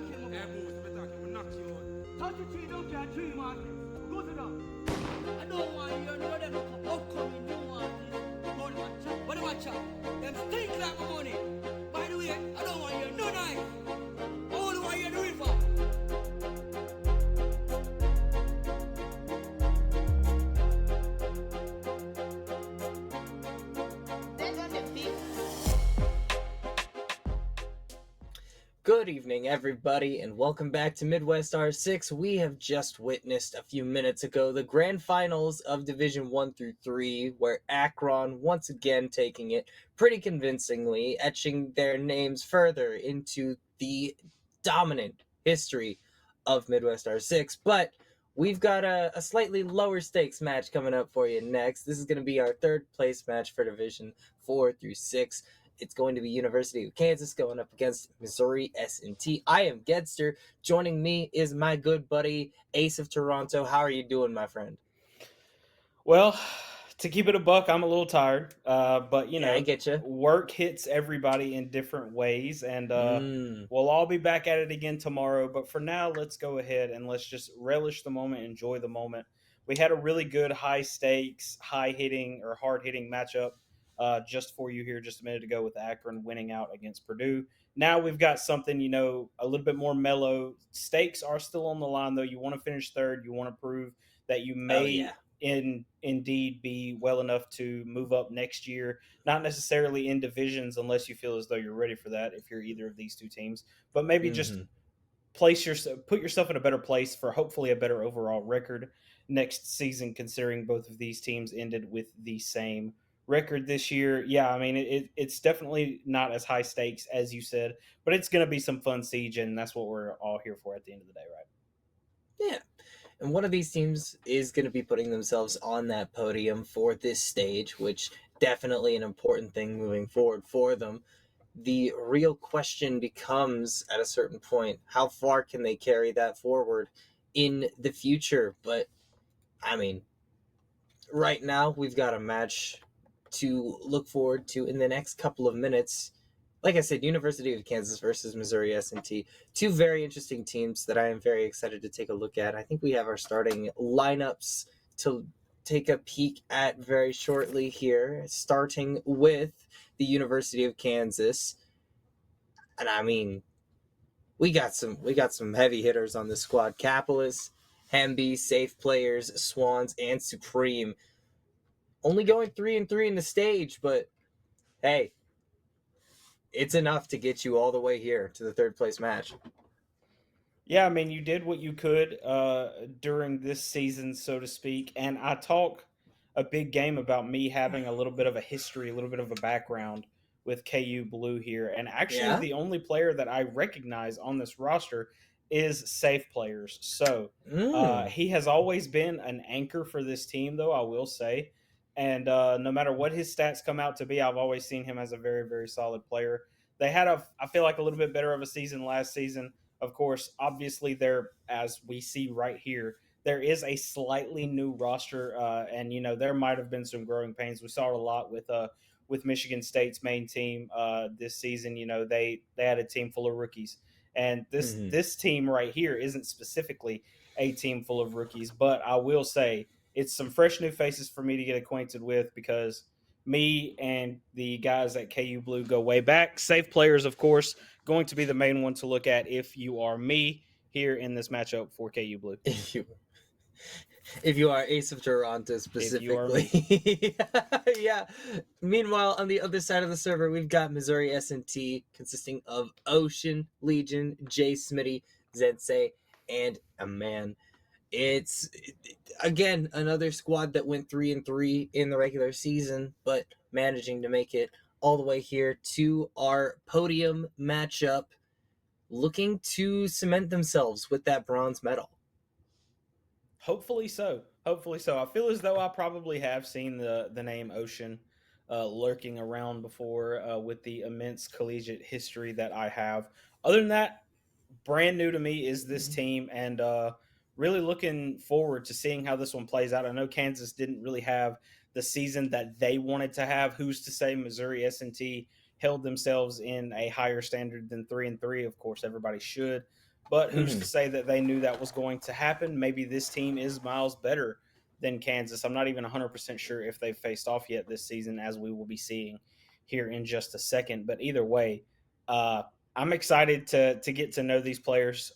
him. Hey, boss, let me talk to you. Knock you out. Touch the tree, don't care, tree, Martin. Go to them. I don't want you to know them upcoming new Martin. Hold the watch out. What the watch out? Them stink like my money. By the way, I don't want you no knife. All the way you do it for. Good evening, everybody, and welcome back to MWR6. We have just witnessed a few minutes ago the grand finals of Division 1 through 3, where Akron once again taking it pretty convincingly, etching their names further into the dominant history of MWR6. But we've got a slightly lower stakes match coming up for you next. This is going to be our third place match for Division 4 through 6. It's going to be University of Kansas going up against Missouri S&T. I am Gedster. Joining me is my good buddy, Ace of Toronto. How are you doing, my friend? Well, to keep it a buck, I'm a little tired. But, you know, I get you. Work hits everybody in different ways. And we'll all be back at it again tomorrow. But for now, let's go ahead and let's just relish the moment, enjoy the moment. We had a really good high-stakes, high-hitting or hard-hitting matchup just for you here just a minute ago with Akron winning out against Purdue. Now we've got something, you know, a little bit more mellow. Stakes are still on the line, though. You want to finish third. You want to prove that you may indeed be well enough to move up next year. Not necessarily in divisions unless you feel as though you're ready for that if you're either of these two teams. But maybe just put yourself in a better place for hopefully a better overall record next season, considering both of these teams ended with the same record this year. Yeah, I mean, it's definitely not as high stakes as you said, but it's going to be some fun siege, and that's what we're all here for at the end of the day, right? Yeah. And one of these teams is going to be putting themselves on that podium for this stage, which definitely an important thing moving forward for them. The real question becomes, at a certain point, how far can they carry that forward in the future? But, I mean, right now we've got a match to look forward to in the next couple of minutes. Like I said, University of Kansas versus Missouri S&T. Two very interesting teams that I am very excited to take a look at. I think we have our starting lineups to take a peek at very shortly here, starting with the University of Kansas. And I mean, we got some heavy hitters on the squad. Capitalist, Hemby, Safe Players, Swans, and Supreme. Only going 3-3 in the stage, but hey, it's enough to get you all the way here to the third place match. Yeah, I mean, you did what you could during this season, so to speak. And I talk a big game about me having a little bit of a history, a little bit of a background with KU Blue here. And actually, the only player that I recognize on this roster is Safe Players. So he has always been an anchor for this team, though, I will say. And no matter what his stats come out to be, I've always seen him as a very, very solid player. They had, I feel like, a little bit better of a season last season. Of course, obviously, as we see right here, there is a slightly new roster, and you know there might have been some growing pains. We saw it a lot with Michigan State's main team this season. You know they had a team full of rookies, and this team right here isn't specifically a team full of rookies, but I will say it's some fresh new faces for me to get acquainted with because me and the guys at KU Blue go way back. Safe Players, of course, going to be the main one to look at if you are me here in this matchup for KU Blue. If you are Ace of Toronto specifically. Yeah. Meanwhile, on the other side of the server, we've got Missouri S&T consisting of Ocean, Legion, Jay Smitty, Zensei, and a man. It's, again, another squad that went 3-3 in the regular season, but managing to make it all the way here to our podium matchup, looking to cement themselves with that bronze medal. Hopefully so. Hopefully so. I feel as though I probably have seen the name Ocean lurking around before with the immense collegiate history that I have. Other than that, brand new to me is this team, and really looking forward to seeing how this one plays out. I know Kansas didn't really have the season that they wanted to have. Who's to say Missouri S&T held themselves in a higher standard than 3-3? Of course, everybody should. But who's Mhm. to say that they knew that was going to happen? Maybe this team is miles better than Kansas. I'm not even 100% sure if they've faced off yet this season, as we will be seeing here in just a second. But either way, uh, I'm excited to get to know these players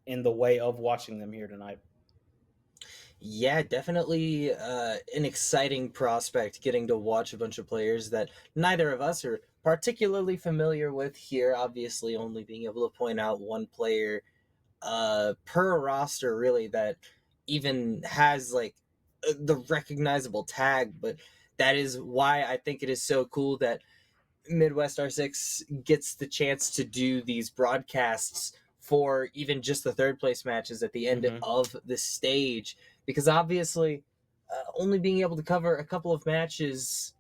in the way of watching them here tonight. Yeah, definitely an exciting prospect getting to watch a bunch of players that neither of us are particularly familiar with here. Obviously, only being able to point out one player per roster, really, that even has like the recognizable tag. But that is why I think it is so cool that Midwest R6 gets the chance to do these broadcasts for even just the third place matches at the end Mm-hmm. of the stage, because obviously only being able to cover a couple of matches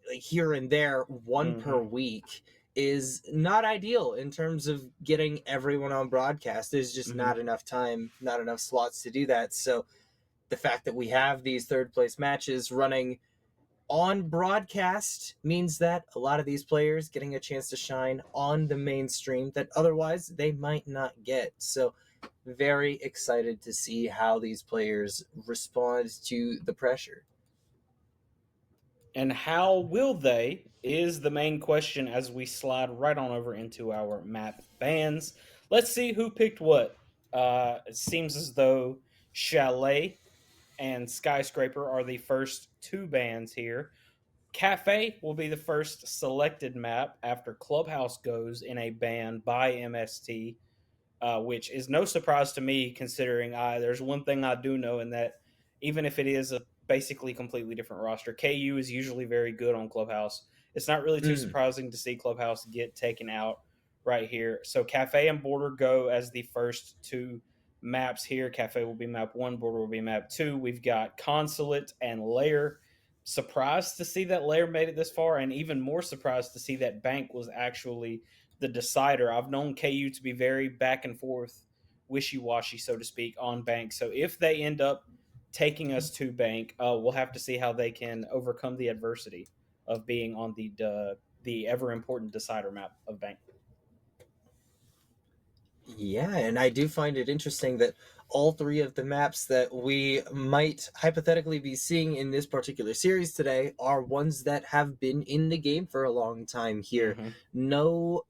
like here and there, one per Mm-hmm. week, is not ideal in terms of getting everyone on broadcast. There's just Mm-hmm. not enough time, not enough slots to do that. So the fact that we have these third place matches running on broadcast means that a lot of these players getting a chance to shine on the mainstream that otherwise they might not get. So very excited to see how these players respond to the pressure. And how will they is the main question as we slide right on over into our map bands. Let's see who picked what. It seems as though Chalet and Skyscraper are the first two bands here. Cafe will be the first selected map after Clubhouse goes in a ban by MST, which is no surprise to me considering there's one thing I do know, in that even if it is a basically completely different roster, KU is usually very good on Clubhouse. It's not really too Mm. surprising to see Clubhouse get taken out right here. So Cafe and Border go as the first two maps here. Cafe will be map one, Border will be map two. We've got Consulate and Lair. Surprised to see that Lair made it this far, and even more surprised to see that Bank was actually the decider. I've known KU to be very back and forth, wishy washy, so to speak, on Bank. So if they end up taking us to Bank, we'll have to see how they can overcome the adversity of being on the ever important decider map of Bank. Yeah, and I do find it interesting that all three of the maps that we might hypothetically be seeing in this particular series today are ones that have been in the game for a long time here. Mm-hmm. No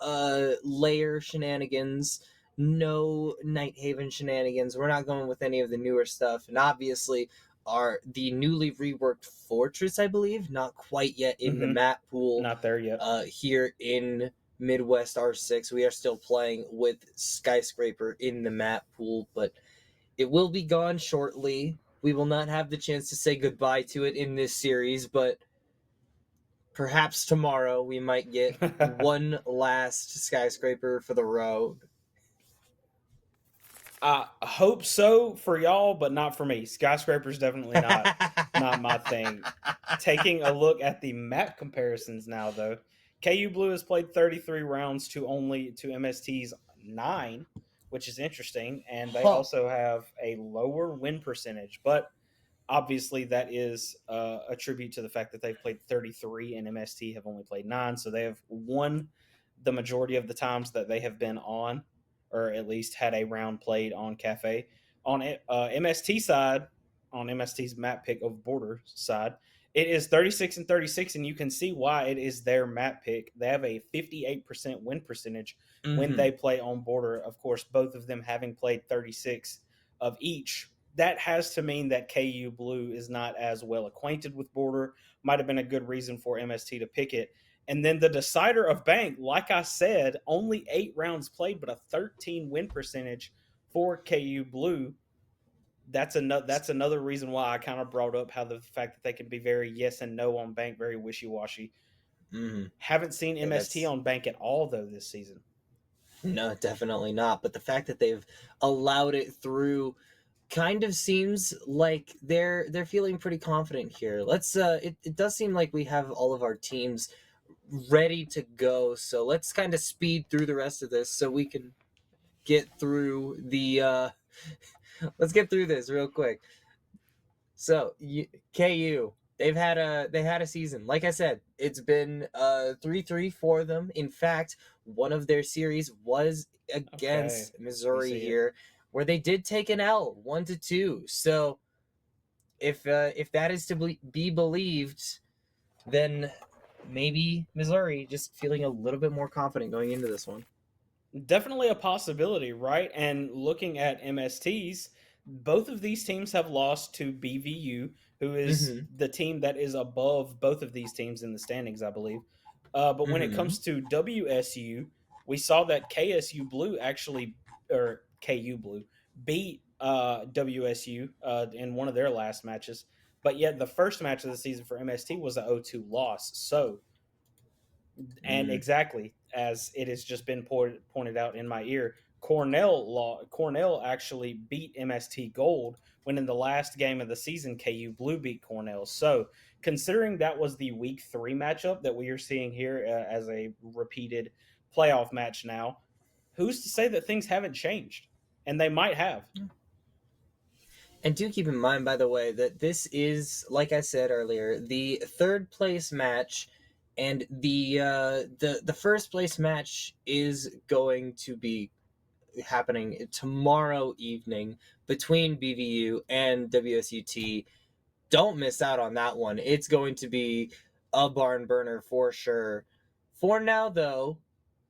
layer shenanigans, no Night Haven shenanigans. We're not going with any of the newer stuff. And obviously are the newly reworked Fortress, I believe, not quite yet in the Mm-hmm. map pool Not there yet. here in Midwest R6. We are still playing with Skyscraper in the map pool, but it will be gone shortly. We will not have the chance to say goodbye to it in this series, but perhaps tomorrow we might get one last Skyscraper for the road. I hope so for y'all, but not for me. Skyscraper's definitely not my thing. Taking a look at the map comparisons now, though, KU Blue has played 33 rounds to MST's 9, which is interesting, and they Huh. also have a lower win percentage. But obviously, that is a tribute to the fact that they've played 33 and MST have only played 9, so they have won the majority of the times that they have been on, or at least had a round played on Cafe. On MST side, on MST's map pick of Border side, it is 36 and 36, and you can see why it is their map pick. They have a 58% win percentage when Mm-hmm. they play on Border. Of course, both of them having played 36 of each. That has to mean that KU Blue is not as well acquainted with Border. Might have been a good reason for MST to pick it. And then the decider of Bank, like I said, only 8 rounds played, but a 13 win percentage for KU Blue. That's another reason why I kind of brought up how the fact that they can be very yes and no on Bank, very wishy washy. Mm-hmm. Haven't seen Yeah, MST that's on Bank at all though this season. no, definitely not. But the fact that they've allowed it through kind of seems like they're feeling pretty confident here. Let's it does seem like we have all of our teams ready to go. So let's kind of speed through the rest of this so we can get through the let's get through this real quick. So KU, they had a season. Like I said, it's been 3-3 for them. In fact, one of their series was against Okay. Missouri see it. here, where they did take an L 1-2. So if that is to be believed, then maybe Missouri just feeling a little bit more confident going into this one. Definitely a possibility, right? And looking at MSTs, both of these teams have lost to BVU, who is Mm-hmm. the team that is above both of these teams in the standings, I believe. But when it Mm-hmm. comes to WSU, we saw that KSU Blue actually, or KU Blue, beat WSU in one of their last matches. But yet the first match of the season for MST was a 0-2 loss. So, and Mm. exactly as it has just been pointed out in my ear, Cornell actually beat MST Gold when in the last game of the season KU Blue beat Cornell. So considering that was the week 3 matchup that we are seeing here as a repeated playoff match now, who's to say that things haven't changed? And they might have. And do keep in mind, by the way, that this is, like I said earlier, the third place match, and the first place match is going to be happening tomorrow evening between BVU and WSUT. Don't miss out on that one. It's going to be a barn burner for sure. For now, though,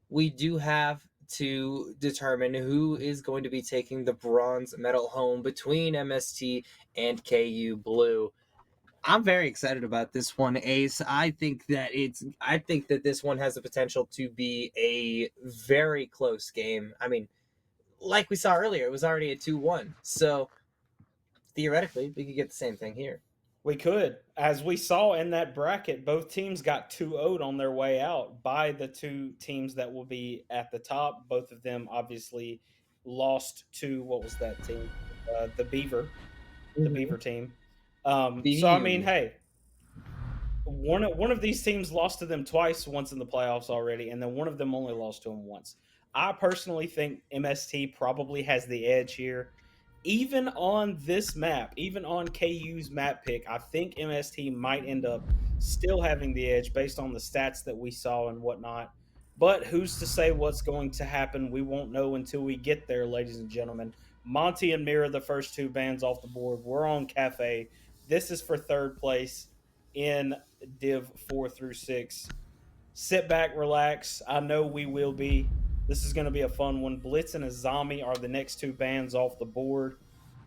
we do have to determine who is going to be taking the bronze medal home between MST and KU Blue. I'm very excited about this one, Ace. I think that this one has the potential to be a very close game. I mean, like we saw earlier, it was already a 2-1. So theoretically, we could get the same thing here. We could. As we saw in that bracket, both teams got 2-0'd on their way out by the two teams that will be at the top. Both of them obviously lost to, what was that team? The Beaver team. So, I mean, BU. hey, one of these teams lost to them twice, once in the playoffs already, and then one of them only lost to them once. I personally think MST probably has the edge here. Even on this map, even on KU's map pick, I think MST might end up still having the edge based on the stats that we saw and whatnot. But who's to say what's going to happen? We won't know until we get there, ladies and gentlemen. Monty and Mira, the first two bands off the board. We're on Cafe. This is for third place in Div 4-6. Sit back, relax. I know we will be. This is going to be a fun one. Blitz and Azami are the next two bands off the board.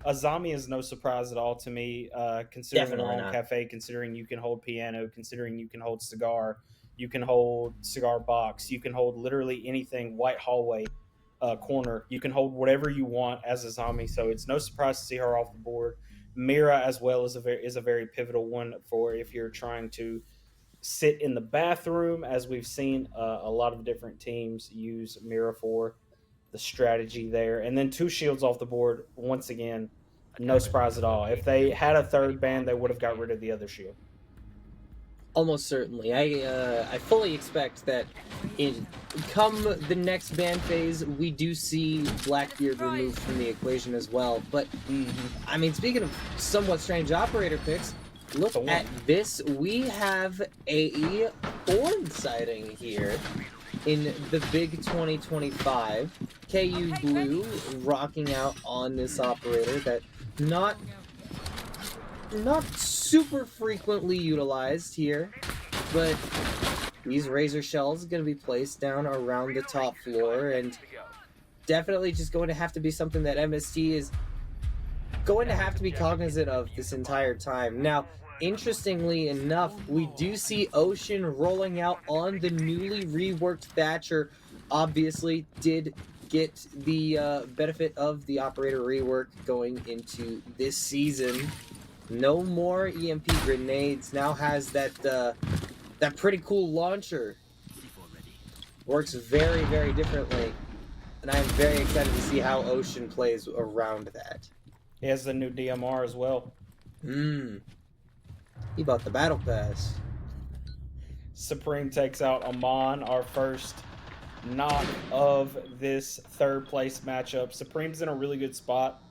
Azami is no surprise at all to me, considering Definitely we're on not. Cafe, considering you can hold piano, considering you can hold cigar, you can hold cigar box, you can hold literally anything, white hallway, corner. You can hold whatever you want as Azami, so it's no surprise to see her off the board. Mira as well is a very pivotal one for if you're trying to sit in the bathroom, as we've seen a lot of different teams use Mira for the strategy there. And then two shields off the board. Once again, no surprise at all. If they had a third band, they would have got rid of the other shield. Almost certainly. I fully expect that come the next ban phase, we do see Blackbeard removed from the equation as well. But I mean, speaking of somewhat strange operator picks, look at this. We have a Thorn sighting here in the big 2025. KU Blue rocking out on this operator that not super frequently utilized here, but these razor shells are going to be placed down around the top floor, and definitely just going to have to be something that MST is going to have to be cognizant of this entire time. Now, interestingly enough, we do see Ocean rolling out on the newly reworked Thatcher. Obviously did get the benefit of the operator rework going into this season. No more EMP grenades. Now has that pretty cool launcher. Works very, very differently. And I'm very excited to see how Ocean plays around that. He has the new DMR as well. He bought the battle pass. Supreme takes out Amon, our first knock of this third place matchup. Supreme's in a really good spot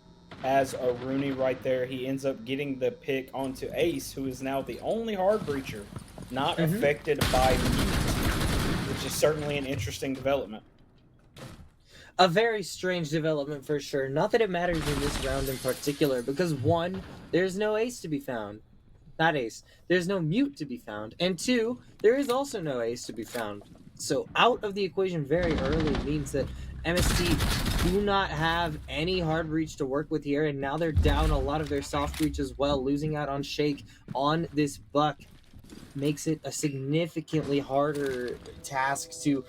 as a Rooney right there. He ends up getting the pick onto Ace, who is now the only hard breacher not affected by mute, which is certainly an interesting development. A very strange development for sure. Not that it matters in this round in particular, because one, there's no ace to be found. Not ace. There's no mute to be found. And two, there is also no ace to be found. So out of the equation very early means that MST do not have any hard breach to work with here, and now they're down a lot of their soft breach as well. Losing out on Shake on this buck makes it a significantly harder task to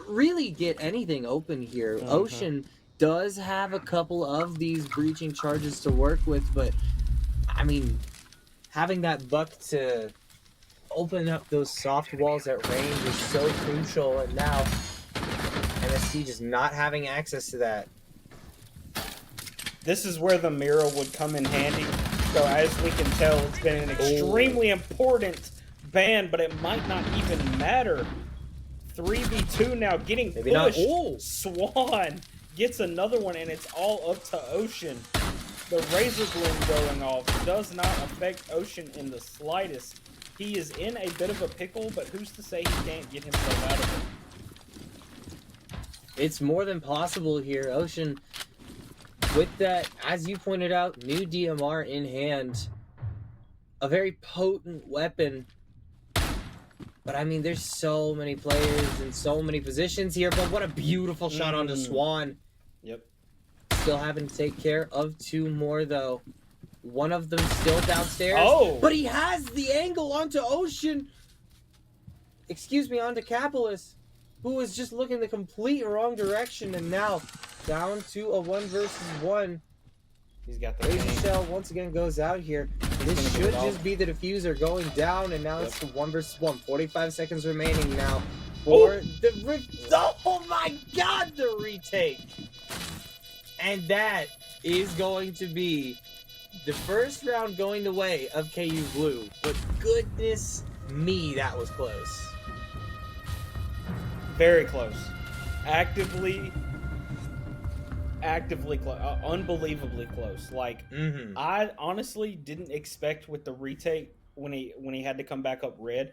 really get anything open here. Ocean does have a couple of these breaching charges to work with, but I mean, having that buck to open up those soft walls at range is so crucial, and now MST just not having access to that. This is where the mirror would come in handy. So as we can tell, it's been an extremely important ban, but it might not even matter. 3v2 now getting Maybe not. pushed. Swan gets another one, and it's all up to Ocean. The Razor Bloom going off does not affect Ocean in the slightest. He is in a bit of a pickle, but who's to say he can't get himself out of it? It's more than possible here. Ocean, with that, as you pointed out, new DMR in hand, a very potent weapon. But I mean, there's so many players in so many positions here, but what a beautiful shot onto Swan. Yep. Still having to take care of two more, though. One of them still downstairs. Oh! But he has the angle onto Ocean. Excuse me, onto Capitalist, who was just looking the complete wrong direction, and now down to a 1 versus 1. He's got the Lazy Shell once again goes out here. This should just be the diffuser going down, and now it's the 1 versus 1. 45 seconds remaining now for the oh my god, the retake! And that is going to be the first round going the way of KU Blue. But goodness me, that was close. Very close. Actively close. Unbelievably close. Like, I honestly didn't expect with the retake when he had to come back up red,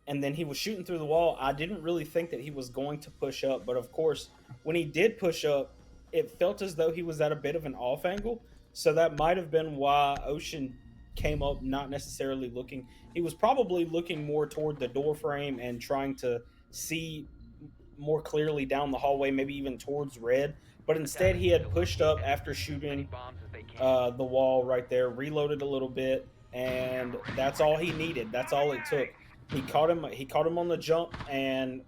and then he was shooting through the wall. I didn't really think that he was going to push up, but of course, when he did push up, it felt as though he was at a bit of an off angle. So that might have been why Ocean came up not necessarily looking. He was probably looking more toward the door frame and trying to see more clearly down the hallway, maybe even towards red. But instead, he had pushed up after shooting the wall right there, reloaded a little bit, and that's all he needed. That's all it took. He caught him on the jump, and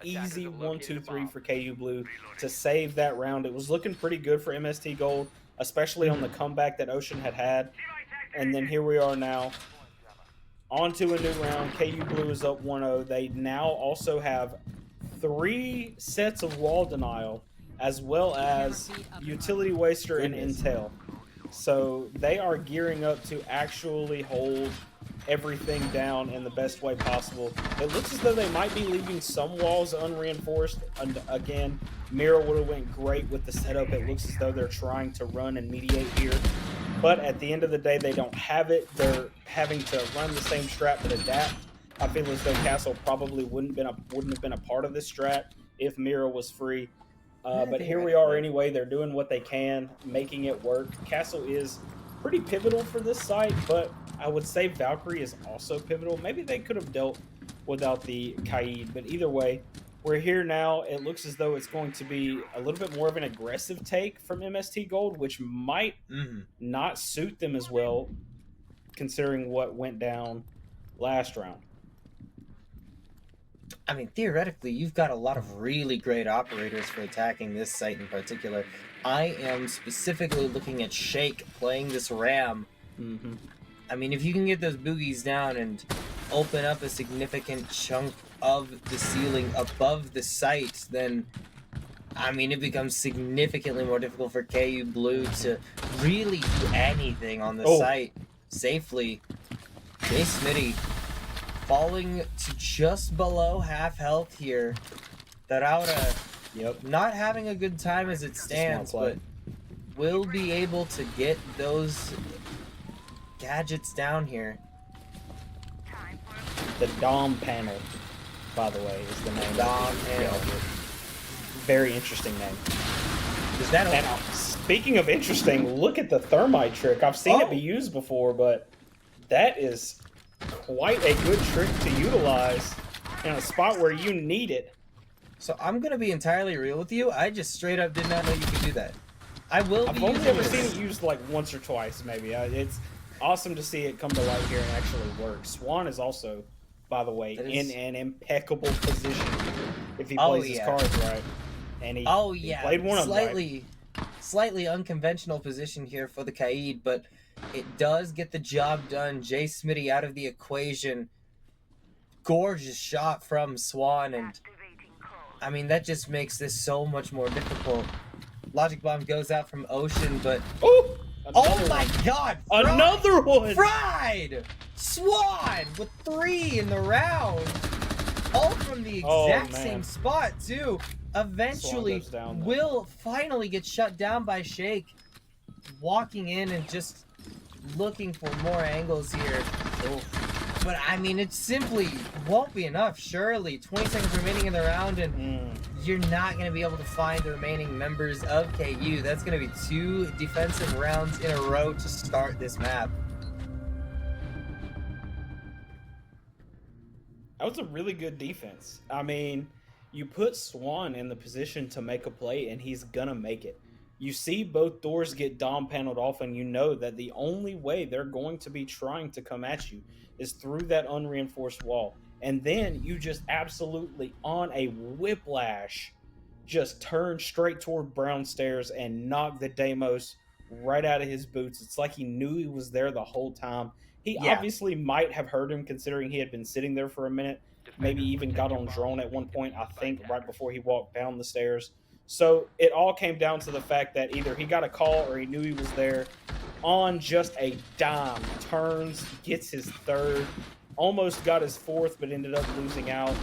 easy 1-2-3 for KU Blue to save that round. It was looking pretty good for MST Gold, especially on the comeback that Ocean had. And then here we are now, on to a new round. KU Blue is up 1-0. They now also have 3 sets of wall denial, as well as utility waster and intel. So they are gearing up to actually hold everything down in the best way possible. It looks as though they might be leaving some walls unreinforced. And again, Mira would have went great with the setup. It looks as though they're trying to run and mediate here. But at the end of the day, they don't have it. They're having to run the same strat but adapt. I feel as though Castle probably wouldn't have been a part of this strat if Mira was free. But here we are anyway. They're doing what they can, making it work. Castle is pretty pivotal for this site, but I would say Valkyrie is also pivotal. Maybe they could have dealt without the Kaid, but either way, we're here now. It looks as though it's going to be a little bit more of an aggressive take from MST Gold, which might not suit them as well, considering what went down last round. I mean, theoretically, you've got a lot of really great operators for attacking this site in particular. I am specifically looking at Shake playing this Ram. I mean, if you can get those boogies down and open up a significant chunk of the ceiling above the site, then, I mean, it becomes significantly more difficult for KU Blue to really do anything on the site safely. Jay Smitty falling to just below half health here. Darauda, not having a good time as it stands, but will be able to get those gadgets down here. The Dom panel. by the way, is the name. Dom of the Hill. outfit. Very interesting name. Is that And speaking of interesting, look at the thermite trick. I've seen it be used before, but that is quite a good trick to utilize in a spot where you need it. So I'm gonna be entirely real with you. I just straight up did not know you could do that. I've only ever seen it used like once or twice, maybe. It's awesome to see it come to light here and actually work. Swan is also, by the way, in an impeccable position if he plays his cards right. And he played one of them. Slightly unconventional position here for the Kaid, but it does get the job done. Jay Smitty out of the equation. Gorgeous shot from Swan, and I mean that just makes this so much more difficult. Logic Bomb goes out from Ocean, but oh my God! Another one! Fried! Swan with 3 in the round, all from the exact same spot too. Eventually, will finally get shut down by Shake. Walking in and just looking for more angles here. But I mean, it simply won't be enough, surely. 20 seconds remaining in the round, and you're not going to be able to find the remaining members of KU. That's going to be 2 defensive rounds in a row to start this map. That was a really good defense. I mean, you put Swan in the position to make a play, and he's going to make it. You see both doors get dom paneled off, and you know that the only way they're going to be trying to come at you is through that unreinforced wall. And then you just absolutely, on a whiplash, just turn straight toward Brown Stairs and knock the Deimos right out of his boots. It's like he knew he was there the whole time. He obviously might have heard him, considering he had been sitting there for a minute. Maybe even got on drone at one point, I think, right before he walked down the stairs. So it all came down to the fact that either he got a call or he knew he was there. On just a dime, turns, gets his 3rd, almost got his 4th, but ended up losing out.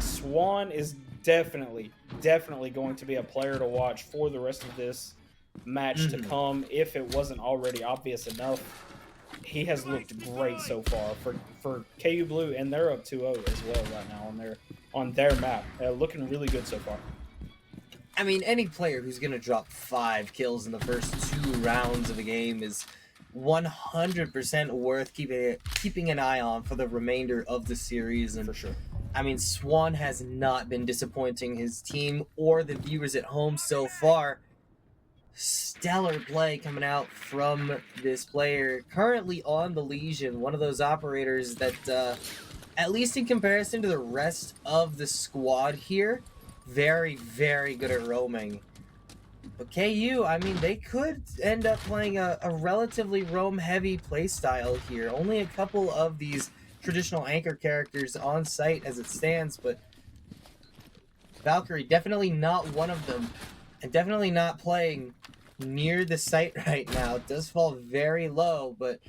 Swan is definitely going to be a player to watch for the rest of this match to come, if it wasn't already obvious enough. He has looked great so far for KU Blue, and they're up 2-0 as well right now on their map. Looking really good so far. I mean, any player who's going to drop 5 kills in the first 2 rounds of a game is 100% worth keeping an eye on for the remainder of the series. And for sure. I mean, Swan has not been disappointing his team or the viewers at home so far. Stellar play coming out from this player, currently on the Legion, one of those operators that, at least in comparison to the rest of the squad here, very, very good at roaming. But KU, I mean, they could end up playing a relatively roam-heavy playstyle here. Only a couple of these traditional anchor characters on site as it stands, but Valkyrie, definitely not one of them. And definitely not playing near the site right now. It does fall very low, but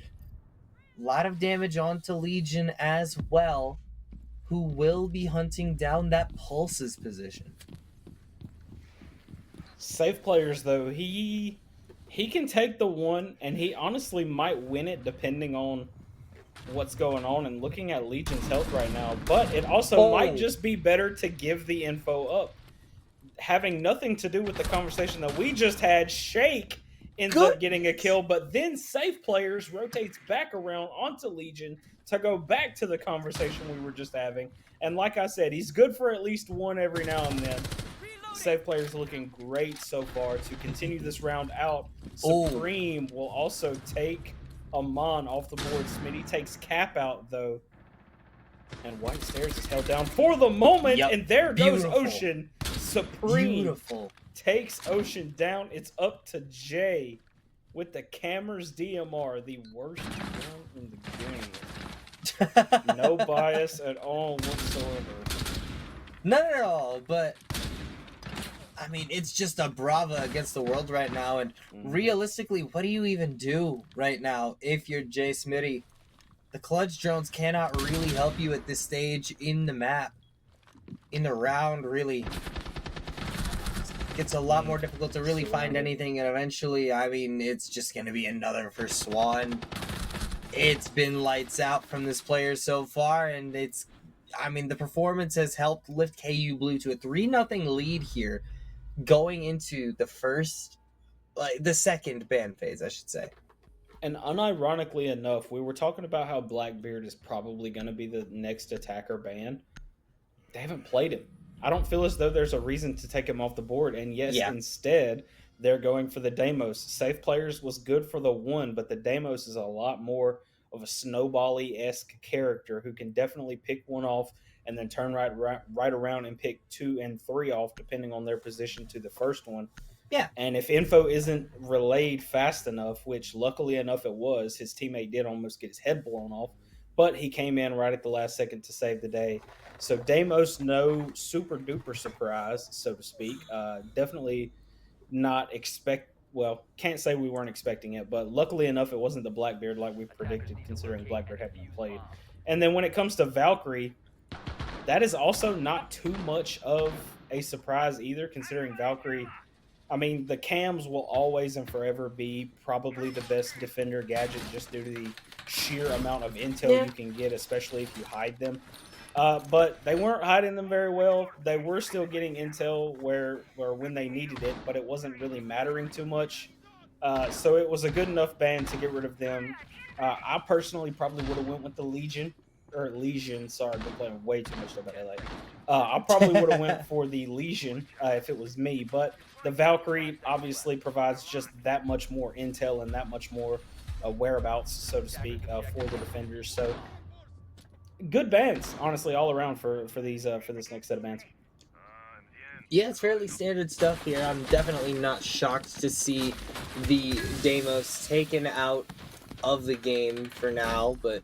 a lot of damage onto Legion as well, who will be hunting down that Pulse's position. Safe players, though, he can take the 1, and he honestly might win it depending on what's going on and looking at Legion's health right now. But it also might just be better to give the info up. Having nothing to do with the conversation that we just had, Shake ends up getting a kill, but then Safe Players rotates back around onto Legion to go back to the conversation we were just having. And like I said, he's good for at least 1 every now and then. Safe Players looking great so far to continue this round out. Supreme will also take Amon off the board. Smitty takes Cap out, though. And White Stairs is held down for the moment, and there goes Ocean. Supreme takes Ocean down. It's up to Jay with the Cameras DMR, the worst round in the game. No bias at all whatsoever. None at all, but I mean, it's just a Brava against the world right now, and realistically, what do you even do right now if you're Jay Smitty? The clutch drones cannot really help you at this stage in the map. In the round, really. It gets a lot more difficult to really find anything, and eventually, I mean, it's just going to be another for Swan. It's been lights out from this player so far, and it's I mean, the performance has helped lift KU Blue to a 3-0 lead here, going into the second ban phase, I should say. And unironically enough, we were talking about how Blackbeard is probably going to be the next attacker ban. They haven't played him. I don't feel as though there's a reason to take him off the board. And yes, instead, they're going for the Deimos. Safe Players was good for the 1, but the Deimos is a lot more of a snowbally-esque character who can definitely pick one off and then turn right around and pick 2 and 3 off, depending on their position to the first one. Yeah. And if info isn't relayed fast enough, which luckily enough it was, his teammate did almost get his head blown off, but he came in right at the last second to save the day. So Deimos, no super duper surprise, so to speak. Definitely not can't say we weren't expecting it, but luckily enough it wasn't the Blackbeard like we predicted, considering Blackbeard hadn't been played. And then when it comes to Valkyrie, that is also not too much of a surprise either, considering Valkyrie, I mean, the cams will always and forever be probably the best defender gadget just due to the sheer amount of intel you can get, especially if you hide them. But they weren't hiding them very well. They were still getting intel where when they needed it, but it wasn't really mattering too much. So it was a good enough ban to get rid of them. I personally probably would have went with the Legion. Sorry, I've been playing way too much stuff about LA. I probably would have went for the Legion if it was me, but the Valkyrie obviously provides just that much more intel and that much more whereabouts, so to speak, for the defenders. So good bans, honestly, all around for this next set of bans. Yeah, it's fairly standard stuff here. I'm definitely not shocked to see the Deimos taken out of the game for now, but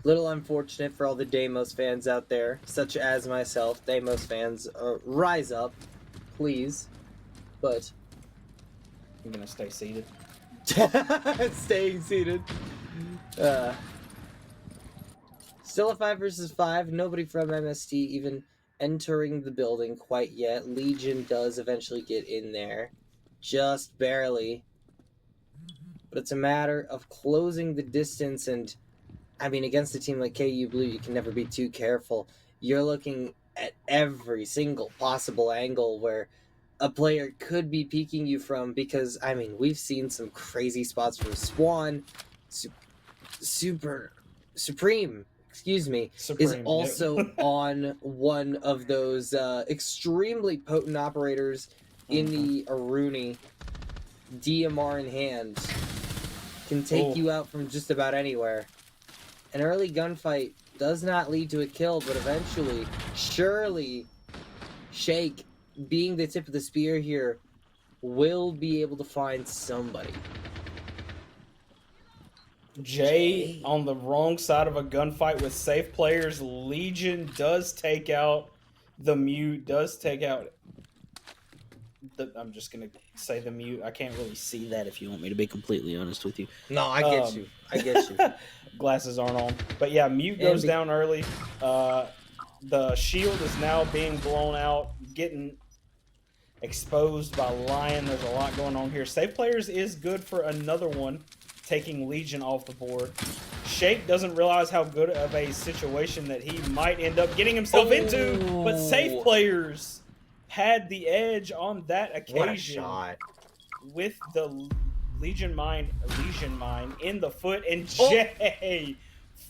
little unfortunate for all the Deimos fans out there, such as myself. Deimos fans, rise up, please. But I'm gonna stay seated. Staying seated. Still a 5 versus 5. Nobody from MST even entering the building quite yet. Legion does eventually get in there, just barely. But it's a matter of closing the distance, and I mean, against a team like KU Blue, you can never be too careful. You're looking at every single possible angle where a player could be peeking you from, because, I mean, we've seen some crazy spots from Swan. Supreme, is also on one of those extremely potent operators in the Aruni. DMR in hand. Can take you out from just about anywhere. An early gunfight does not lead to a kill, but eventually, surely, Shake, being the tip of the spear here, will be able to find somebody. Jay on the wrong side of a gunfight with Safe Players. Legion does take out the Mute, I'm just going to say the Mute. I can't really see that if you want me to be completely honest with you. No, I get you. Glasses aren't on. But yeah, Mute goes down early. The shield is now being blown out, getting exposed by Lion. There's a lot going on here. Safe Players is good for another one, taking Legion off the board. Shake doesn't realize how good of a situation that he might end up getting himself into, but Safe Players had the edge on that occasion. What a shot. With the Legion Mine in the foot, and Jay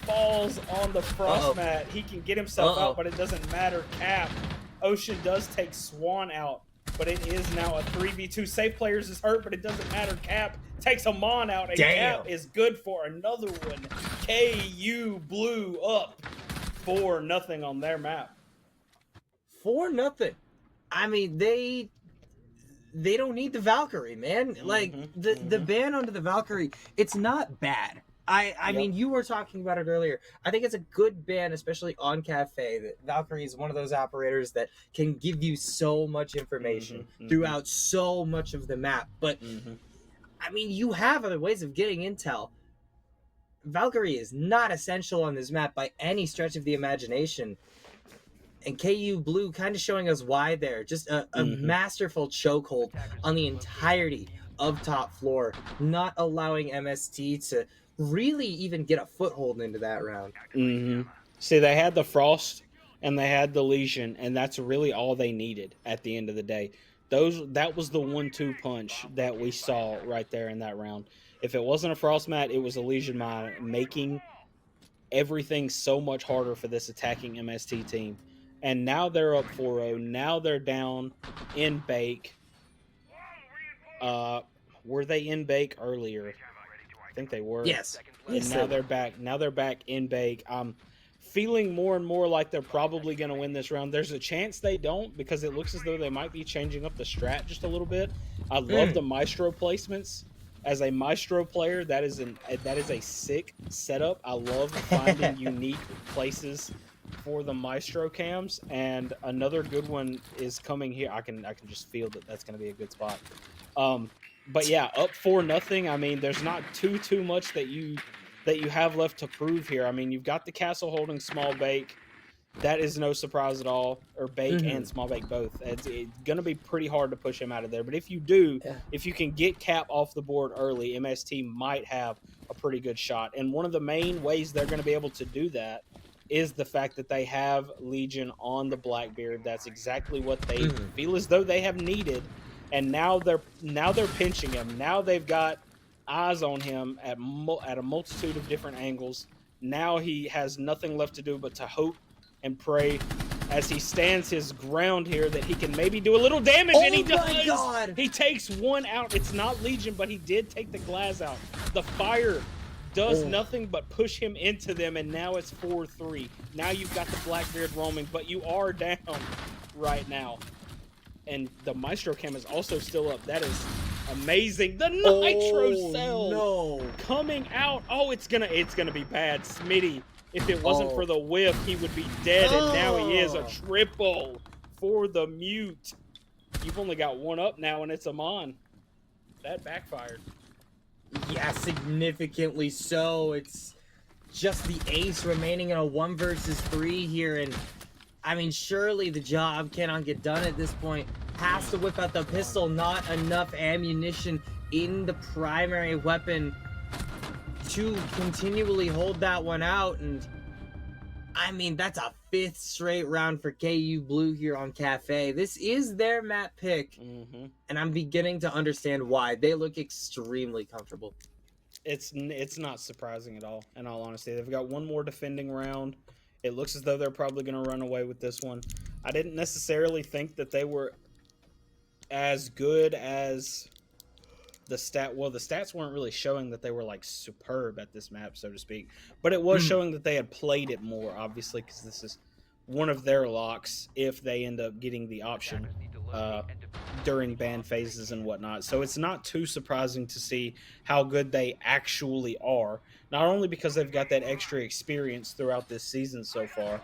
falls on the frost mat. He can get himself out, but it doesn't matter. Cap. Ocean does take Swan out, but it is now a 3v2. Safe Players is hurt, but it doesn't matter. Cap takes a Mon out, and Cap is good for another one. KU Blue up 4-0 on their map. 4-0. I mean, they don't need the Valkyrie, man. Like, the ban onto the Valkyrie, it's not bad. I mean, you were talking about it earlier. I think it's a good ban, especially on Cafe. That Valkyrie is one of those operators that can give you so much information throughout so much of the map. But, I mean, you have other ways of getting intel. Valkyrie is not essential on this map by any stretch of the imagination. And KU Blue kind of showing us why there. Just a masterful chokehold on the entirety of top floor, not allowing MST to really even get a foothold into that round. See, they had the Frost and they had the Legion, and that's really all they needed at the end of the day. That was the 1-2 punch that we saw right there in that round. If it wasn't a Frost mat, it was a Legion mine, making everything so much harder for this attacking MST team. And now they're up 4-0. Now they're down in Bake. Were they in Bake earlier? I think they were. Yes. And Yes, now they they're back. Now they're back in Bake. I'm feeling more and more like they're probably going to win this round. There's a chance they don't, because it looks as though they might be changing up the strat just a little bit. I love the Maestro placements. As a Maestro player, that is a sick setup. I love finding unique places for the Maestro cams, and another good one is coming here. I can just feel that that's going to be a good spot. But yeah, up 4-0. I mean, there's not too much that you have left to prove here. I mean, you've got the castle holding small bake. That is no surprise at all. Or bake and small bake both. It's going to be pretty hard to push him out of there. But if you do, if you can get Cap off the board early, MST might have a pretty good shot. And one of the main ways they're going to be able to do that is the fact that they have Legion on the Blackbeard. That's exactly what they feel as though they have needed. And now they're pinching him. Now they've got eyes on him at a multitude of different angles. Now he has nothing left to do but to hope and pray as he stands his ground here that he can maybe do a little damage. And he does. God. He takes one out. It's not Legion, but he did take the glass out. The fire does nothing but push him into them, and now it's 4-3. Now you've got the Blackbeard roaming, but you are down right now. And the Maestro cam is also still up. That is amazing. The Nitro Cell coming out. Oh, it's gonna be bad. Smitty, if it wasn't for the whiff, he would be dead. And now he is a triple for the mute. You've only got one up now, and it's Amon. That backfired. Yeah, significantly so. It's just the ace remaining in a 1 versus 3 here, and I mean, surely the job cannot get done at this point. Has to whip out the pistol. Not enough ammunition in the primary weapon to continually hold that one out. And I mean, that's a 5th straight round for KU Blue here on Cafe. This is their map pick, and I'm beginning to understand why. They look extremely comfortable. It's not surprising at all, in all honesty. They've got one more defending round. It looks as though they're probably going to run away with this one. I didn't necessarily think that they were as good as the stat. Well, the stats weren't really showing that they were like superb at this map, so to speak. But it was showing that they had played it more, obviously, because this is one of their locks if they end up getting the option during ban phases and whatnot. So it's not too surprising to see how good they actually are. Not only because they've got that extra experience throughout this season so far,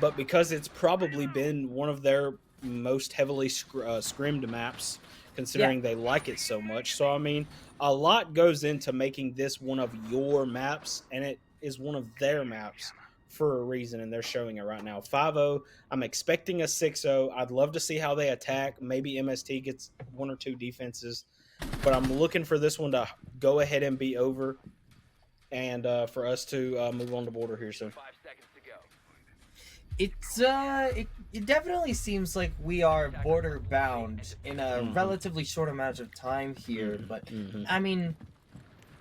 but because it's probably been one of their most heavily scrimmed maps, considering they like it so much. So, I mean, a lot goes into making this one of your maps, and it is one of their maps for a reason, and they're showing it right now. 5-0. I'm expecting a 6-0. I'd love to see how they attack. Maybe MST gets 1 or 2 defenses, but I'm looking for this one to go ahead and be over, and for us to move on to border here soon. 5 seconds to go. It definitely seems like we are border bound in a relatively short amount of time here, but I mean,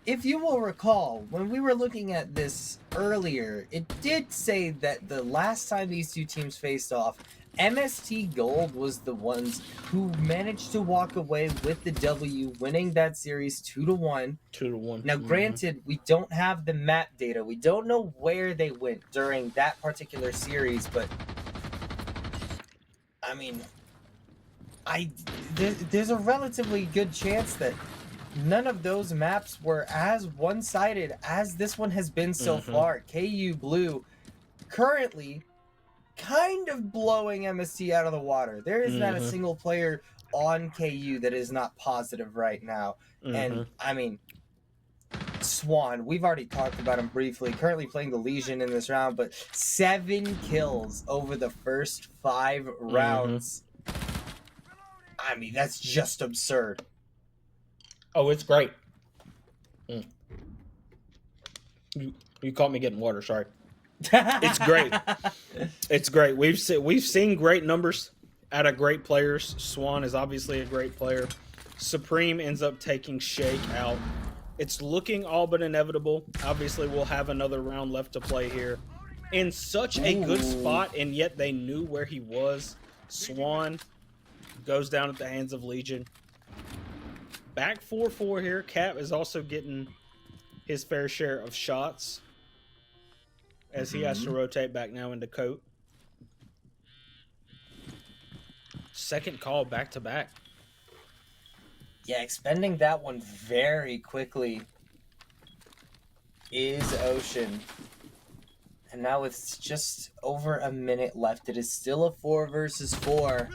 if you will recall, when we were looking at this earlier, it did say that the last time these two teams faced off, MST Gold was the ones who managed to walk away with the W, winning that series 2-1. 2-1. Now, granted, we don't have the map data. We don't know where they went during that particular series, but I mean, there's a relatively good chance that none of those maps were as one-sided as this one has been so far. KU Blue currently kind of blowing MST out of the water. There is not a single player on KU that is not positive right now. And I mean, Swan, we've already talked about him briefly, currently playing the Legion in this round, but 7 kills over the first 5 rounds. I mean, that's just absurd. Oh, it's great. You caught me getting water, sorry. It's great. It's great. We've seen great numbers out of great players. Swan is obviously a great player. Supreme ends up taking Shake out. It's looking all but inevitable. Obviously, we'll have another round left to play here. In such a good spot, and yet they knew where he was. Swan goes down at the hands of Legion. Back 4-4 here. Cap is also getting his fair share of shots as he has to rotate back now into Coat. Second call back to back. Yeah, expending that one very quickly is Ocean. And now with just over a minute left, it is still a 4 versus 4.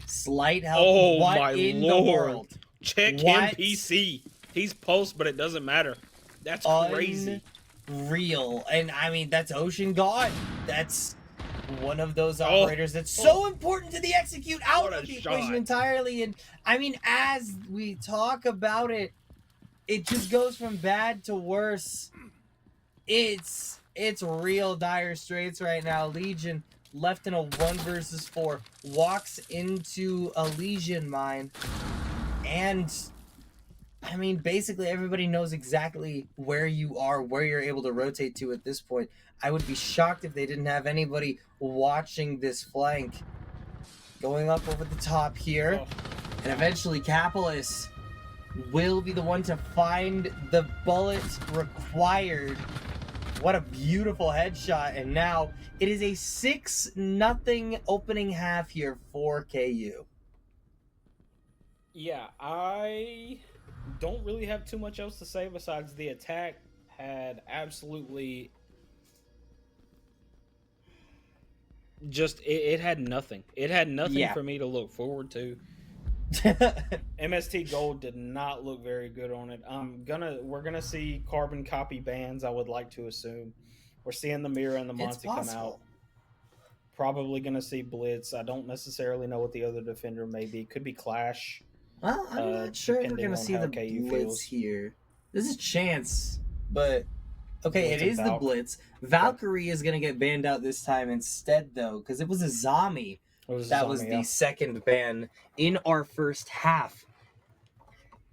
Slight help. Oh, what my in Lord. the world? Check him, PC. He's post, but it doesn't matter. That's crazy. Unreal. And I mean, that's Ocean God. That's one of those operators that's so important to the execute out of the equation entirely. And I mean, as we talk about it, it just goes from bad to worse. It's real dire straits right now. Legion left in a 1 versus 4, walks into a Legion mine, and I mean, basically everybody knows exactly where you are, where you're able to rotate to at this point. I would be shocked if they didn't have anybody watching this flank. Going up over the top here, and eventually Capitalist will be the one to find the bullet required. What a beautiful headshot, and now it is a 6-0 opening half here for KU. Yeah, I don't really have too much else to say besides the attack had absolutely just it had nothing. It had nothing for me to look forward to. MST Gold did not look very good on it. We're gonna see carbon copy bans, I would like to assume. We're seeing the Mira and the Monty come out. Probably gonna see Blitz. I don't necessarily know what the other defender may be. Could be Clash. Well, I'm not sure we're gonna see the Blitz here. There's a chance, but okay, it is the Blitz. Valkyrie is gonna get banned out this time instead, though, because it was a zombie. That was the second ban in our first half.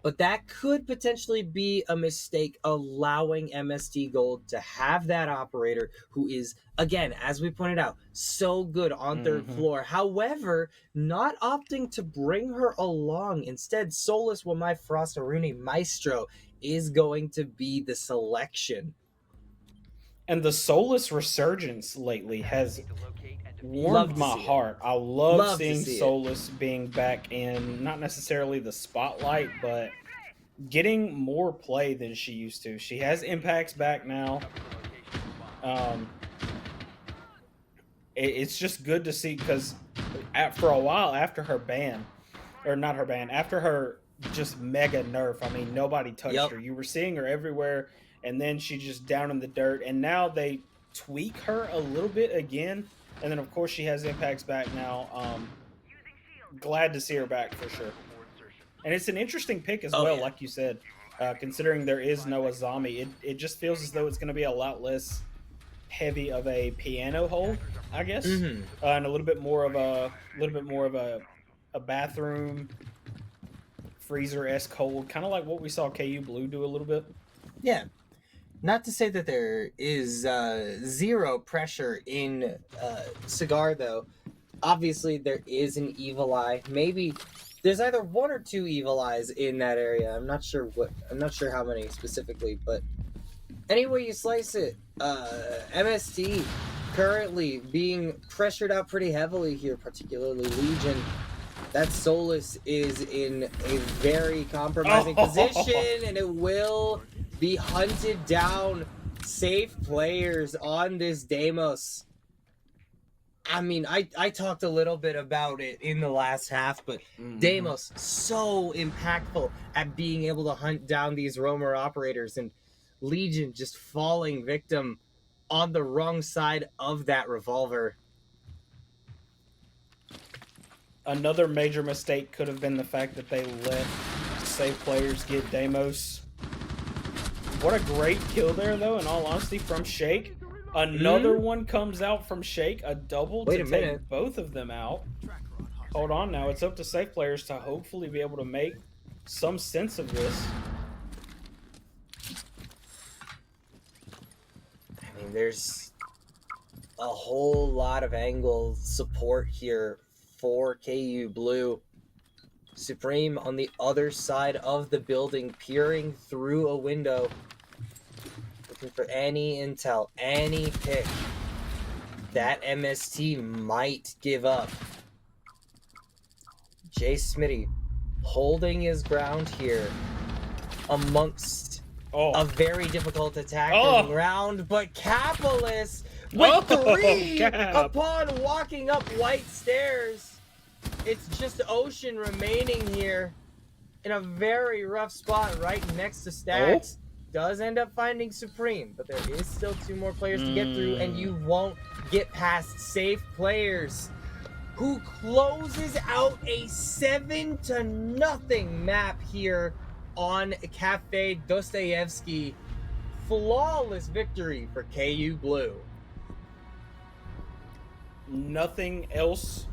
But that could potentially be a mistake, allowing MST Gold to have that operator who is, again, as we pointed out, so good on third floor. However, not opting to bring her along. Instead, Solus Wamai Frostaruni Maestro is going to be the selection. And the Solus resurgence lately has warmed my heart. I love seeing Solus being back in, not necessarily the spotlight, but getting more play than she used to. She has impacts back now. It's just good to see, because for a while after her ban, or not her ban, after her just mega nerf, I mean, nobody touched her. You were seeing her everywhere, and then she just down in the dirt, and now they tweak her a little bit again. And then, of course, she has impacts back now. Glad to see her back for sure. And it's an interesting pick as well, like you said, considering there is no Azami. It just feels as though it's going to be a lot less heavy of a piano hold, I guess, and a little bit more of a bathroom freezer-esque hold, kind of like what we saw KU Blue do a little bit. Yeah. Not to say that there is zero pressure in Cigar, though. Obviously, there is an Evil Eye. Maybe there's either 1 or 2 Evil Eyes in that area. I'm not sure how many specifically, but any way you slice it, MST currently being pressured out pretty heavily here, particularly Legion. That Solus is in a very compromising position, and it will be hunted down. Safe players on this Deimos. I mean, I talked a little bit about it in the last half, but Deimos so impactful at being able to hunt down these roamer operators, and Legion just falling victim on the wrong side of that revolver. Another major mistake could have been the fact that they let safe players get Deimos. What a great kill there, though, in all honesty, from Shake. Another one comes out from Shake, a double Wait to a take minute. both of them out. Hold on now. It's up to safe players to hopefully be able to make some sense of this. I mean, there's a whole lot of angle support here for KU Blue. Supreme on the other side of the building, peering through a window, looking for any intel, any pick that MST might give up. Jay Smitty holding his ground here amongst a very difficult attacking round, but Capitalist with 3 upon walking up white stairs. It's just Ocean remaining here in a very rough spot right next to Stacks. Does end up finding Supreme, but there is still 2 more players to get through, and you won't get past safe players, who closes out a 7-0 map here on Cafe Dostoevsky. Flawless victory for KU Blue. Nothing else,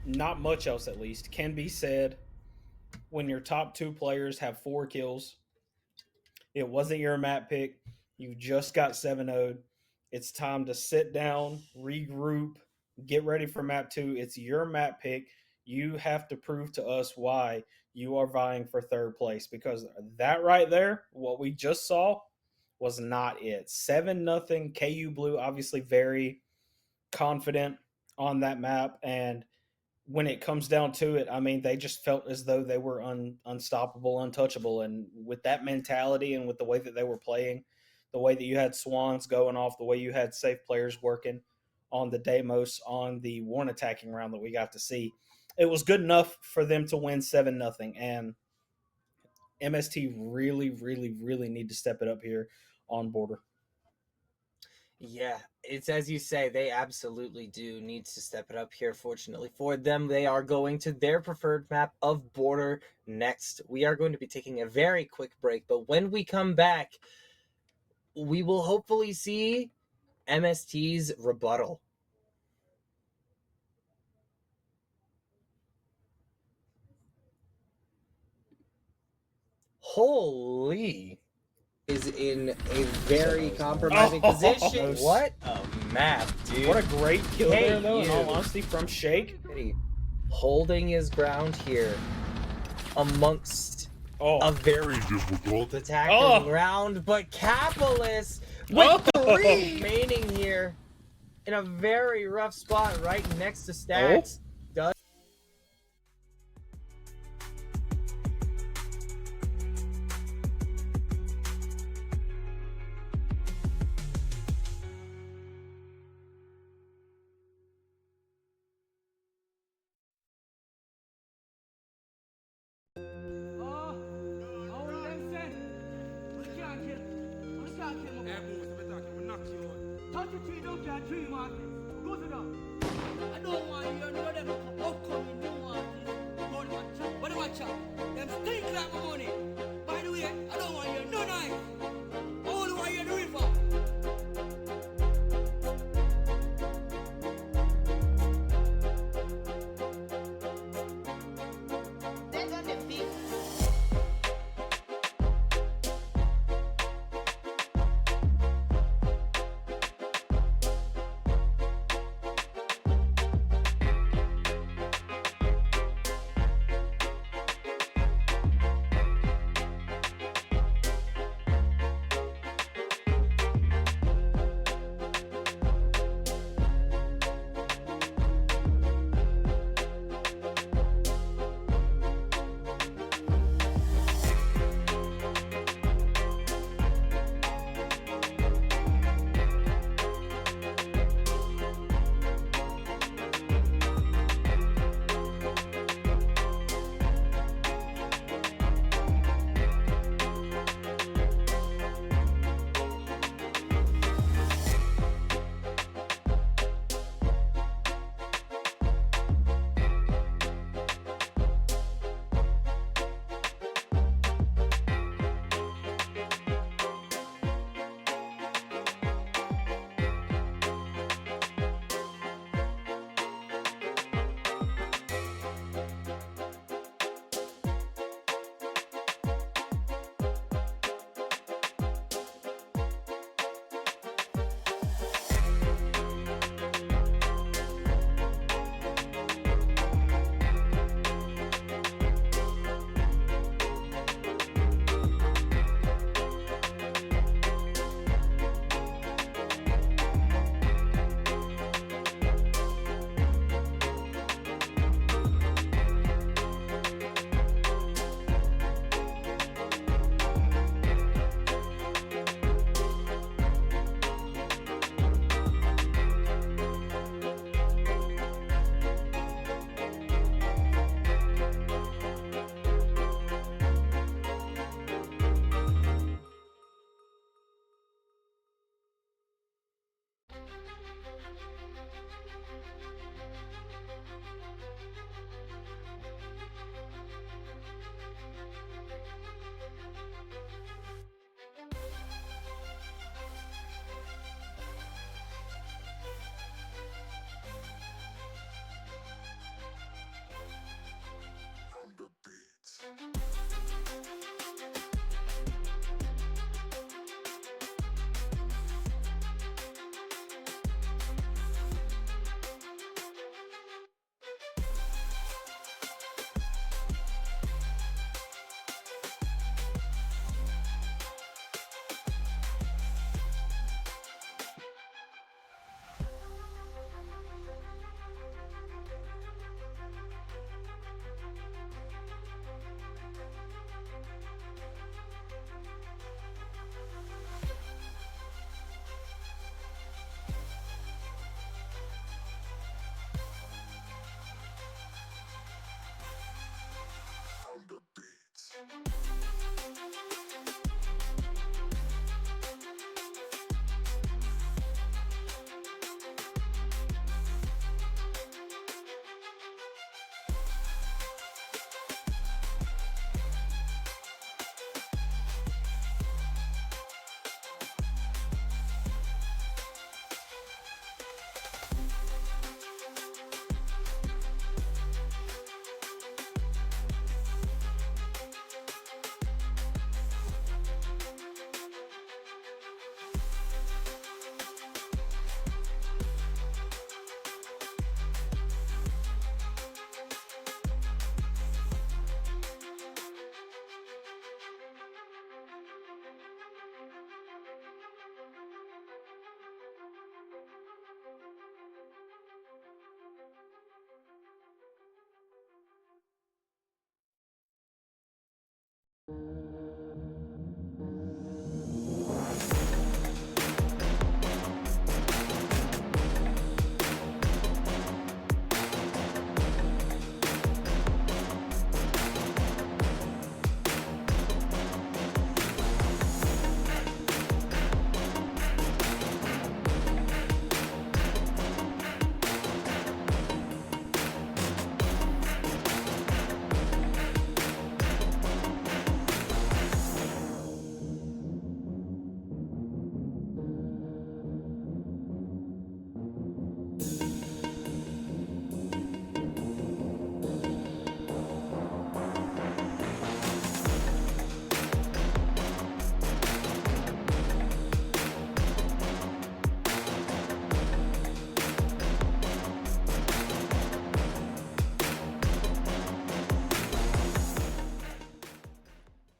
not much else at least, can be said when your top 2 players have 4 kills. It wasn't your map pick. You just got 7-0'd. It's time to sit down, regroup, get ready for map 2. It's your map pick. You have to prove to us why you are vying for 3rd place, because that right there, what we just saw, was not it. 7-0. KU Blue obviously very confident on that map, and when it comes down to it, I mean, they just felt as though they were unstoppable, untouchable. And with that mentality and with the way that they were playing, the way that you had Swans going off, the way you had safe players working on the Deimos, on the one attacking round that we got to see, it was good enough for them to win 7-0. And MST really, really, really need to step it up here on Border. Yeah, it's as you say, they absolutely do need to step it up here. Fortunately for them, they are going to their preferred map of Border next. We are going to be taking a very quick break, but when we come back, we will hopefully see MST's rebuttal. Holy is in a very compromising position. What a map, dude. What a great kill there, though, in all honesty, from Shake. Holding his ground here amongst a very difficult attacking round, but Capitalist with 3 remaining here in a very rough spot right next to Stacks. Touch the tree, don't get a tree, man. Go to them. I don't want you to know them upcoming new artists. Go to watch out. But watch out. Them stink like my money. By the way, I don't want you no knife. I only want you in the river.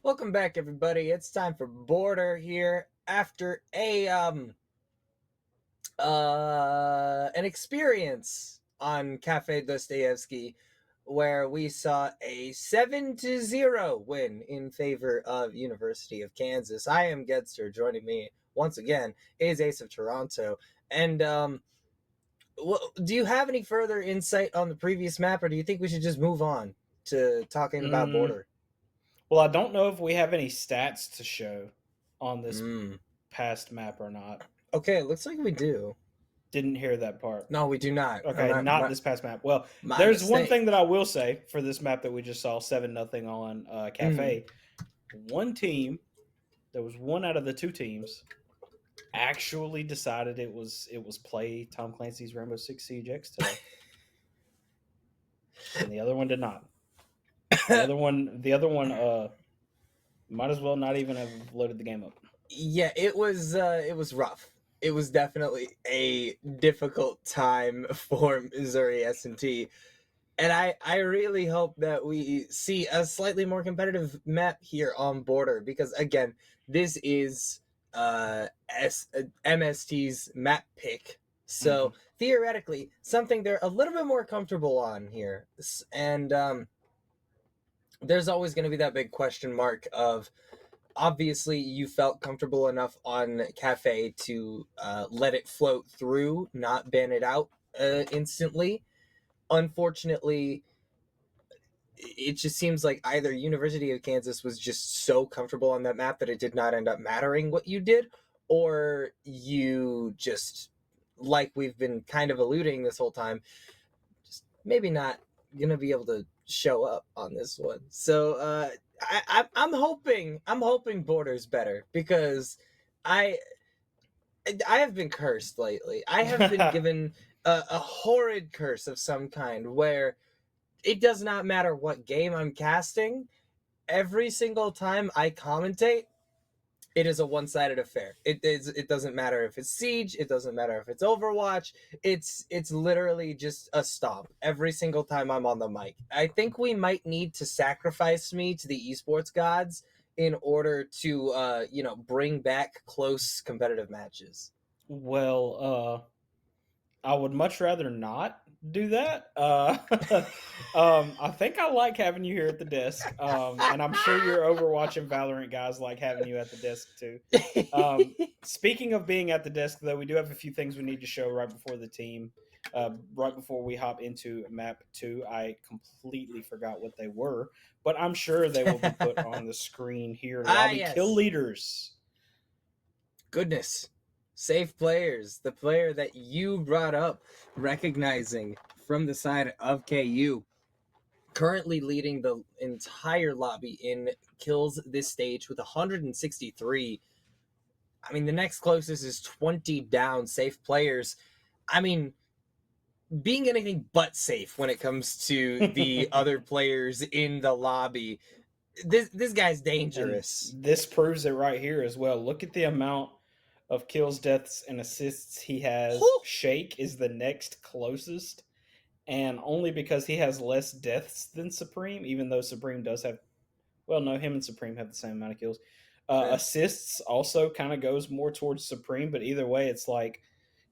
Welcome back, everybody. It's time for Border here after an experience on Cafe Dostoevsky where we saw a 7-0 win in favor of University of Kansas. I am Gedster. Joining me once again is Ace of Toronto. And do you have any further insight on the previous map, or do you think we should just move on to talking about Border? Well, I don't know if we have any stats to show on this Mm. past map or not. Okay, it looks like we do. Didn't hear that part. No, we do not. Okay, not this past map. Well, my there's one mistake. thing that I will say for this map that we just saw 7-0 on Cafe. One team, there was one out of the two teams, actually decided it was play Tom Clancy's Rainbow Six Siege X today, and the other one did not. The other one, might as well not even have loaded the game up. Yeah, it was rough. It was definitely a difficult time for Missouri S&T. And I really hope that we see a slightly more competitive map here on Border, because again, this is MST's map pick. So theoretically, something they're a little bit more comfortable on here. And there's always going to be that big question mark of, obviously you felt comfortable enough on Cafe to let it float through, not ban it out instantly. Unfortunately, it just seems like either University of Kansas was just so comfortable on that map that it did not end up mattering what you did, or you just like we've been kind of alluding this whole time, just maybe not gonna be able to show up on this one. So I'm hoping Border's better, because I I have been cursed lately. I have been given a horrid curse of some kind where it does not matter what game I'm casting. Every single time I commentate, it is a one-sided affair. It doesn't matter if it's Siege, it doesn't matter if it's Overwatch. It's literally just a stomp every single time I'm on the mic. I think we might need to sacrifice me to the esports gods in order to bring back close competitive matches. Well, I would much rather not do that. I think I like having you here at the desk, and I'm sure your Overwatch and Valorant guys like having you at the desk too. Speaking of being at the desk, though, we do have a few things we need to show right before the team, right before we hop into map 2. I completely forgot what they were, but I'm sure they will be put on the screen here. Lobby yes. kill leaders. Goodness. Safe players, the player that you brought up, recognizing from the side of KU, currently leading the entire lobby in kills this stage with 163. I mean, the next closest is 20 down. Safe players, I mean, being anything but safe when it comes to the other players in the lobby. This guy's dangerous. And this proves it right here as well. Look at the amount of kills, deaths, and assists he has. Whew. Shake is the next closest, and only because he has less deaths than Supreme, even though Supreme does have, well, no, him and Supreme have the same amount of kills. Yeah. Assists also kind of goes more towards Supreme, but either way, it's like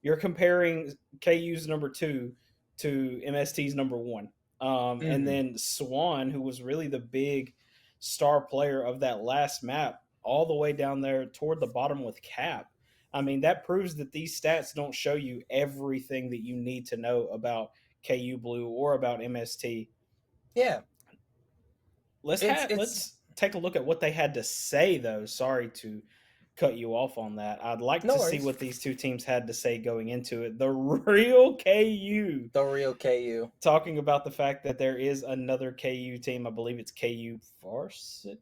you're comparing KU's number 2 to MST's number 1. And then Swan, who was really the big star player of that last map, all the way down there toward the bottom with Cap. I mean, that proves that these stats don't show you everything that you need to know about KU Blue or about MST. Yeah. Let's take a look at what they had to say, though. Sorry to cut you off on that. I'd like to see what these two teams had to say going into it. The real KU. The real KU. Talking about the fact that there is another KU team. I believe it's KU Varsity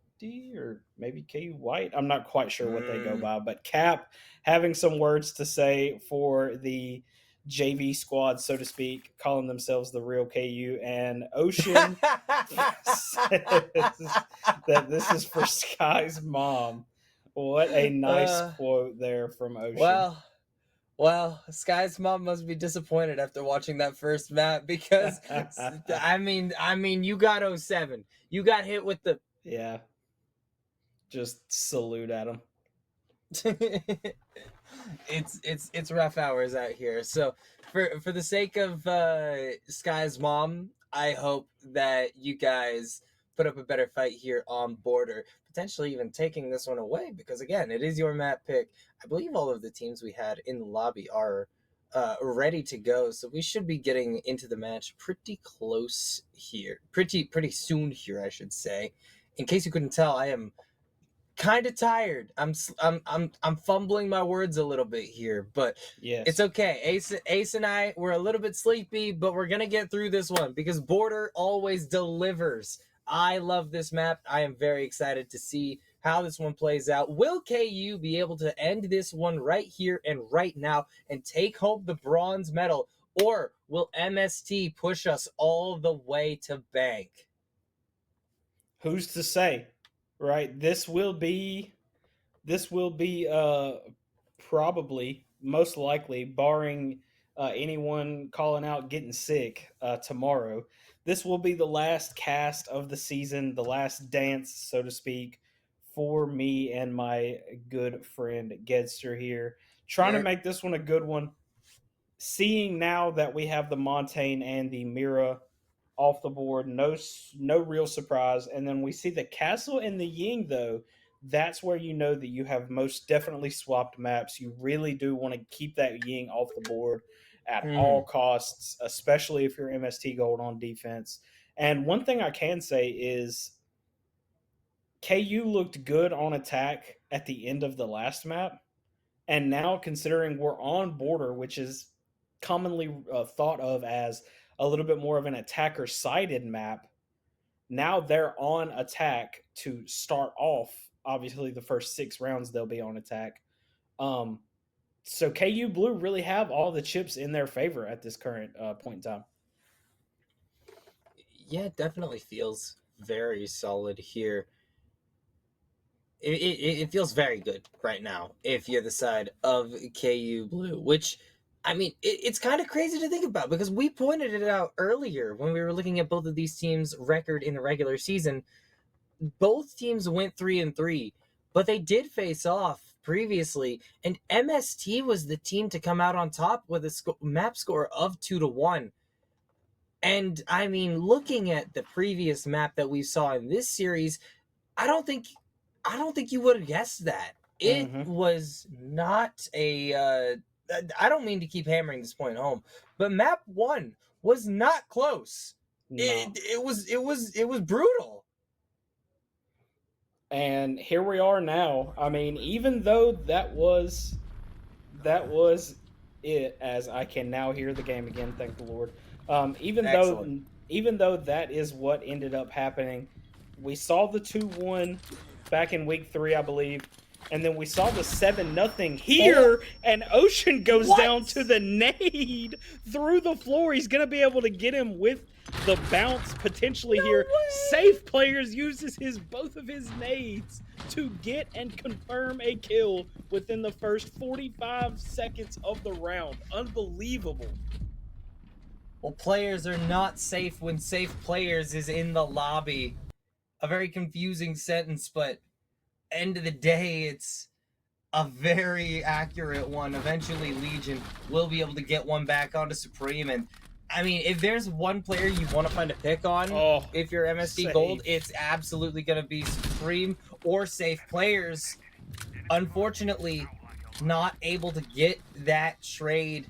or maybe KU White. I'm not quite sure what they go by. But Cap having some words to say for the JV squad, so to speak, calling themselves the real KU. And Ocean says that this is for Sky's mom. What a nice quote there from Ocean. Well, Sky's mom must be disappointed after watching that first map, because I mean, you got 07. You got hit with the yeah. Just salute at him. It's rough hours out here. So for the sake of Sky's mom, I hope that you guys put up a better fight here on Border, potentially even taking this one away, because again, it is your map pick. I believe all of the teams we had in the lobby are ready to go, so we should be getting into the match pretty close here, pretty soon here, I should say. In case you couldn't tell, I am kind of tired. I'm fumbling my words a little bit here, but yes, it's okay. Ace and I, we're a little bit sleepy, but we're gonna get through this one because Border always delivers. I love this map. I am very excited to see how this one plays out. Will KU be able to end this one right here and right now and take home the bronze medal, or will MST push us all the way to bank? Who's to say? Right, this will be probably, most likely, barring anyone calling out getting sick tomorrow, this will be the last cast of the season, the last dance, so to speak, for me and my good friend Gedster here, trying to make this one a good one. Seeing now that we have the Montaigne and the Mira off the board, no real surprise. And then we see the Castle and the Ying, though. That's where you know that you have most definitely swapped maps. You really do want to keep that Ying off the board at all costs, especially if you're MST Gold on defense. And one thing I can say is KU looked good on attack at the end of the last map. And now, considering we're on Border, which is commonly thought of as a little bit more of an attacker sided map. Now they're on attack to start off. Obviously, the first 6 rounds they'll be on attack. Um, so KU Blue really have all the chips in their favor at this current point in time. Yeah, it definitely feels very solid here. It feels very good right now if you're the side of KU Blue, which, I mean, it's kind of crazy to think about because we pointed it out earlier when we were looking at both of these teams' record in the regular season. Both teams went 3-3, but they did face off previously, and MST was the team to come out on top with a map score of 2-1. And I mean, looking at the previous map that we saw in this series, I don't think you would have guessed that. It was not a. I don't mean to keep hammering this point home, but map 1 was not close. No. It was brutal. And here we are now. I mean, even though that was it, as I can now hear the game again, thank the Lord. Even though that is what ended up happening, we saw the 2-1 back in week 3, I believe, and then we saw the 7-0 here, and Ocean goes down to the nade through the floor. He's gonna be able to get him with the bounce potentially here. Safe Players uses both of his nades to get and confirm a kill within the first 45 seconds of the round. Unbelievable. Well, players are not safe when Safe Players is in the lobby. A very confusing sentence, but end of the day, it's a very accurate one. Eventually, Legion will be able to get one back onto Supreme, and I mean, if there's one player you want to find a pick on, if you're MST Gold, it's absolutely going to be Supreme or Safe Players. Unfortunately, not able to get that trade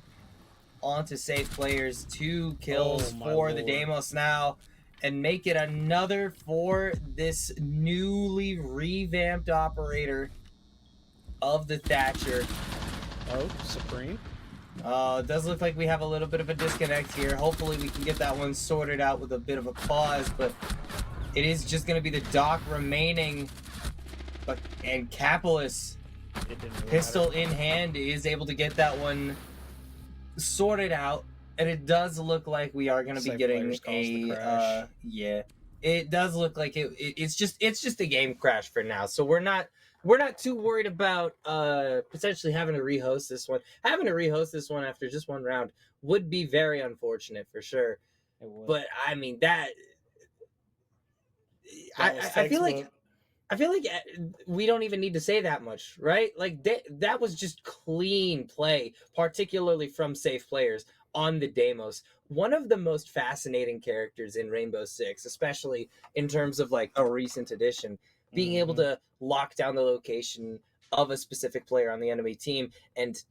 onto Safe Players. 2 kills for the Deimos now, and make it another for this newly revamped operator of the Thatcher. Oh, Supreme. It does look like we have a little bit of a disconnect here. Hopefully we can get that one sorted out with a bit of a pause, but it is just going to be the Doc remaining. And Capitalist, pistol in hand, is able to get that one sorted out. And it does look like we are going to be getting a yeah. It does look like it's just a game crash for now. So we're not too worried about potentially having to rehost this one. Having to rehost this one after just one round would be very unfortunate for sure. It would. But I mean I feel like we don't even need to say that much, right? Like that was just clean play, particularly from Safe Players on the Deimos. One of the most fascinating characters in Rainbow Six, especially in terms of like a recent addition, being able to lock down the location of a specific player on the enemy team. And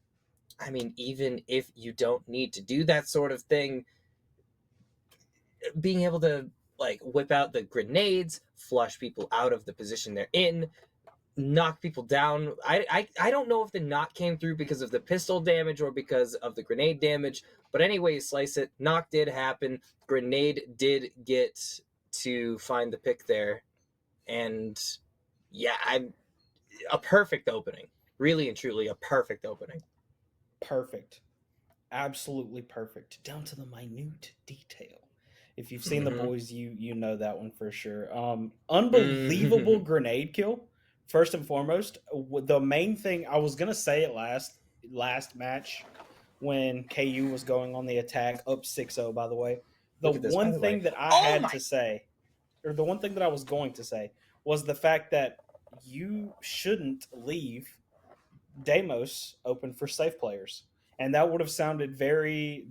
I mean, even if you don't need to do that sort of thing, being able to like whip out the grenades, flush people out of the position they're in, knock people down. I don't know if the knock came through because of the pistol damage or because of the grenade damage, but anyway, you slice it. Knock did happen. Grenade did get to find the pick there. And yeah, a perfect opening. Really and truly a perfect opening. Perfect. Absolutely perfect. Down to the minute detail. If you've seen the boys, you know that one for sure. Unbelievable grenade kill. First and foremost, the main thing I was gonna say it last match when KU was going on the attack up 6-0. By the way, the one thing that I had to say, or the one thing that I was going to say, was the fact that you shouldn't leave Deimos open for Safe Players. And that would have sounded very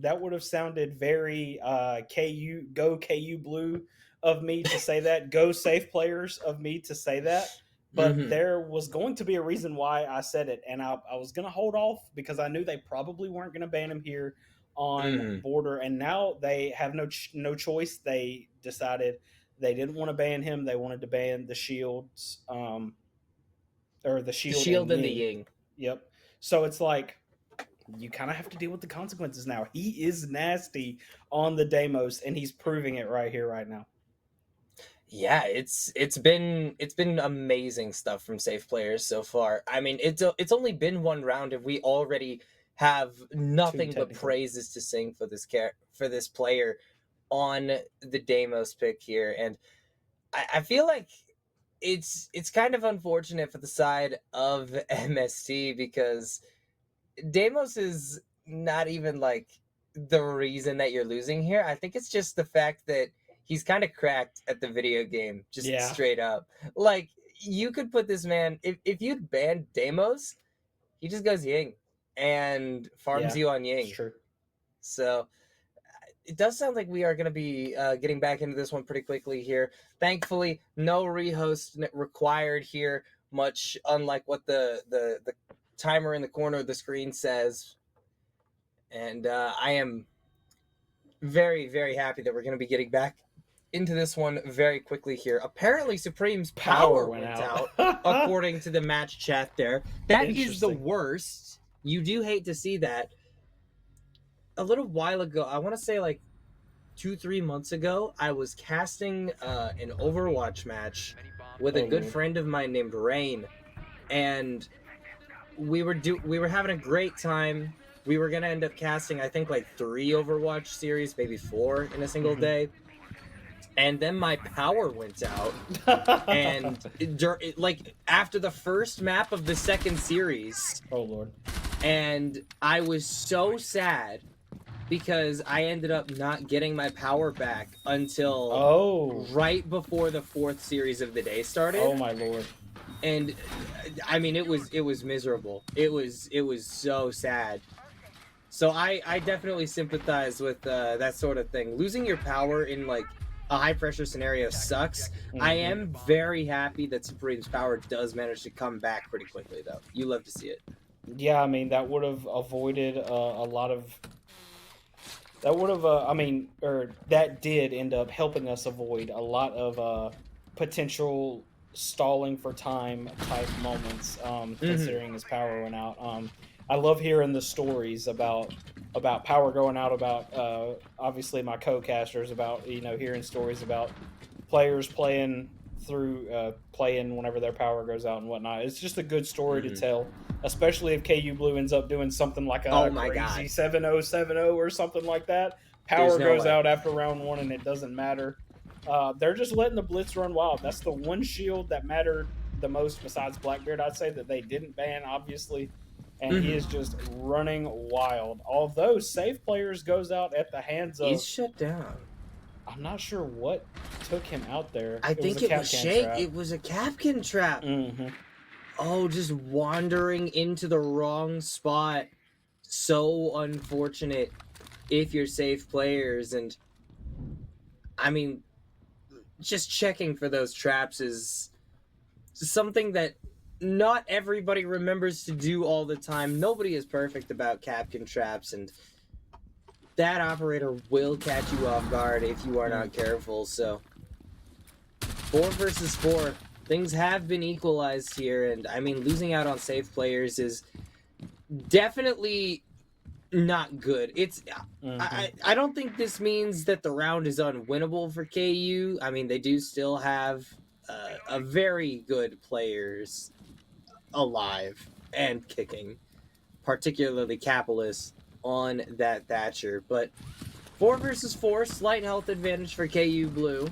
KU, go KU Blue of me to say that, go Safe Players of me to say that. But there was going to be a reason why I said it, and I was going to hold off because I knew they probably weren't going to ban him here on Border, and now they have no choice. They decided they didn't want to ban him. They wanted to ban the shields, or the shield and the Ying. Yep. So it's like, you kind of have to deal with the consequences now. He is nasty on the Deimos, and he's proving it right here, right now. Yeah, it's been amazing stuff from safe players so far. I mean, it's only been one round, and we already have nothing but praises to sing for this player on the Deimos pick here, and I feel like it's kind of unfortunate for the side of MST because Deimos is not even like the reason that you're losing here. I think it's just the fact that he's kind of cracked at the video game, just straight up. Like, you could put this man, if you'd banned Deimos, he just goes Ying and farms you on Ying. True. So it does sound like we are going to be getting back into this one pretty quickly here. Thankfully, no rehost required here, much unlike what the timer in the corner of the screen says. And I am very, very happy that we're going to be getting back into this one very quickly here. Apparently, Supreme's power went out according to the match chat there. That is the worst. You do hate to see that. A little while ago, I want to say like 2-3 months ago, I was casting an Overwatch match with a good friend of mine named Rain, and we were having a great time. We were gonna end up casting, I think, like 3 Overwatch series, maybe 4 in a single day. And then my power went out, and like after the first map of the second series. Oh Lord! And I was so sad because I ended up not getting my power back until right before the 4th series of the day started. Oh my Lord! And I mean, it was miserable. It was so sad. So I definitely sympathize with that sort of thing. Losing your power in like a high pressure scenario sucks. I am very happy that Supreme's power does manage to come back pretty quickly, though. You love to see it. Yeah, I mean, that would have avoided a lot of. That would have, that did end up helping us avoid a lot of potential stalling for time type moments, considering his power went out. I love hearing the stories about power going out, about obviously my co-casters, about hearing stories about players playing through playing whenever their power goes out and whatnot. It's just a good story to tell, especially if KU Blue ends up doing something like a crazy 7-0 or something like that. Power goes out after round 1 and it doesn't matter. They're just letting the Blitz run wild. That's the one shield that mattered the most besides Blackbeard, I'd say, that they didn't ban, obviously. And he is just running wild. Although safe players goes out at the hands of... He's shut down. I'm not sure what took him out there. I think it was Shake. It was a Capkin trap. Oh, just wandering into the wrong spot. So unfortunate if you're safe players. And, I mean, just checking for those traps is something that not everybody remembers to do all the time. Nobody is perfect about Capkin traps, and that operator will catch you off guard if you are not careful. So 4 versus 4, things have been equalized here, and I mean, losing out on safe players is definitely not good. It's I don't think this means that the round is unwinnable for KU. I mean, they do still have a very good players alive and kicking, particularly Capitalist on that Thatcher. But 4 versus 4, slight health advantage for KU Blue.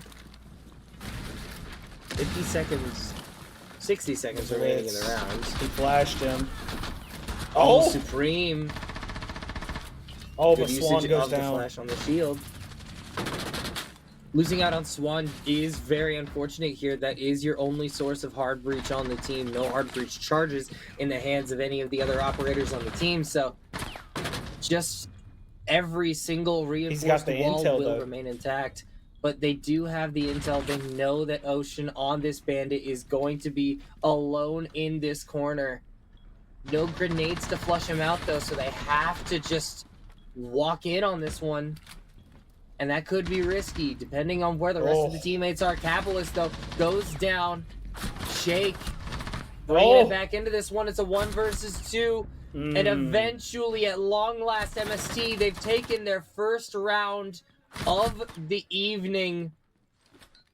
50 seconds, 60 seconds remaining in the round. He flashed him. Oh, Supreme. Oh, but Swan goes down. The flash on the shield. Losing out on Swan is very unfortunate here. That is your only source of hard breach on the team. No hard breach charges in the hands of any of the other operators on the team. So just every single reinforced wall will remain intact. But they do have the intel. They know that Ocean on this bandit is going to be alone in this corner. No grenades to flush him out, though, so they have to just walk in on this one. And that could be risky, depending on where the rest of the teammates are. Capitalist, though, goes down. Shake. Bringing it back into this one. It's a 1 versus 2. And eventually, at long last, MST, they've taken their first round of the evening.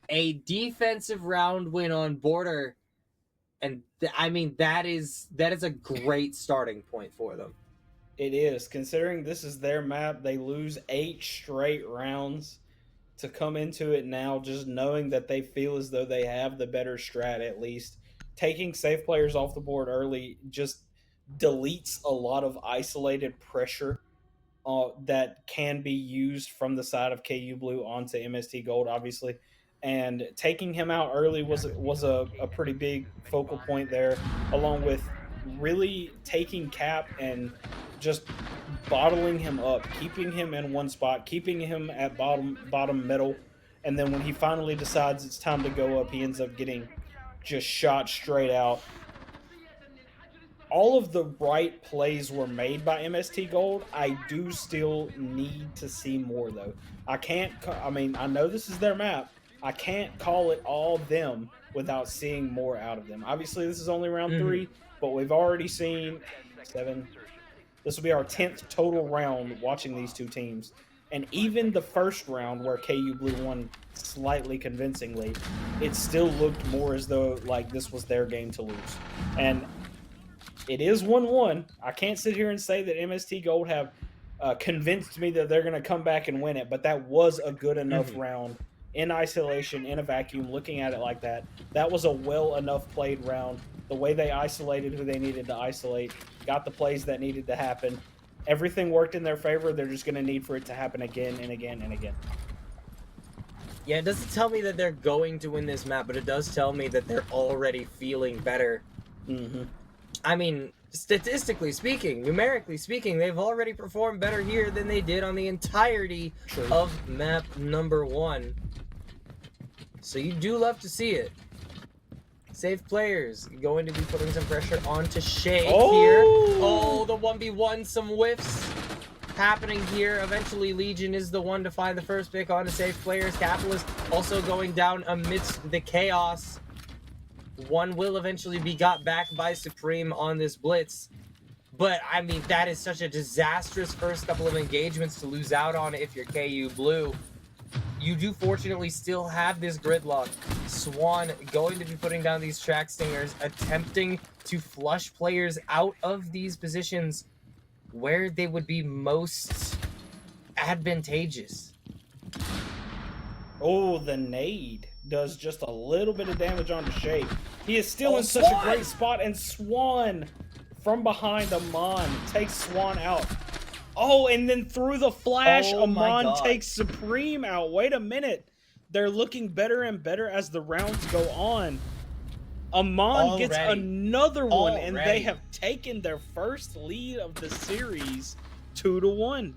A defensive round win on border. And I mean, that is a great starting point for them. It is. Considering this is their map, they lose 8 straight rounds to come into it now, just knowing that they feel as though they have the better strat at least. Taking safe players off the board early just deletes a lot of isolated pressure that can be used from the side of KU Blue onto MST Gold, obviously. And taking him out early was a pretty big focal point there, along with really taking Cap and just bottling him up, keeping him in one spot, keeping him at bottom middle, and then when he finally decides it's time to go up, he ends up getting just shot straight out. All of the right plays were made by MST Gold. I do still need to see more, though. I know this is their map. I can't call it all them without seeing more out of them. Obviously, this is only round 3, but we've already seen 7. This will be our 10th total round watching these two teams. And even the first round where KU Blue won slightly convincingly, it still looked more as though like this was their game to lose. And it is 1-1. I can't sit here and say that MST Gold have convinced me that they're going to come back and win it, but that was a good enough round in isolation, in a vacuum, looking at it like that. That was a well enough played round. The way they isolated who they needed to isolate, got the plays that needed to happen. Everything worked in their favor. They're just going to need for it to happen again and again and again. Yeah, it doesn't tell me that they're going to win this map, but it does tell me that they're already feeling better. I mean, statistically speaking, numerically speaking, they've already performed better here than they did on the entirety of map number 1. So you do love to see it. Safe players going to be putting some pressure onto Shea here. Oh, the 1v1, some whiffs happening here. Eventually, Legion is the one to find the first pick onto safe players. Capitalist also going down amidst the chaos. One will eventually be got back by Supreme on this blitz. But, I mean, that is such a disastrous first couple of engagements to lose out on if you're KU Blue. You do fortunately still have this gridlock. Swan going to be putting down these track stingers, attempting to flush players out of these positions where they would be most advantageous. Oh, the nade does just a little bit of damage onto Shea. He is still in such a great spot, and Swan from behind Amon takes Swan out. Oh, and then through the flash, Amon takes Supreme out. Wait a minute. They're looking better and better as the rounds go on. Amon gets another one, and they have taken their first lead of the series 2-1.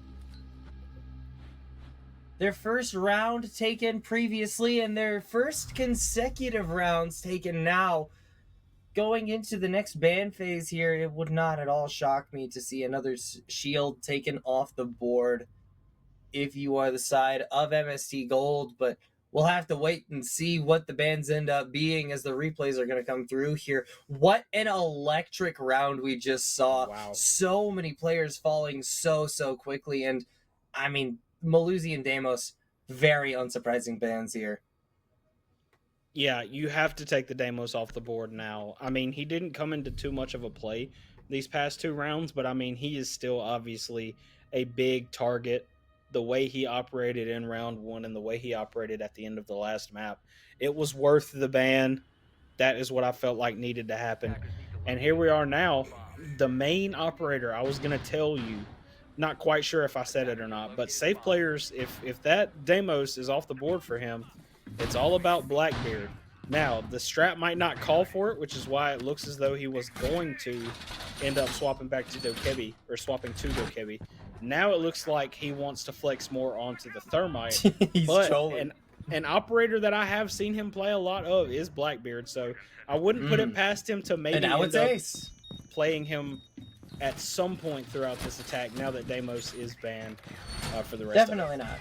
Their first round taken previously, and their first consecutive rounds taken now. Going into the next ban phase here, it would not at all shock me to see another shield taken off the board if you are the side of MST Gold, but we'll have to wait and see what the bans end up being as the replays are going to come through here. What an electric round we just saw. Wow. So many players falling so quickly, and I mean, Maluzzi and Deimos, very unsurprising bans here. Yeah, you have to take the Deimos off the board now. I mean, he didn't come into too much of a play these past 2 rounds, but I mean, he is still obviously a big target. The way he operated in round 1 and the way he operated at the end of the last map, it was worth the ban. That is what I felt like needed to happen. And here we are now. The main operator, I was going to tell you, not quite sure if I said it or not, but safe players, if that Deimos is off the board for him, it's all about Blackbeard. Now, the strat might not call for it, which is why it looks as though he was going to end up swapping back to Dokebi, or swapping to Dokebi. Now it looks like he wants to flex more onto the Thermite. But an operator that I have seen him play a lot of is Blackbeard, so I wouldn't put it past him to maybe end up playing him at some point throughout this attack now that Deimos is banned for the rest of it. Definitely not.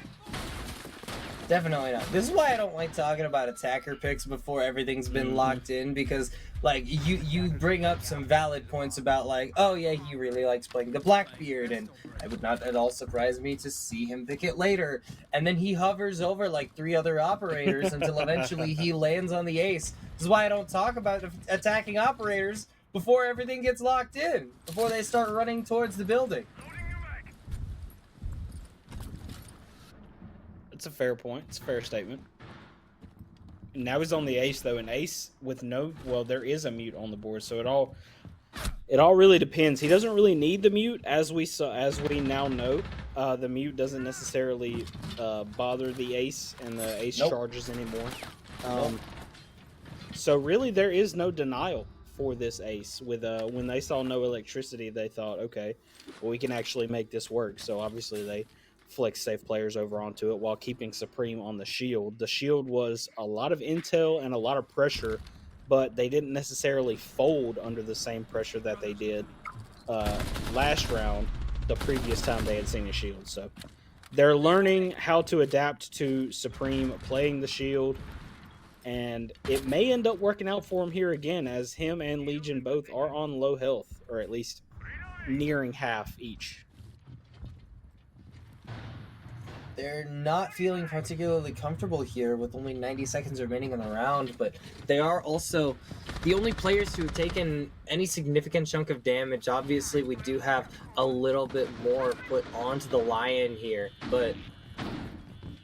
Definitely not. This is why I don't like talking about attacker picks before everything's been locked in, because like you bring up some valid points about like, oh yeah, he really likes playing the Blackbeard, and it would not at all surprise me to see him pick it later. And then he hovers over like 3 other operators until eventually he lands on the ace. This is why I don't talk about attacking operators before everything gets locked in, before they start running towards the building. It's a fair point. It's a fair statement. Now he's on the ace though, an ace with there is a mute on the board, so it all really depends. He doesn't really need the mute, as we now know. The mute doesn't necessarily bother the ace and the ace charges anymore. So really, there is no denial for this ace. With when they saw no electricity, they thought, okay, well, we can actually make this work. So obviously they flick safe players over onto it while keeping Supreme on the shield. The shield was a lot of intel and a lot of pressure, but they didn't necessarily fold under the same pressure that they did last round, the previous time they had seen a shield. So they're learning how to adapt to Supreme playing the shield, and it may end up working out for him here again, as him and Legion both are on low health, or at least nearing half each. They're not feeling particularly comfortable here with only 90 seconds remaining in the round, but they are also the only players who have taken any significant chunk of damage. Obviously, we do have a little bit more put onto the Lion here, but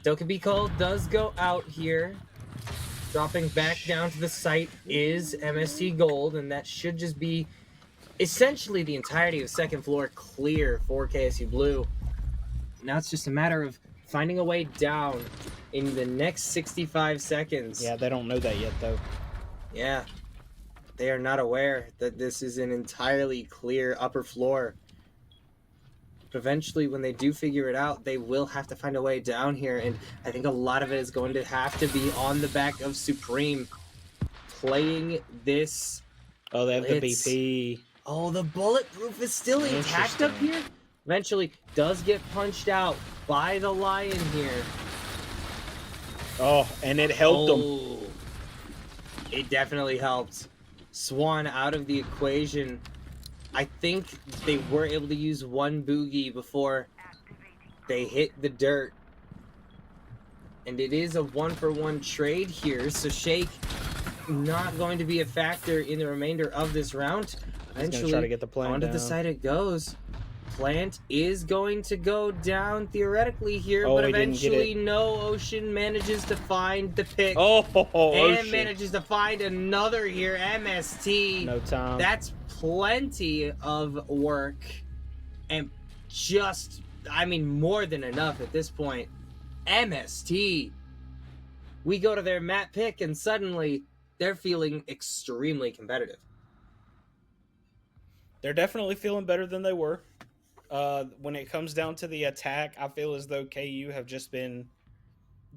Doka Call does go out here. Dropping back down to the site is MST Gold, and that should just be essentially the entirety of second floor clear for KSU Blue. Now it's just a matter of finding a way down in the next 65 seconds. Yeah, they don't know that yet, though. Yeah. They are not aware that this is an entirely clear upper floor. But eventually, when they do figure it out, they will have to find a way down here, and I think a lot of it is going to have to be on the back of Supreme playing this. Oh, they have the BP. Oh, the bulletproof is still intact up here? Eventually does get punched out by the Lion here. Oh, and it helped them. It definitely helped. Swan out of the equation. I think they were able to use one boogie before they hit the dirt. And it is a 1-for-1 trade here, so Shake not going to be a factor in the remainder of this round. Eventually, try to get the plant onto down. the side it goes. Plant is going to go down theoretically here, Oh, but he didn't get eventually it. No Ocean manages to find the pick. Oh, and Ocean. manages to find another here. MST. No time. That's plenty of work, and just, I mean, more than enough at this point. MST. We go to their map pick, and suddenly they're feeling extremely competitive. They're definitely feeling better than they were. When it comes down to the attack, I feel as though KU have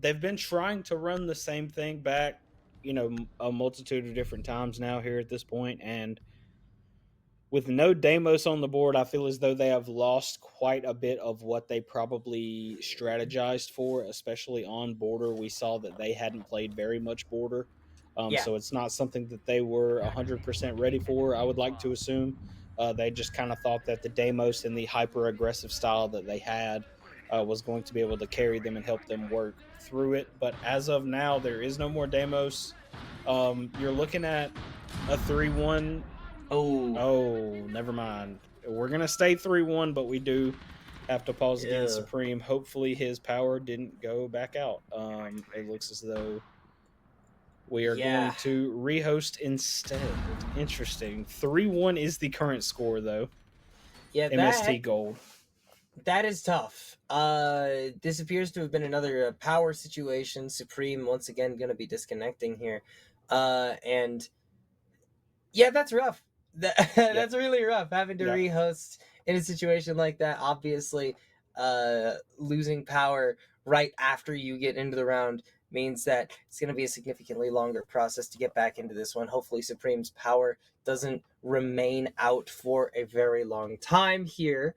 they've been trying to run the same thing back, a multitude of different times now here at this point, and with no Deimos on the board, I feel as though they have lost quite a bit of what they probably strategized for, especially on border. We saw that they hadn't played very much border, so it's not something that they were 100% ready for, I would like to assume. They just kind of thought that the Deimos and the hyper-aggressive style that they had was going to be able to carry them and help them work through it. But as of now, there is no more Deimos. You're looking at a 3-1. Oh, never mind. We're going to stay 3-1, but we do have to pause against Supreme. Hopefully his power didn't go back out. It looks as though we are going to rehost instead. Interesting. 3-1 is the current score, though. Yeah, MST Gold. That is tough. This appears to have been another power situation. Supreme, once again, going to be disconnecting here. And yeah, that's rough. That's really rough, having to rehost in a situation like that. Obviously, losing power right after you get into the round means that it's going to be a significantly longer process to get back into this one. Hopefully Supreme's power doesn't remain out for a very long time here.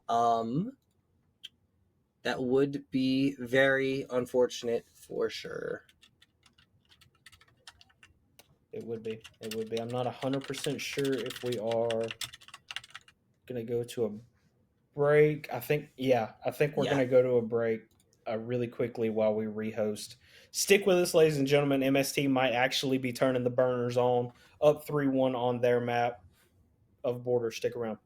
That would be very unfortunate for sure. It would be. It would be. I'm not 100% sure if we are going to go to a break. I think, yeah, I think we're Yeah. going to go to a break really quickly while we rehost. Stick with us, ladies and gentlemen. MST might actually be turning the burners on, up 3-1 on their map of border. Stick around.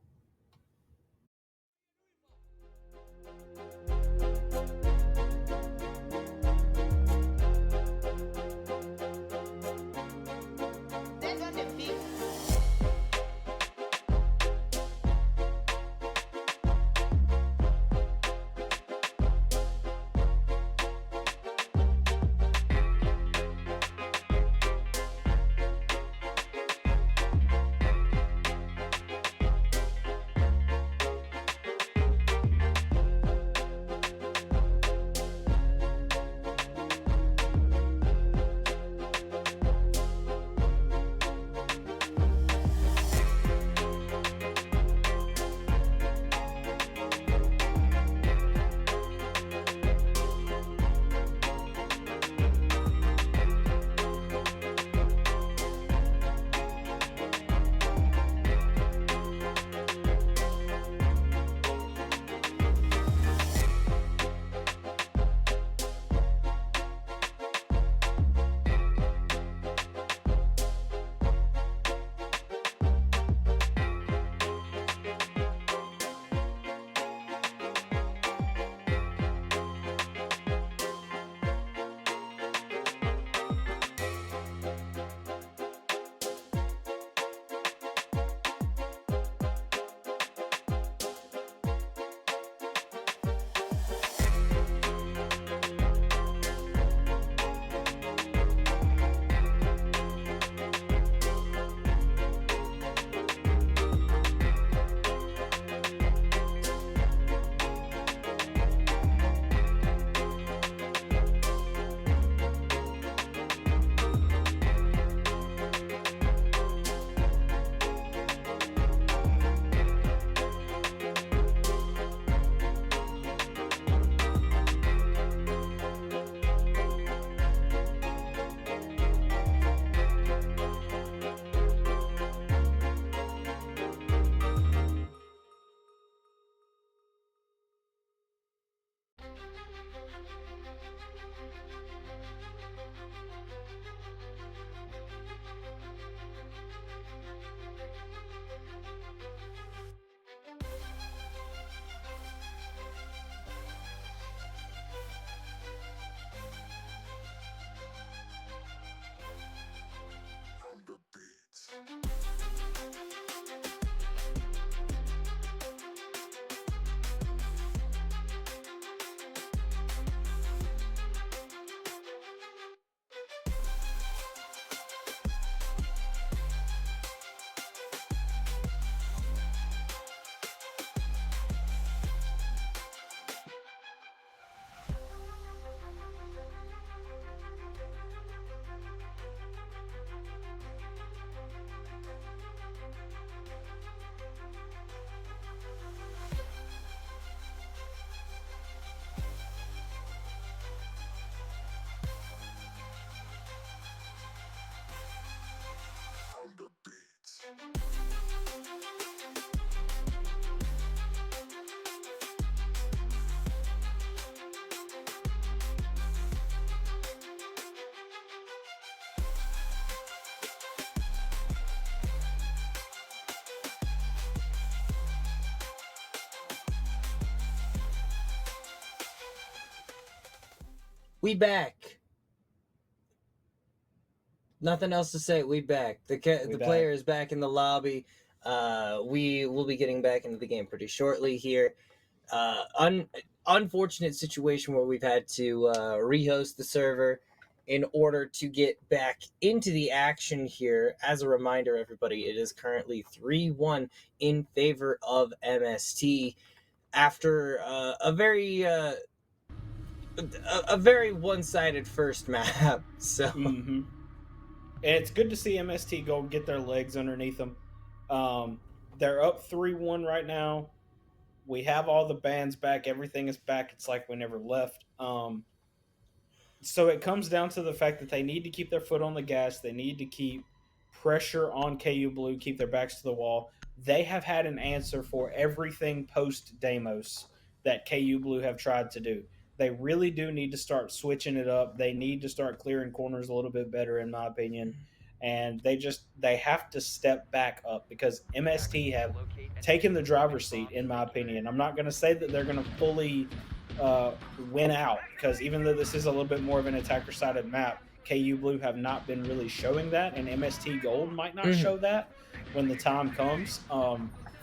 We back. Nothing else to say. We back. The player is back in the lobby. We will be getting back into the game pretty shortly here. Unfortunate situation where we've had to rehost the server in order to get back into the action here. As a reminder, everybody, it is currently 3-1 in favor of MST after a very one-sided first map. So. Mm-hmm. And it's good to see MST go get their legs underneath them. They're up 3-1 right now. We have all the bands back. Everything is back. It's like we never left. So it comes down to the fact that they need to keep their foot on the gas. They need to keep pressure on KU Blue, keep their backs to the wall. They have had an answer for everything post Damos that KU Blue have tried to do. They really do need to start switching it up. They need to start clearing corners a little bit better, in my opinion. And they have to step back up because MST have taken the driver's seat, in my opinion. I'm not going to say that they're going to fully win out because even though this is a little bit more of an attacker sided map, KU Blue have not been really showing that, and MST Gold might not Mhm. show that when the time comes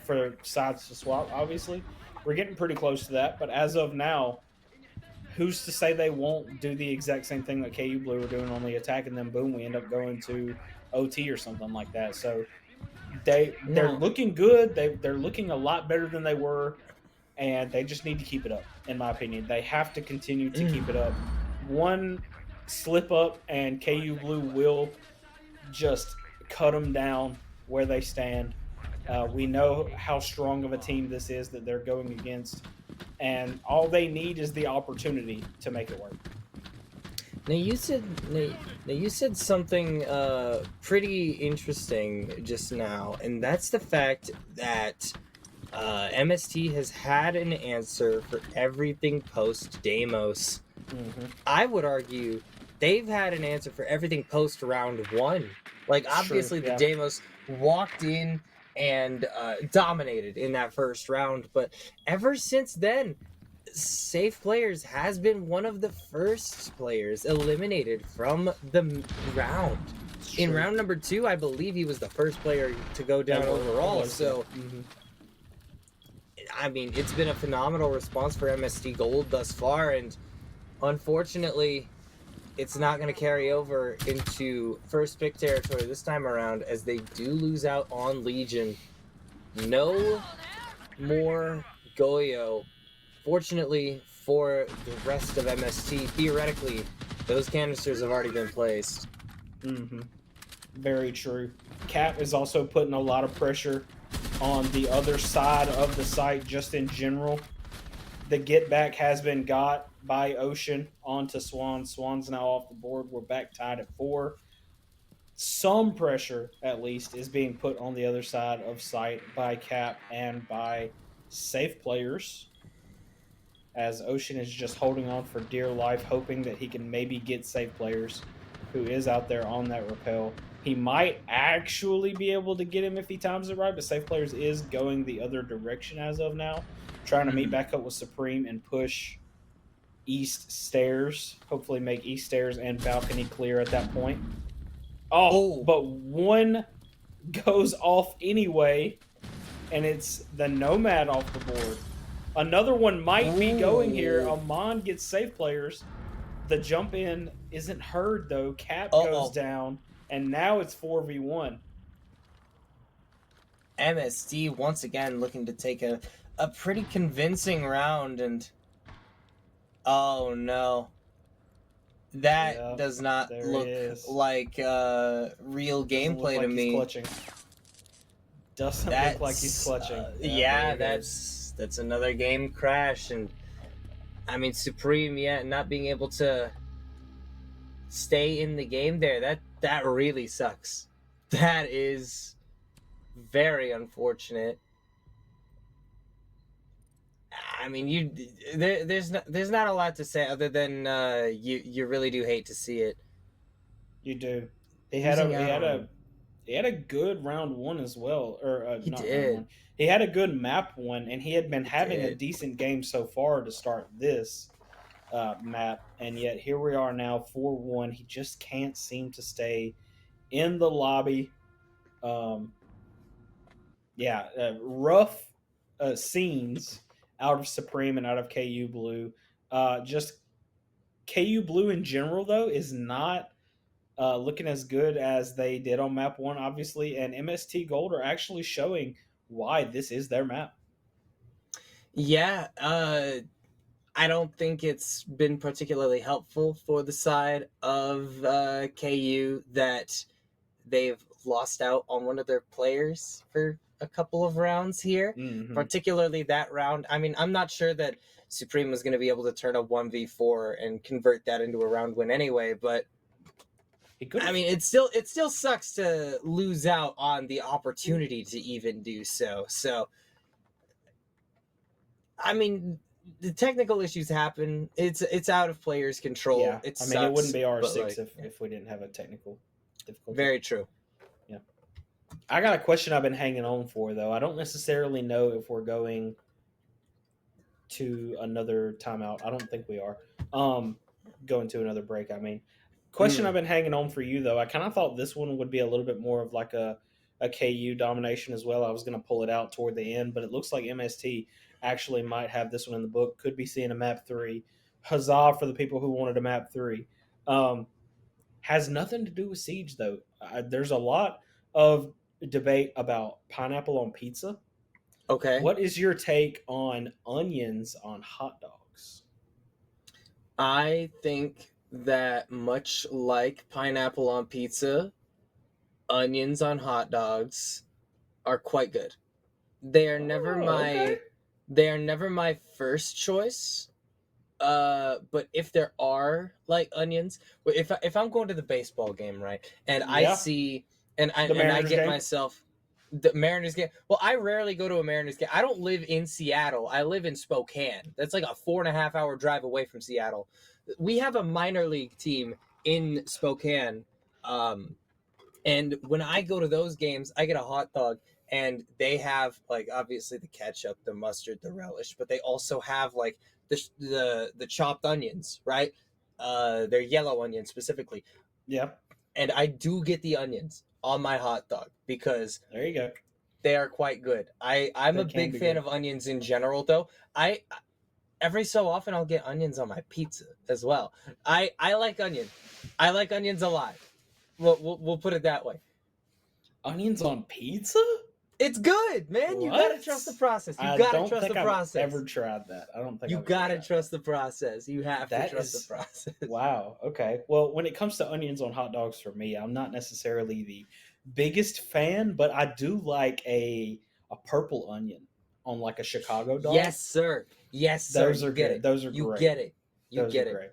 for sides to swap. Obviously, we're getting pretty close to that, but as of now, who's to say they won't do the exact same thing that KU Blue are doing, only attacking them? Boom, we end up going to OT or something like that. So they're No. looking good. They're looking a lot better than they were, and they just need to keep it up. In my opinion, they have to continue to keep it up. One slip up, and KU Blue will just cut them down where they stand. We know how strong of a team this is that they're going against, and all they need is the opportunity to make it work. Now you said now you said something pretty interesting just now, and that's the fact that MST has had an answer for everything post Damos. Mm-hmm. I would argue they've had an answer for everything post round one. Like It's obviously true, yeah. the Damos walked in and dominated in that first round, but ever since then, Safe Players has been one of the first players eliminated from the round. It's In true. round number 2, I believe he was the first player to go down Ever. overall. Was, So, mhm. I mean, it's been a phenomenal response for MST Gold thus far, and unfortunately, it's not going to carry over into first pick territory this time around as they do lose out on Legion. No more Goyo. Fortunately for the rest of MST, theoretically, those canisters have already been placed. Mm-hmm. Very true. Cap is also putting a lot of pressure on the other side of the site just in general. The get back has been got by Ocean onto Swan. Swan's now off the board. We're back tied at 4. Some pressure, at least, is being put on the other side of site by Cap and by Safe Players, as Ocean is just holding on for dear life, hoping that he can maybe get Safe Players, who is out there on that rappel. He might actually be able to get him if he times it right, but Safe Players is going the other direction as of now, trying to meet back up with Supreme and push East Stairs. Hopefully, make East Stairs and Balcony clear at that point. Oh, but one goes off anyway, and it's the Nomad off the board. Another one might be going here. Ooh. Amon gets Safe Players. The jump in isn't heard though. Cap Uh-oh. goes down, and now it's 4v1. MST once again looking to take a pretty convincing round, and oh no. That Yep, does not there look it is. like real Doesn't look gameplay like to he's me. clutching. Doesn't look like he's clutching. Yeah, there it is. that's another game crash, and I mean Supreme, not being able to stay in the game there. That really sucks. That is very unfortunate. I mean, there's not a lot to say other than you really do hate to see it. You do. He Losing out on- had a good round one as well, or He not did. round one. He had a good map one, and he had been having a did. decent game so far to start this map, and yet here we are now 4-1. He just can't seem to stay in the lobby. Rough scenes out of Supreme and out of KU Blue. Just KU Blue in general, though, is not looking as good as they did on map one, obviously, and MST Gold are actually showing why this is their map. Yeah, I don't think it's been particularly helpful for the side of KU that they've lost out on one of their players for a couple of rounds here, Mhm. particularly that round. I mean, I'm not sure that Supreme was going to be able to turn a 1v4 and convert that into a round win anyway, but He could. I mean, it still sucks to lose out on the opportunity to even do so. So, I mean, the technical issues happen. It's out of players' control. Yeah, It I sucks, mean, it wouldn't be but, R6 like, if we didn't have a technical difficulty. very true. I got a question I've been hanging on for though. I don't necessarily know if we're going to another timeout. I don't think we are. Going to another break. I mean, question I've been hanging on for you though. I kind of thought this one would be a little bit more of like a KU domination as well. I was going to pull it out toward the end, but it looks like MST actually might have this one in the book. Could be seeing a map 3. Huzzah for the people who wanted a map 3. Has nothing to do with Siege though. There's a lot of debate about pineapple on pizza. Okay. What is your take on onions on hot dogs? I think that much like pineapple on pizza, onions on hot dogs are quite good. They are never okay. my first choice. But if there are like onions, if I'm going to the baseball game, right, and I Yeah. see and I The and I Mariners get game? myself the Mariners game. Well, I rarely go to a Mariners game. I don't live in Seattle. I live in Spokane. That's like a 4.5-hour drive away from Seattle. We have a minor league team in Spokane. And when I go to those games, I get a hot dog, and they have like obviously the ketchup, the mustard, the relish, but they also have like the chopped onions, right? They're yellow onions specifically, Yeah. and I do get the onions on my hot dog because There you go. they are quite good. I'm They a can big be fan good. of onions in general, though. I every so often I'll get onions on my pizza as well. I like onion. I like onions a lot. We'll put it that way. Onions on pizza? It's good, man. You gotta What? trust the process. You I gotta don't trust think the I've process. ever tried that. I don't think You I've ever gotta tried trust the process. You have That to trust is- the process. that. Wow. Okay. Well, when it comes to onions on hot dogs, for me, I'm not necessarily the biggest fan, but I do like a purple onion on like a Chicago dog. Yes, sir. Yes, sir. Those You are get good. it. Those are You great. get it. You Those get are it. great.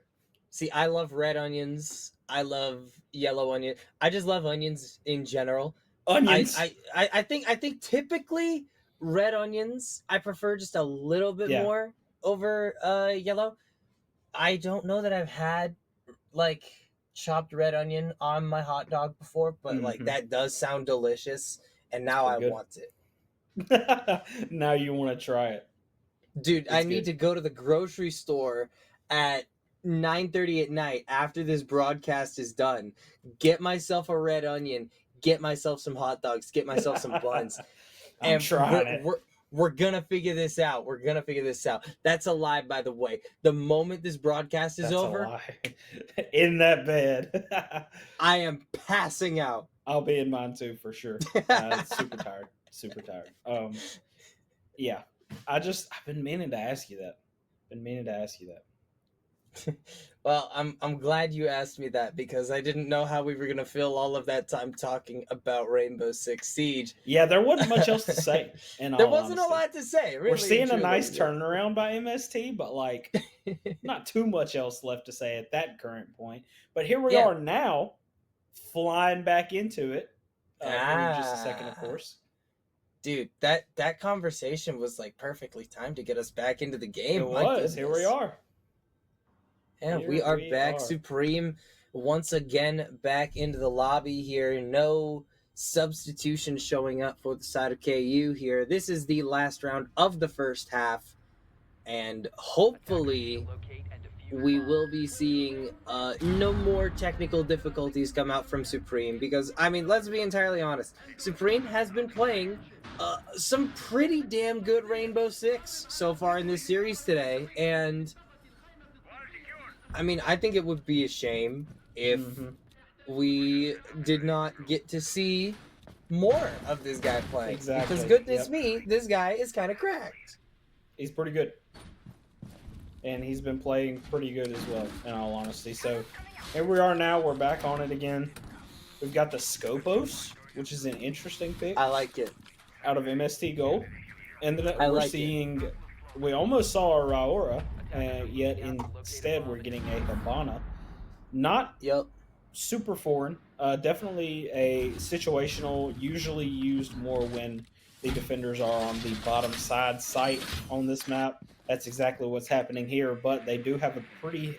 See, I love red onions. I love yellow onion. I just love onions in general. Onions. I think typically red onions I prefer just a little bit Yeah. more over yellow. I don't know that I've had like chopped red onion on my hot dog before, but like Mhm. that does sound delicious, and now I pretty good. want it. Now you want to try it. Dude, I It's need good. to go to the grocery store at 9:30 at night after this broadcast is done. Get myself a red onion, get myself some hot dogs, get myself some buns. I'm And trying it. we're gonna figure this out. We're gonna figure this out. That's a lie, by the way. The moment this broadcast is That's over, a lie. In that bed. I am passing out. I'll be in mine too for sure. Super tired. Super tired. Yeah. I've been meaning to ask you that. Well, I'm glad you asked me that because I didn't know how we were gonna fill all of that time talking about Rainbow Six Siege. Yeah, there wasn't much else to say. There wasn't a lot to say. Really, We're seeing a truly. nice turnaround by MST, but like not too much else left to say at that current point. But here we Yeah. are now, flying back into it. Here in just a second, of course. Dude, that conversation was like perfectly timed to get us back into the game. It My was. Here we goodness. are. Yeah, Here we are we back. are. Supreme once again back into the lobby here. No substitution showing up for the side of KU here. This is the last round of the first half, and hopefully we will be seeing no more technical difficulties come out from Supreme, because I mean, let's be entirely honest, Supreme has been playing some pretty damn good Rainbow Six so far in this series today, and I mean, I think it would be a shame if we did not get to see more of this guy playing. Exactly. Because goodness me, this guy is kind of cracked. He's pretty good. And he's been playing pretty good as well, in all honesty. So here we are now. We're back on it again. We've got the Scopos, which is an interesting pick. I like it. out of MST Gold. And then I we're like it. seeing, we almost saw a Raora, yet instead we're getting a Habana. Not Yep. super foreign, definitely a situational, usually used more when the defenders are on the bottom side site on this map. That's exactly what's happening here, but they do have a pretty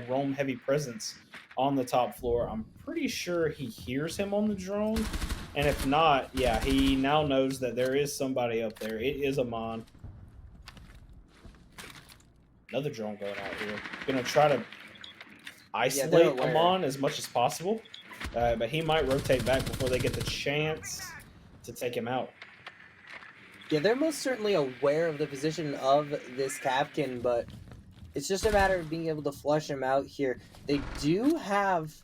roam heavy presence on the top floor. I'm pretty sure he hears him on the drone, and if not, yeah, he now knows that there is somebody up there. It is Amon. Another drone going out here. Gonna try to isolate aware. Amon as much as possible, but he might rotate back before they get the chance to take him out. Yeah, they're most certainly aware of the position of this Capkin, but it's just a matter of being able to flush him out here. They do have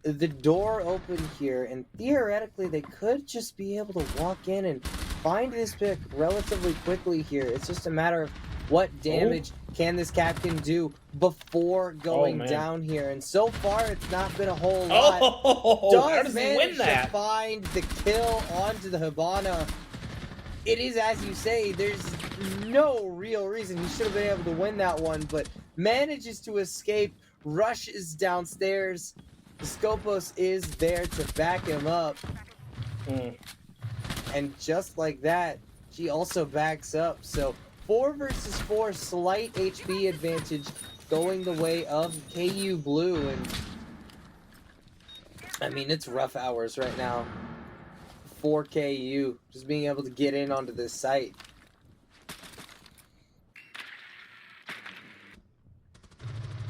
the door open here, and theoretically they could just be able to walk in and find this pick relatively quickly here. It's just a matter of what damage can this Capkin do before going down here, and so far it's not been a whole lot. How does he win that? To find the kill onto the Habana. It is, as you say, there's no real reason he should have been able to win that one, but manages to escape, rushes downstairs. The Scopos is there to back him up. And just like that, she also backs up. So 4 versus 4, slight HP advantage going the way of KU Blue. And I mean, it's rough hours right now for KU, just being able to get in onto this site.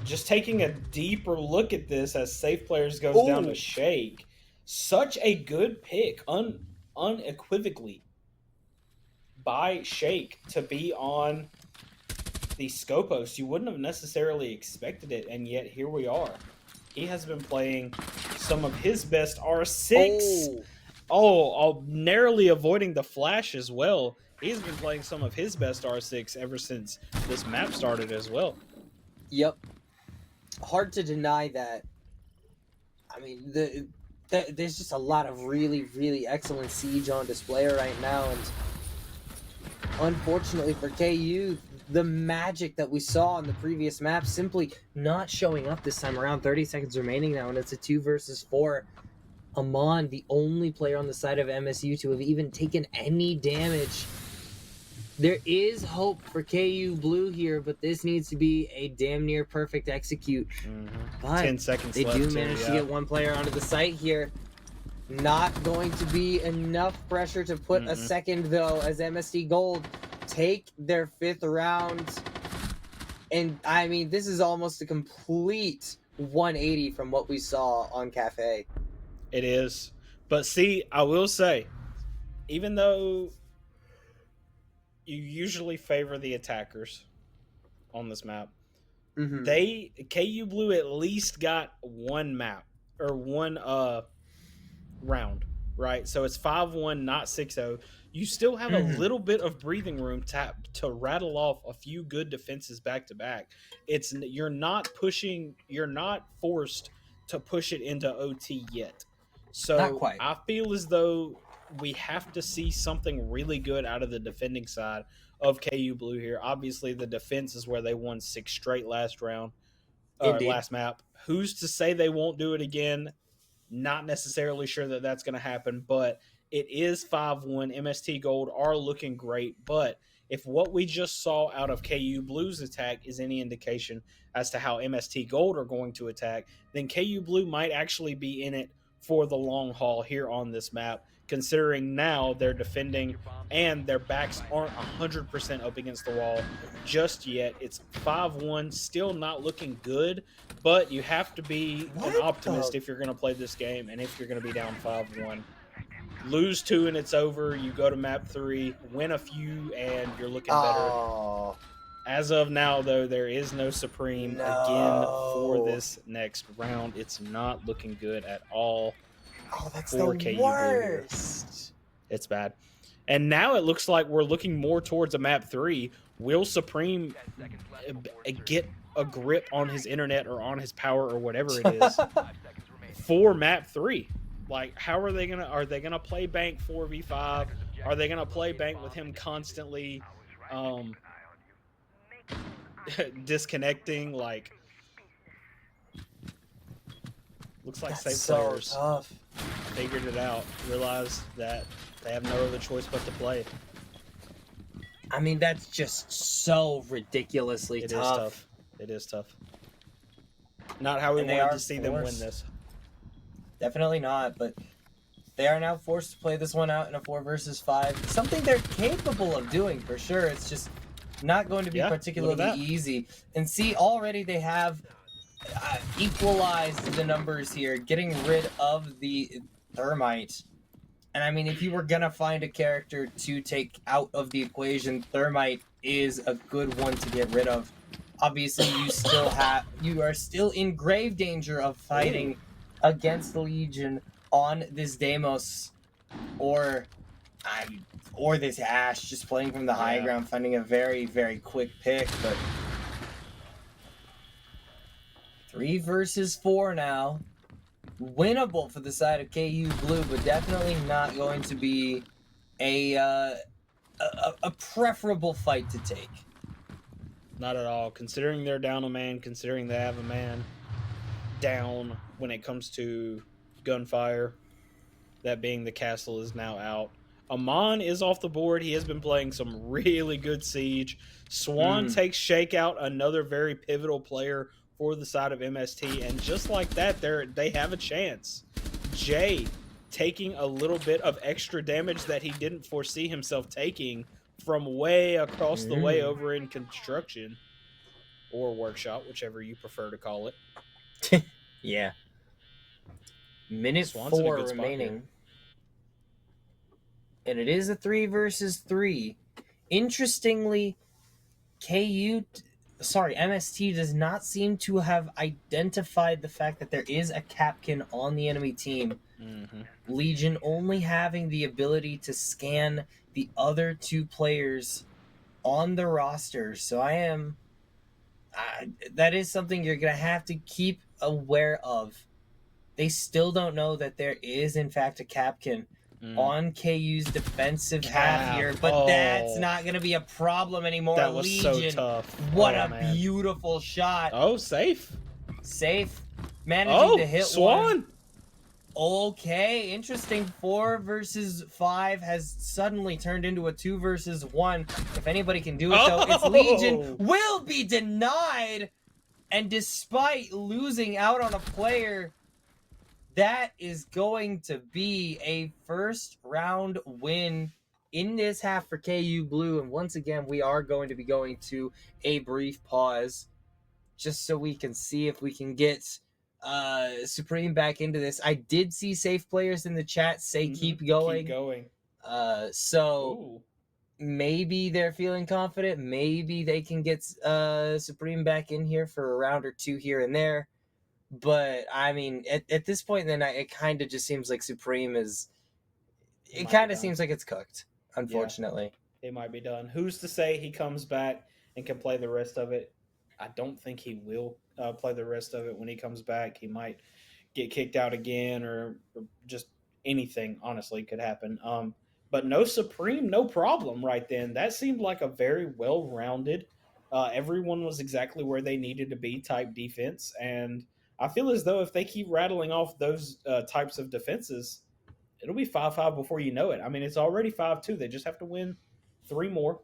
Just taking a deeper look at this as Safe Players goes down to Shake. Such a good pick, unequivocally, by Shake to be on the Scopos. You wouldn't have necessarily expected it, and yet here we are. He has been playing some of his best R6. Narrowly avoiding the flash as well. He's been playing some of his best R6 ever since this map started as well. Yep. Hard to deny that. I mean, there's just a lot of really, really excellent siege on display right now, and unfortunately for KU, the magic that we saw on the previous map simply not showing up this time around. 30 seconds remaining now, and it's a 2 versus 4. Amon, the only player on the side of MSU to have even taken any damage. There is hope for KU Blue here, but this needs to be a damn near perfect execute. But 10 seconds they left do manage to get one player onto the site here. Not going to be enough pressure to put a second, though, as MST Gold take their 5th round. And, I mean, this is almost a complete 180 from what we saw on Cafe. It is. But see, I will say, even though you usually favor the attackers on this map, KU Blue at least got one map, or one round, right? So it's 5-1, not 6-0. You still have a little bit of breathing room to rattle off a few good defenses back to back. You're not forced to push it into OT yet. So Not quite. I feel as though we have to see something really good out of the defending side of KU Blue here. Obviously, the defense is where they won 6 straight last map. Who's to say they won't do it again? Not necessarily sure that that's going to happen, but it is 5-1. MST Gold are looking great, but if what we just saw out of KU Blue's attack is any indication as to how MST Gold are going to attack, then KU Blue might actually be in it for the long haul here on this map, considering now they're defending and their backs aren't 100% up against the wall just yet. It's 5-1, still not looking good, but you have to be an optimist if you're going to play this game and if you're going to be down 5-1. Lose 2 and it's over. You go to map 3, win a few, and you're looking better. As of now, though, there is no Supreme again for this next round. It's not looking good at all. That's for the KU worst. It's bad. And now it looks like we're looking more towards a map 3. Will Supreme get a grip on his internet or on his power or whatever it is for map 3? Like, how are they gonna play bank 4v5? Are they gonna play bank with him constantly disconnecting? Like, looks like That's safe so players tough. figured it out, realized that they have no other choice but to play. I mean, that's just so ridiculously It tough. is tough. It is tough. Not how we And they wanted are to see them win forced. this. Definitely not, but they are now forced to play this one out in a 4 versus 5. Something they're capable of doing, for sure. It's just not going to be Yeah, particularly look at that. easy. And see, already they have equalized the numbers here, getting rid of the Thermite. And I mean, if you were going to find a character to take out of the equation, Thermite is a good one to get rid of. Obviously, you are still in grave danger of fighting against the Legion on this Deimos, or this Ashe, just playing from the high ground, finding a very, very quick pick. But 3 versus 4 now. Winnable for the side of KU Blue, but definitely not going to be a preferable fight to take. Not at all. Considering they're down a man, considering they have a man down when it comes to gunfire, that being the castle is now out. Amon is off the board. He has been playing some really good Siege. Swan takes Shakeout, another very pivotal player for the side of MST, and just like that, they have a chance. Jay taking a little bit of extra damage that he didn't foresee himself taking from way across the way over in construction or workshop, whichever you prefer to call it. Yeah. Minute Swan's in a 4 good spot remaining. here. And it is a 3 versus 3. Interestingly, MST does not seem to have identified the fact that there is a Capkin on the enemy team. Legion only having the ability to scan the other 2 players on the roster. So that is something you're going to have to keep aware of. They still don't know that there is, in fact, a Capkin on KU's defensive half here, but that's not going to be a problem anymore. That was Legion, so tough. What a beautiful shot. Oh, safe. Managing to hit Swan. one. Okay, interesting. 4 versus 5 has suddenly turned into a 2 versus 1. If anybody can do it, though, it's Legion will be denied. And despite losing out on a player, that is going to be a first round win in this half for KU Blue. And once again, we are going to be going to a brief pause just so we can see if we can get Supreme back into this. I did see safe players in the chat say keep going. Keep going. So maybe they're feeling confident. Maybe they can get Supreme back in here for a round or 2 here and there. But I mean, at this point, then it kind of just seems like Supreme is. It kind of seems like it's cooked. Unfortunately, it might be done. Who's to say he comes back and can play the rest of it? I don't think he will play the rest of it when he comes back. He might get kicked out again, or just anything. Honestly, could happen. But no Supreme, no problem. Right then, that seemed like a very well-rounded. Everyone was exactly where they needed to be type defense, and I feel as though if they keep rattling off those types of defenses, it'll be 5-5 before you know it. I mean, it's already 5-2. They just have to win 3 more.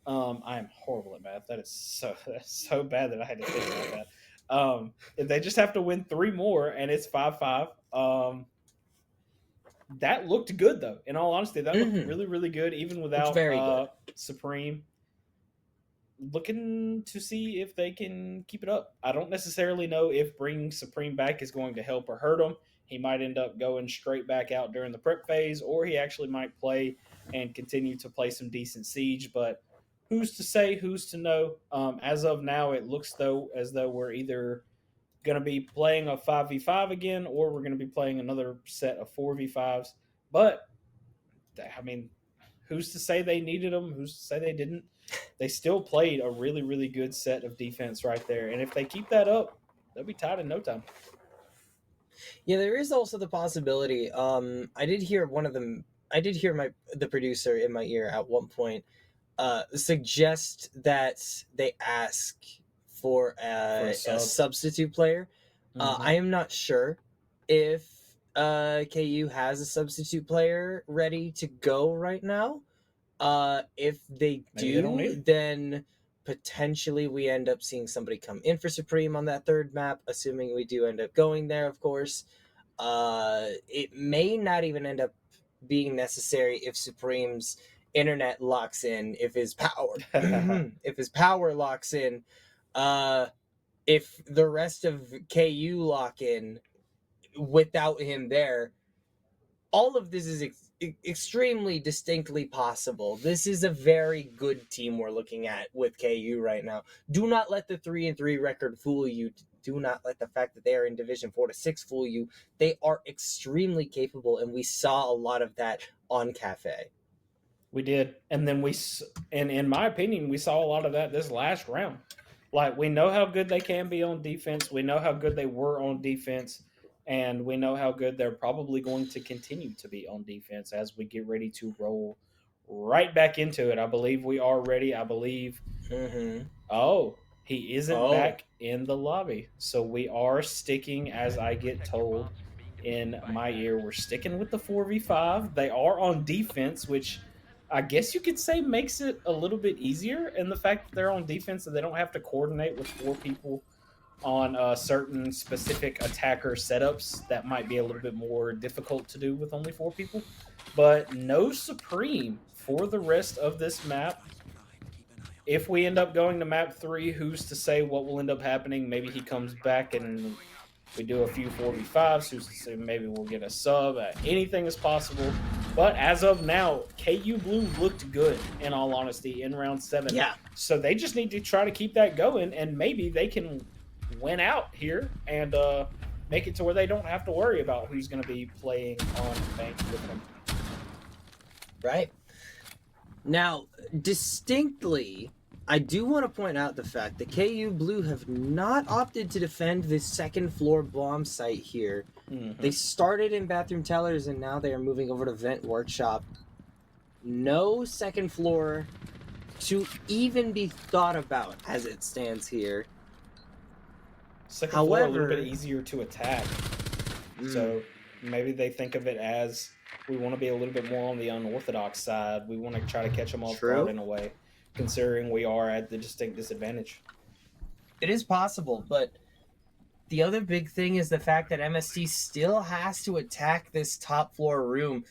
I am horrible at math. That's so bad that I had to think about that. If they just have to win 3 more and it's 5-5, that looked good, though. In all honesty, that looked really, really good, even without Supreme. Looking to see if they can keep it up. I don't necessarily know if bringing Supreme back is going to help or hurt him. He might end up going straight back out during the prep phase, or he actually might play and continue to play some decent Siege. But who's to say? Who's to know? As of now, it looks as though we're either going to be playing a 5v5 again, or we're going to be playing another set of 4v5s. But I mean, who's to say they needed them? Who's to say they didn't? They still played a really, really good set of defense right there. And if they keep that up, they'll be tied in no time. Yeah, there is also the possibility. I did hear one of them. I did hear the producer in my ear at one point suggest that they ask for a sub. substitute player. I am not sure if KU has a substitute player ready to go right now. If they Maybe they don't need do, it. then potentially we end up seeing somebody come in for Supreme on that third map, assuming we do end up going there, of course. It may not even end up being necessary if Supreme's internet locks in, if his power locks in, if the rest of KU lock in without him there. All of this is extremely distinctly possible. This is a very good team we're looking at with KU right now. Do not let the 3-3 record fool you. Do not let the fact that they are in Division 4-6 fool you. They are extremely capable, and we saw a lot of that on Cafe. We did, and then and in my opinion, we saw a lot of that this last round. Like, we know how good they can be on defense. We know how good they were on defense, and we know how good they're probably going to continue to be on defense as we get ready to roll right back into it. I believe we are ready. I believe. Oh, he isn't back in the lobby, so we are sticking, as I get told in my ear, we're sticking with the 4v5. They are on defense, which I guess you could say makes it a little bit easier. And the fact that they're on defense and they don't have to coordinate with 4 people on certain specific attacker setups, that might be a little bit more difficult to do with only 4 people. But no Supreme for the rest of this map. If we end up going to map 3, who's to say what will end up happening? Maybe he comes back and we do a few 4v5s. Who's to say maybe we'll get a sub? Anything is possible. But as of now, KU Blue looked good, in all honesty, in round 7. Yeah. So they just need to try to keep that going, and maybe they can win out here and make it to where they don't have to worry about who's going to be playing on bank with them. Right. Now, distinctly, I do want to point out the fact that KU Blue have not opted to defend this second floor bomb site here. They started in Bathroom Tellers and now they are moving over to Vent Workshop. No second floor to even be thought about as it stands here. Second floor a little bit easier to attack. So maybe they think of it as we want to be a little bit more on the unorthodox side. We want to try to catch them off guard in a way, considering we are at the distinct disadvantage. It is possible, but the other big thing is the fact that MST still has to attack this top floor room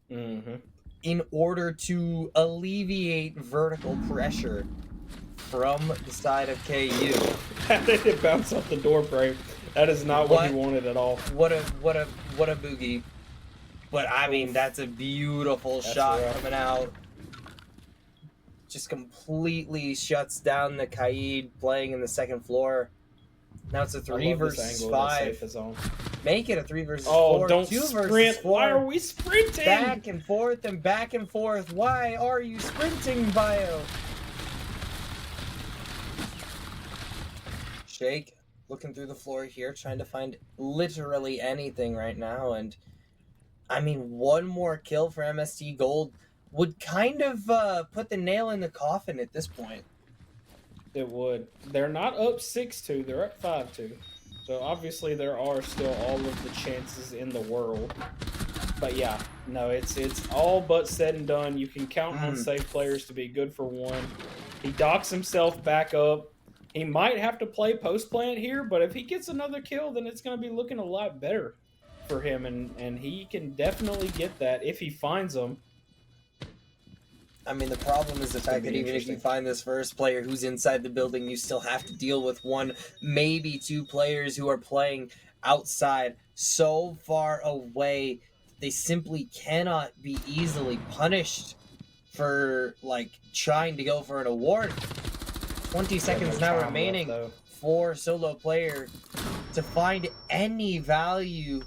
in order to alleviate vertical pressure from the side of KU. That didn't bounce off the door frame. That is not what he wanted at all. What a boogie. But I mean, that's a beautiful shot coming out. Just completely shuts down the Kaid playing in the second floor. Now it's a 3 versus 5. Make it a 3 versus 4. Oh, don't 2 sprint. versus 4. Why are we sprinting? Back and forth and back and forth. Why are you sprinting, Bio? Shake, looking through the floor here, trying to find literally anything right now. And, I mean, one more kill for MST Gold would kind of put the nail in the coffin at this point. It would. They're not up 6-2. They're up 5-2. So obviously there are still all of the chances in the world. But yeah, no, it's all but said and done. You can count on safe players to be good for 1. He docks himself back up. He might have to play post plant here, but if he gets another kill, then it's going to be looking a lot better for him, and he can definitely get that if he finds them. I mean, the problem is the fact that even if you find this first player who's inside the building, you still have to deal with 1, maybe 2 players who are playing outside so far away. They simply cannot be easily punished for, like, trying to go for an award. 20 seconds now remaining for solo player to find any value.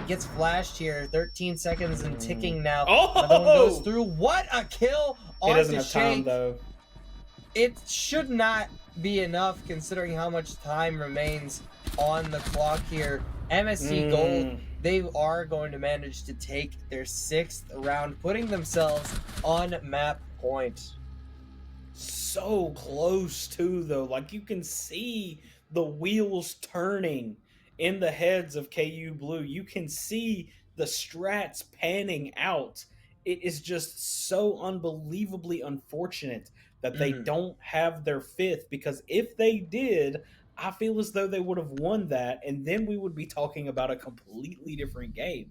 Gets flashed here. 13 seconds and ticking now. Another one goes through. What a kill on the Shake. Time, though. It should not be enough considering how much time remains on the clock here. MST Gold, they are going to manage to take their 6th round, putting themselves on map point. So close too, though. Like, you can see the wheels turning in the heads of KU Blue. You can see the strats panning out. It is just so unbelievably unfortunate that they don't have their 5th, because if they did, I feel as though they would have won that, and then we would be talking about a completely different game.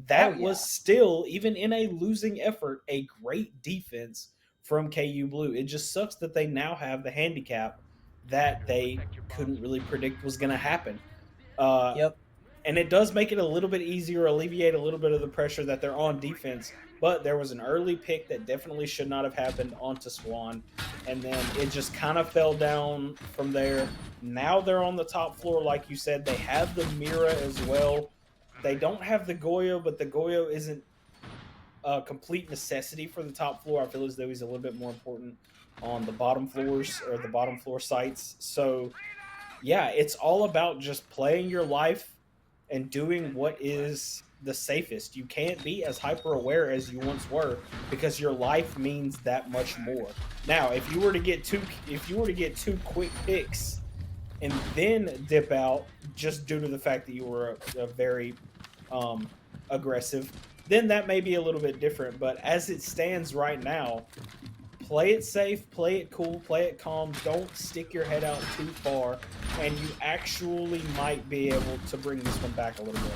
That was still, even in a losing effort, a great defense from KU Blue. It just sucks that they now have the handicap that they couldn't really predict was going to happen. Yep. And it does make it a little bit easier, alleviate a little bit of the pressure that they're on defense. But there was an early pick that definitely should not have happened onto Swan. And then it just kind of fell down from there. Now they're on the top floor, like you said. They have the Mira as well. They don't have the Goyo, but the Goyo isn't a complete necessity for the top floor. I feel as though he's a little bit more important on the bottom floors, or the bottom floor sites. So, yeah, it's all about just playing your life and doing what is the safest. You can't be as hyper aware as you once were, because your life means that much more. Now, if you were to get two quick picks and then dip out just due to the fact that you were a very aggressive, then that may be a little bit different. But as it stands right now, play it safe, play it cool, play it calm. Don't stick your head out too far, and you actually might be able to bring this one back a little bit.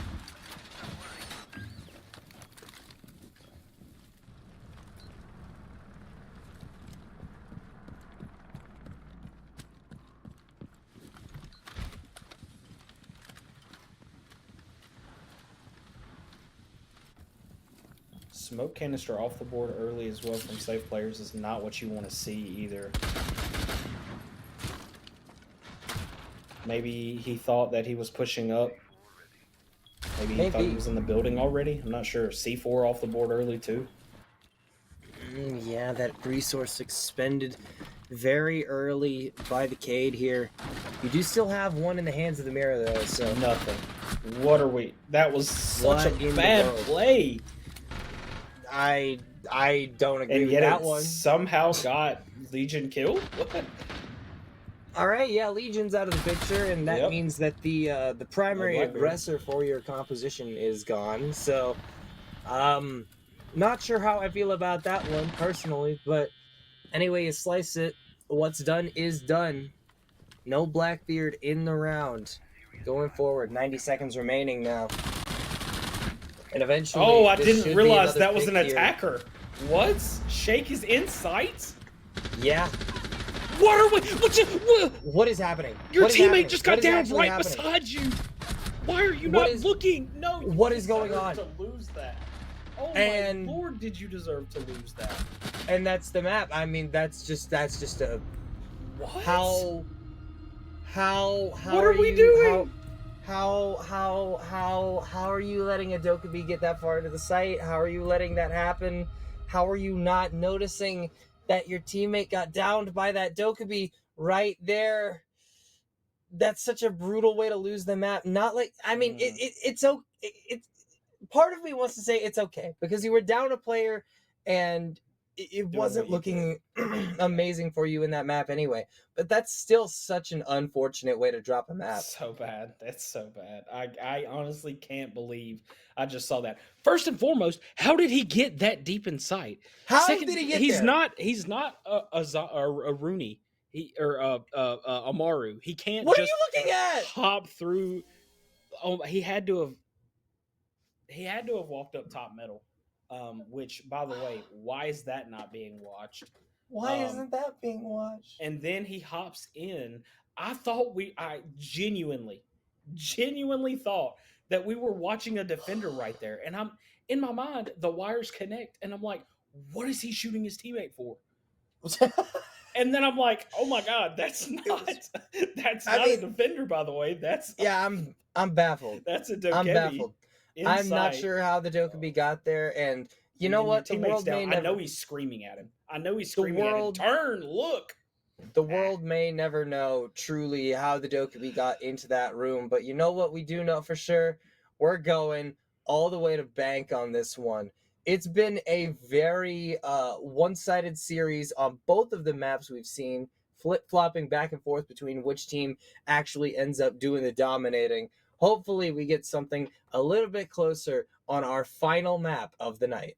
Smoke canister off the board early as well from safe players is not what you want to see either. Maybe he thought that he was pushing up. Maybe he thought he was in the building already. I'm not sure. C4 off the board early too. Yeah, that resource expended very early by the Cade here. You do still have one in the hands of the Mirror, though, so... Nothing. What are we... That was such a bad play. I don't agree with yet that it one. Somehow got Legion killed? What? Alright, yeah, Legion's out of the picture, and that means that the primary aggressor for your composition is gone, so... Not sure how I feel about that one, personally, but anyway you slice it, what's done is done. No Blackbeard in the round. Going forward, 90 seconds remaining now. And eventually... Oh, I didn't realize that was an attacker. What? Shake is in sight? Yeah. What are we... What is happening? Your teammate just got down right beside you. Why are you not looking? No. What is going on? To lose that. Oh my lord, did you deserve to lose that? And that's the map. I mean, that's just a... What? How what are we doing? How are you letting a Dokkaebi get that far into the site? How are you letting that happen? How are you not noticing that your teammate got downed by that Dokkaebi right there? That's such a brutal way to lose the map. Not like, I mean, it's part of me wants to say it's okay, because you were down a player and it wasn't looking amazing for you in that map anyway. But that's still such an unfortunate way to drop a map. So bad. That's so bad. I honestly can't believe I just saw that. First and foremost, how did he get that deep in sight? How did he get there? He's not a Rooney. Amaru. He can't What just are you looking at? Hop through. Oh, he had to have walked up top middle. Which, by the way, why is that not being watched? Why isn't that being watched? And then he hops in. I genuinely thought that we were watching a defender right there. And I'm in my mind, the wires connect, and I'm like, what is he shooting his teammate for? And then I'm like, oh my god, that's not a defender, by the way. I'm baffled. That's a Dokkaebi. I'm baffled. Inside. I'm not sure how the Dokkaebi got there, and you know what? The world may never... I know he's screaming at him. Turn, look. The world may never know truly how the Dokkaebi got into that room, but you know what we do know for sure? We're going all the way to bank on this one. It's been a very one-sided series on both of the maps we've seen, flip-flopping back and forth between which team actually ends up doing the dominating. Hopefully we get something a little bit closer on our final map of the night.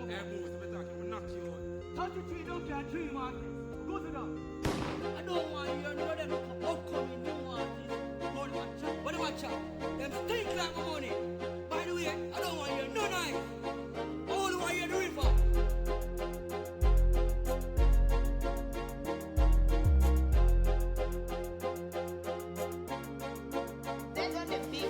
Hey, boss, I'm talking, I'm knock you out. 33 don't care 3 man. Go to them. I don't want you know them upcoming new artists. Hold watch out. What watch out? Them stink like my money. By the way, I don't want you no nice. I only want you the river. There's on the beat.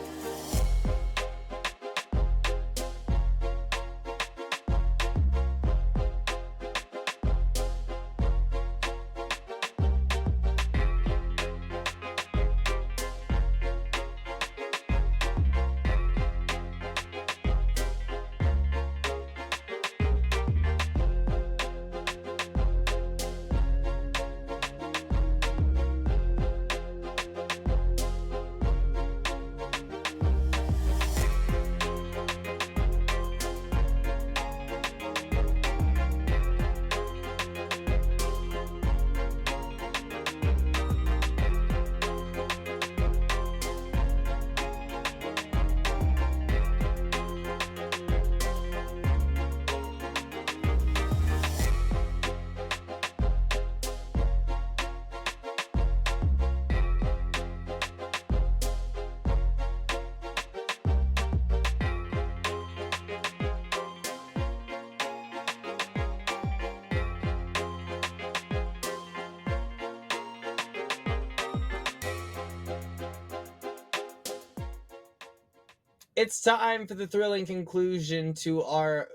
It's time for the thrilling conclusion to our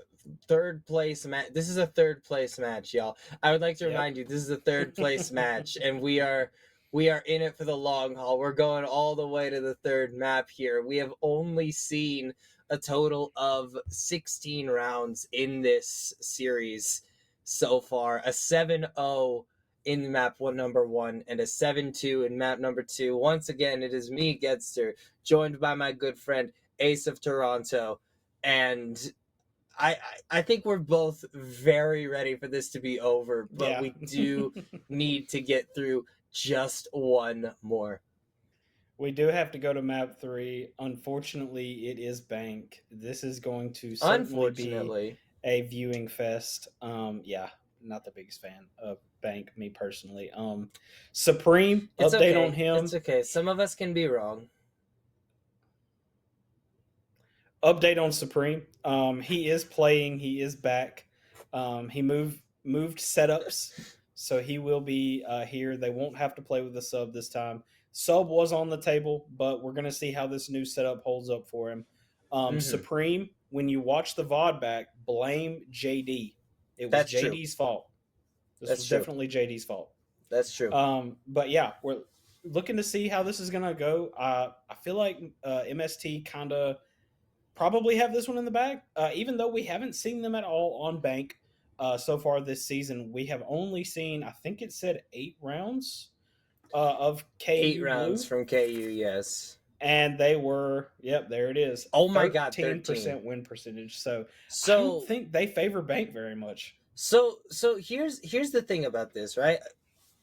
third place match. This is a third place match, y'all. I would like to Yep. remind you, this is a third place match, and we are in it for the long haul. We're going all the way to the third map here. We have only seen a total of 16 rounds in this series so far. A 7-0 in map number 1 and a 7-2 in map number 2. Once again, it is me, Getster, joined by my good friend Ace of Toronto, and I think we're both very ready for this to be over, but Yeah. we do need to get through just one more. We do have to go to map 3. Unfortunately, it is Bank. This is going to certainly be Unfortunately, a viewing fest. Yeah, not the biggest fan of Bank, me personally. Supreme, it's update okay. on him. It's okay. Some of us can be wrong. Update on Supreme. He is playing. He is back. He moved setups, so he will be here. They won't have to play with the sub this time. Sub was on the table, but we're gonna see how this new setup holds up for him. Mhm. Supreme, when you watch the VOD back, blame JD. It was That's true. JD's fault. This That's was true. definitely JD's fault. That's true. But yeah, we're looking to see how this is gonna go. I feel like MST kind of probably have this one in the bag. Even though we haven't seen them at all on Bank so far this season, we have only seen, I think it said 8 rounds of KU 8 rounds Blue, from KU, yes. and they were, yep, there it is. Oh my God, 13% win percentage. So I So don't think they favor Bank very much. So here's the thing about this, right?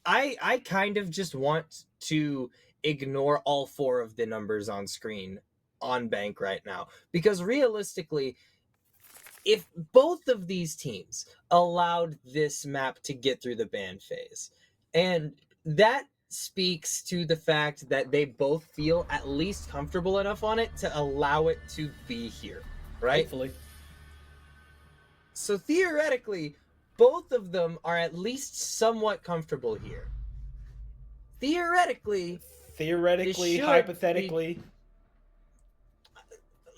I kind of just want to ignore all 4 of the numbers on screen on Bank right now, because realistically, if both of these teams allowed this map to get through the ban phase, and that speaks to the fact that they both feel at least comfortable enough on it to allow it to be here, right? Hopefully. So theoretically, both of them are at least somewhat comfortable here. Theoretically, should hypothetically.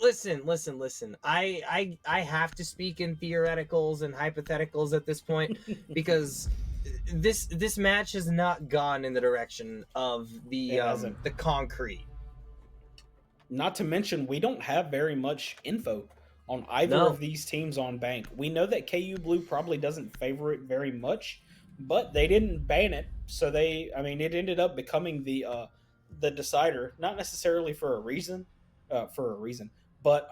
Listen. I have to speak in theoreticals and hypotheticals at this point because this match has not gone in the direction of the concrete. Not to mention, we don't have very much info on either No. of these teams on Bank. We know that KU Blue probably doesn't favor it very much, but they didn't ban it, so it ended up becoming the decider, not necessarily for a reason, but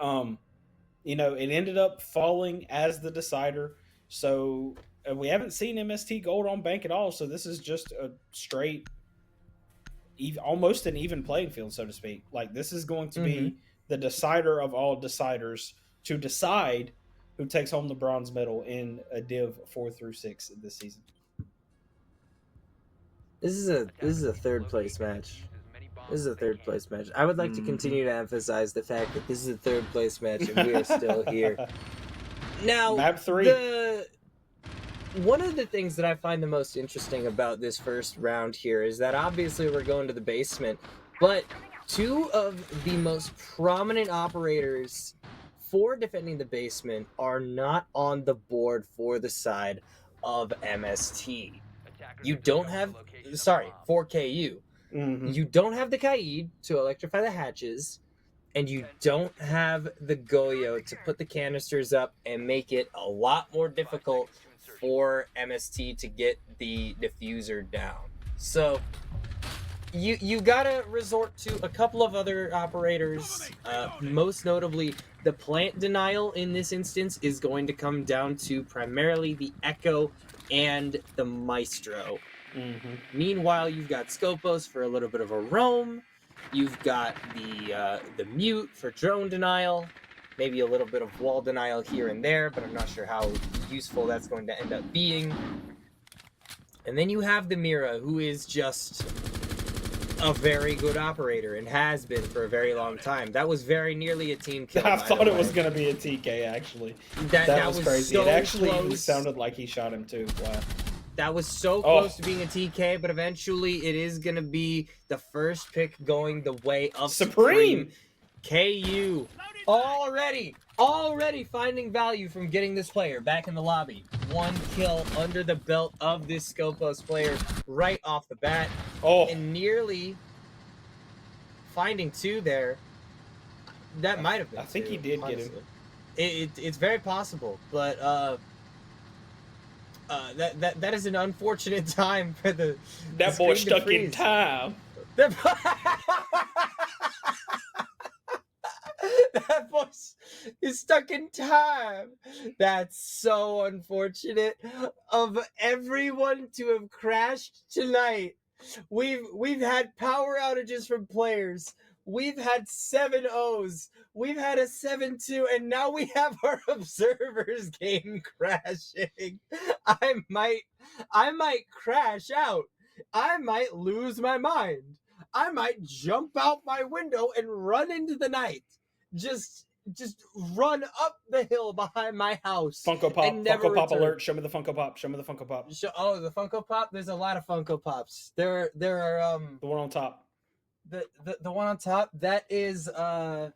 it ended up falling as the decider. So we haven't seen MST Gold on Bank at all. So this is just a straight, almost an even playing field, so to speak. Like, this is going to be the decider of all deciders to decide who takes home the bronze medal in a Div 4-6 this season. This is a third place match. This is a third place match. I would like to continue to emphasize the fact that this is a third place match and we are still here. Now, Map 3. One of the things that I find the most interesting about this first round here is that obviously we're going to the basement, but two of the most prominent operators for defending the basement are not on the board for the side of MST. You don't have, for KU. You don't have the Kaid to electrify the hatches, and you don't have the Goyo to put the canisters up and make it a lot more difficult for MST to get the diffuser down. So you gotta resort to a couple of other operators. Most notably, the plant denial in this instance is going to come down to primarily the Echo and the Maestro. Meanwhile, you've got Scopos for a little bit of a roam. You've got the mute for drone denial, maybe a little bit of wall denial here and there, but I'm not sure how useful that's going to end up being. And then you have the Mira, who is just a very good operator and has been for a very long time. That was very nearly a team kill. I thought it was going to be a TK, actually. That was crazy. So it actually close. Sounded like he shot him too. Wow. That was so close to being a TK, but eventually it is going to be the first pick going the way of Supreme. KU already finding value from getting this player back in the lobby. One kill under the belt of this Scopos player right off the bat. And nearly finding two there. That might have been I think two, he did honestly. get him. It's very possible, but that is an unfortunate time for the boy stuck in freeze. time. That boy is stuck in time. That's so unfortunate of everyone to have crashed tonight. We've had power outages from players. We've had 7-0s. We've had a 7-2, and now we have our observers game crashing. I might crash out. I might lose my mind. I might jump out my window and run into the night. Just run up the hill behind my house. Funko Pop, and never Funko Pop return. alert. Show me the Funko Pop. Show me the Funko Pop. Oh, the Funko Pop? There's a lot of Funko Pops. There are the one on top. The one on top, that is I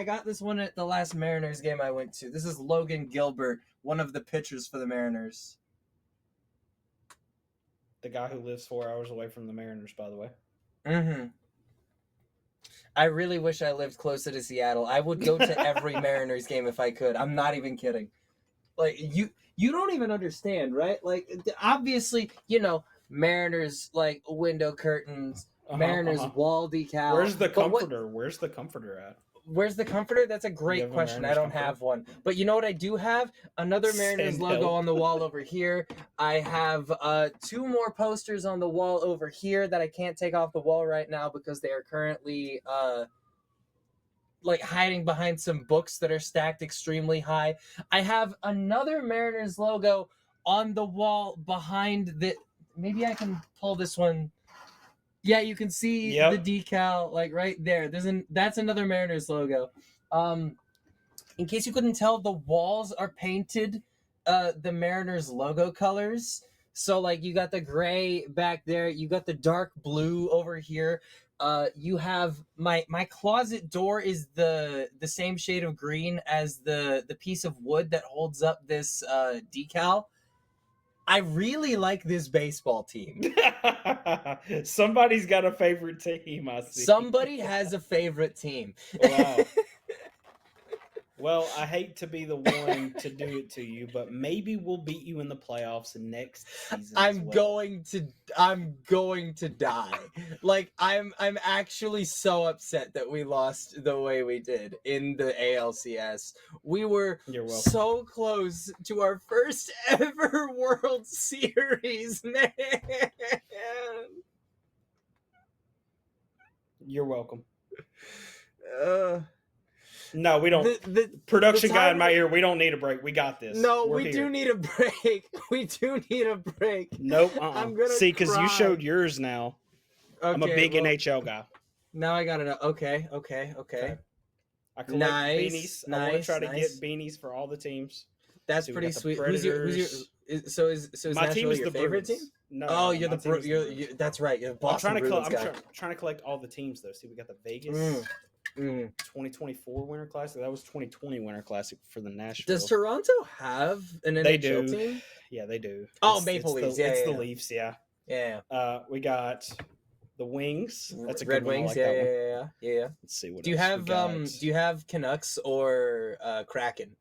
got this one at the last Mariners game I went to. This is Logan Gilbert, one of the pitchers for the Mariners. The guy who lives 4 hours away from the Mariners, by the way. I really wish I lived closer to Seattle. I would go to every Mariners game if I could. I'm not even kidding. Like, you don't even understand, right? Like, obviously, Mariners, like, window curtains, Mariners wall decal. Where's the comforter? Where's the comforter at? Where's the comforter? That's a great question. I don't have one. But you know what I do have? Another Mariners logo on the wall over here. I have 2 more posters on the wall over here that I can't take off the wall right now because they are currently like hiding behind some books that are stacked extremely high. I have another Mariners logo on the wall behind the... Maybe I can pull this one... Yeah, you can see the decal like right there. That's another Mariners logo. In case you couldn't tell, the walls are painted the Mariners logo colors. So like you got the gray back there, you got the dark blue over here. You have my closet door is the same shade of green as the piece of wood that holds up this decal. I really like this baseball team. Somebody's got a favorite team, I see. Somebody has a favorite team. Wow. Well, I hate to be the one to do it to you, but maybe we'll beat you in the playoffs next season. I'm going to die. Like I'm actually so upset that we lost the way we did in the ALCS. We were so close to our first ever World Series, man. You're welcome. No, we don't. The Production guy in my time- ear. We don't need a break. We got this. No, We're we here. do need a break. We do need a break. Nope. I'm gonna See, because cry. you showed yours now. I'm a Okay, big well, NHL guy. Now I gotta know. Okay. Okay. I collect Nice, beanies. I want to nice, try to nice. get beanies for all the teams. That's So we pretty got the sweet. Who's your Predators. is My Nashville team is your the favorite Bruins. team? No, Oh, no, you're my the team is the you're, Bruins. that's right. You're the Well, I'm Boston trying to Bruins collect. guy. I'm trying to collect all the teams though. See, we got the Vegas Mm. 2024 Winter Classic. That was 2020 Winter Classic for the Nashville. Does Toronto have an NHL They do. team? Yeah, they do. Oh, Maple it's Leafs. The, Yeah, it's yeah, the yeah. Leafs. Yeah. Yeah. We got the Wings. That's a Red good one. I Wings. like yeah, that one. yeah. Let's see what. Do you else we have got. do you have Canucks or Kraken?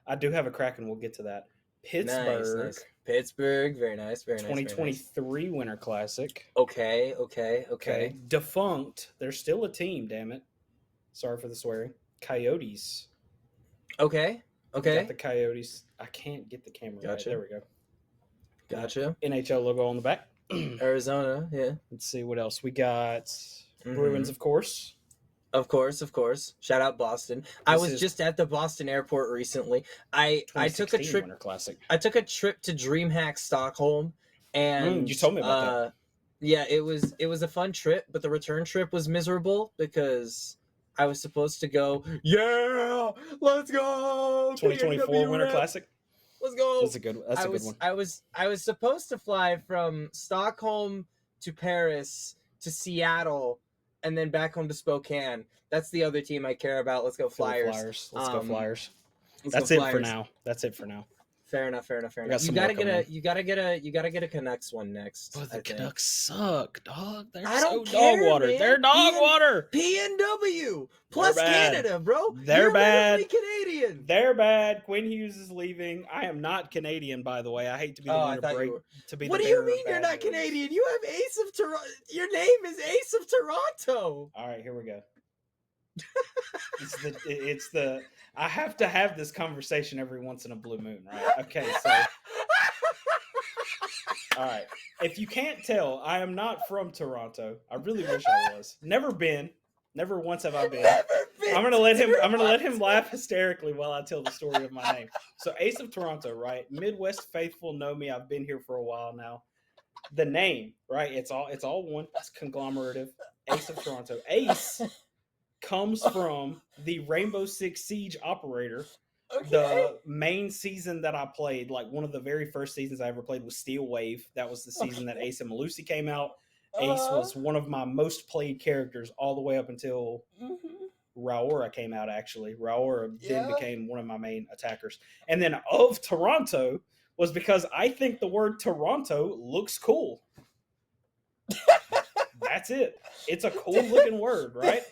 I do have a Kraken. We'll get to that. Pittsburgh. Nice. Pittsburgh. Very nice. Very nice. very nice. 2023 Winter Classic. Okay. Defunct. They're still a team. Damn it. Sorry for the swearing. Coyotes. Okay. Got the Coyotes. I can't get the camera right. Gotcha. There we go. Gotcha. NHL logo on the back. Arizona. Yeah. Let's see what else we got. Mhm. Bruins, of course. Of course. Shout out Boston. I This was is- just at the Boston airport recently. I took a 2016 trip. Winter Classic. I took a trip to DreamHack Stockholm, and You told me about that. Yeah, it was a fun trip, but the return trip was miserable because I was supposed to go. Yeah, let's go. 2024 PNW Winter rep. Classic. Let's go. That's a good. That's a good one. I was supposed to fly from Stockholm to Paris to Seattle, and then back home to Spokane. That's the other team I care about. Let's go Flyers. Let's go Flyers. Let's That's go it Flyers. for now. That's it for now. Fair enough. got You some gotta more get coming. you gotta get a Canucks one next. But I the think. Canucks suck, dog. They're I so don't care, dog water. man. They're dog water. PNW plus They're bad. Canada, bro. They're You're bad. literally Canadian. They're bad. Quinn Hughes is leaving. I am not Canadian, by the way. I hate to be the Oh, I one to thought you break. were. To be What the do you bearer of mean you're bad not news. Canadian? You have Ace of Toronto. Your name is Ace of Toronto. All right, here we go. It's the. I have to have this conversation every once in a blue moon, right? Okay, so. All right. If you can't tell, I am not from Toronto. I really wish I was. Never been. Never once have I been. I'm gonna let him laugh hysterically while I tell the story of my name. So Ace of Toronto, right? Midwest faithful know me. I've been here for a while now. The name, right? It's all one. It's conglomerative. Ace of Toronto. Ace comes from the Rainbow Six Siege operator. The main season that I played, like one of the very first seasons I ever played, was Steel Wave. That was the season that Ace and Malusi came out. Ace was one of my most played characters all the way up until Raora came out, actually. Raora then became one of my main attackers. And then of Toronto was because I think the word Toronto looks cool. That's it. It's a cool looking word, right?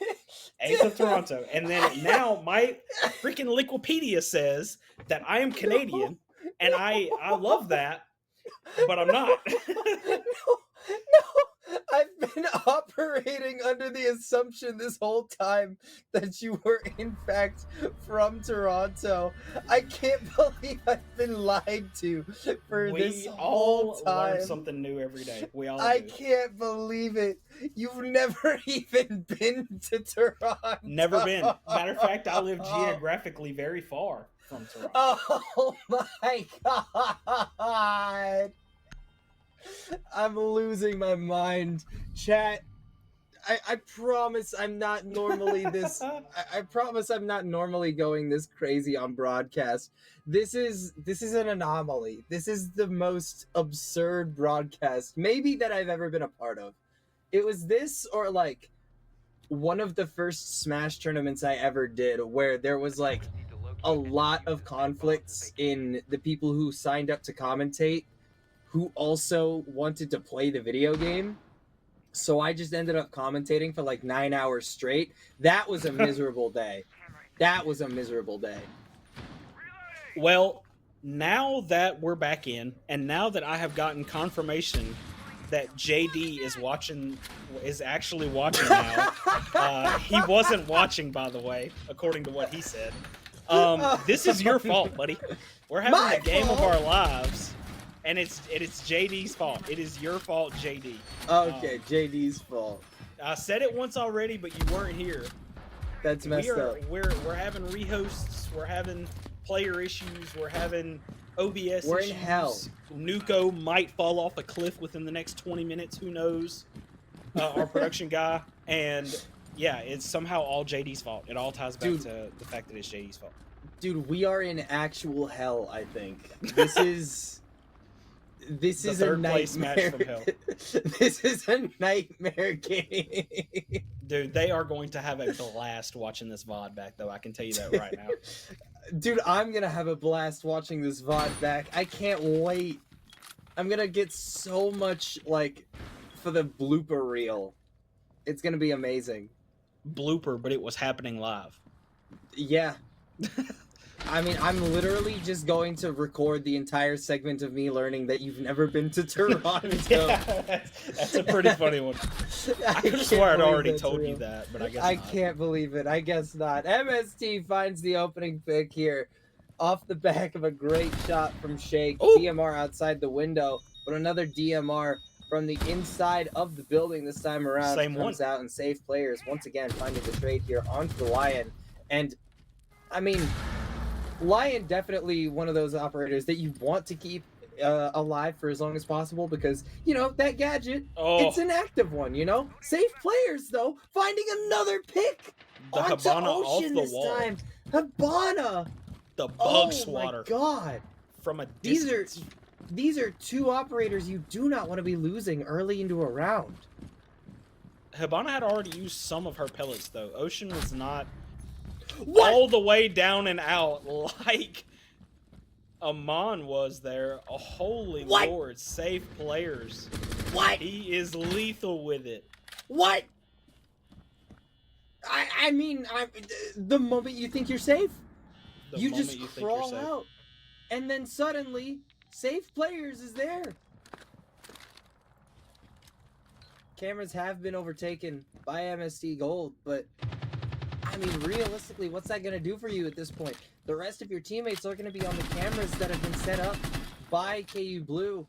Ace of Toronto. And then now my freaking Wikipedia says that I am Canadian, and I love that, but I'm not. No, I've been operating under the assumption this whole time that you were in fact from Toronto. I can't believe I've been lied to for this We whole all time. learn something new every day. We all I do. can't believe it. You've never even been to Toronto. Never been. Matter of fact, I live geographically very far from Toronto. Oh my god. I'm losing my mind. Chat, I promise I'm not normally this I promise I'm not normally going this crazy on broadcast. This is an anomaly. This is the most absurd broadcast maybe that I've ever been a part of. It was this or like one of the first Smash tournaments I ever did where there was like a lot of conflicts in the people who signed up to commentate who also wanted to play the video game. So I just ended up commentating for like 9 hours straight. That was a miserable day. Well, now that we're back in, and now that I have gotten confirmation that JD is actually watching now. He wasn't watching, by the way, according to what he said. This is your fault, buddy. We're having My the game fault? of our lives, and it's JD's fault. It is your fault, JD. Okay, JD's fault. I said it once already, but you weren't here. That's messed up. We're having rehosts. We're having player issues. We're having OBS We're issues. in hell. Nuko might fall off a cliff within the next 20 minutes. Who knows? Our production guy. And yeah, it's somehow all JD's fault. It all ties back to the fact that it's JD's fault. Dude, we are in actual hell, I think. This is a third place match nightmare. from hell. This is a nightmare game. Dude, they are going to have a blast watching this VOD back, though. I can tell you that right now. Dude, I'm gonna have a blast watching this VOD back. I can't wait. I'm gonna get so much, like, for the blooper reel. It's gonna be amazing. Blooper, but it was happening live. Yeah. I mean, I'm literally just going to record the entire segment of me learning that you've never been to Toronto. Yeah, that's a pretty funny one. I could have swore I'd already told you that, but I guess I not. can't believe it. I guess not. MST finds the opening pick here off the back of a great shot from Shake. Ooh. DMR outside the window, but another DMR from the inside of the building this time around. Same comes one. out and saves players once again, finding the trade here onto the Lion. And, I mean, Lion definitely one of those operators that you want to keep alive for as long as possible because, you know, that gadget, it's an active one, you know? Safe players, though, finding another pick The onto Hibana off Ocean the this wall. time. Hibana! The bug Oh swatter my god! from a These distance. are two operators you do not want to be losing early into a round. Hibana had already used some of her pellets, though. Ocean was not What? all the way down and out like Amon was there. Oh, holy What? Lord, safe players. What? He is lethal with it. What? I mean, the moment you think you're safe, The you moment just you think you're crawl safe. out. And then suddenly, safe players is there. Cameras have been overtaken by MST Gold, but I mean, realistically, what's that going to do for you at this point? The rest of your teammates are going to be on the cameras that have been set up by KU Blue.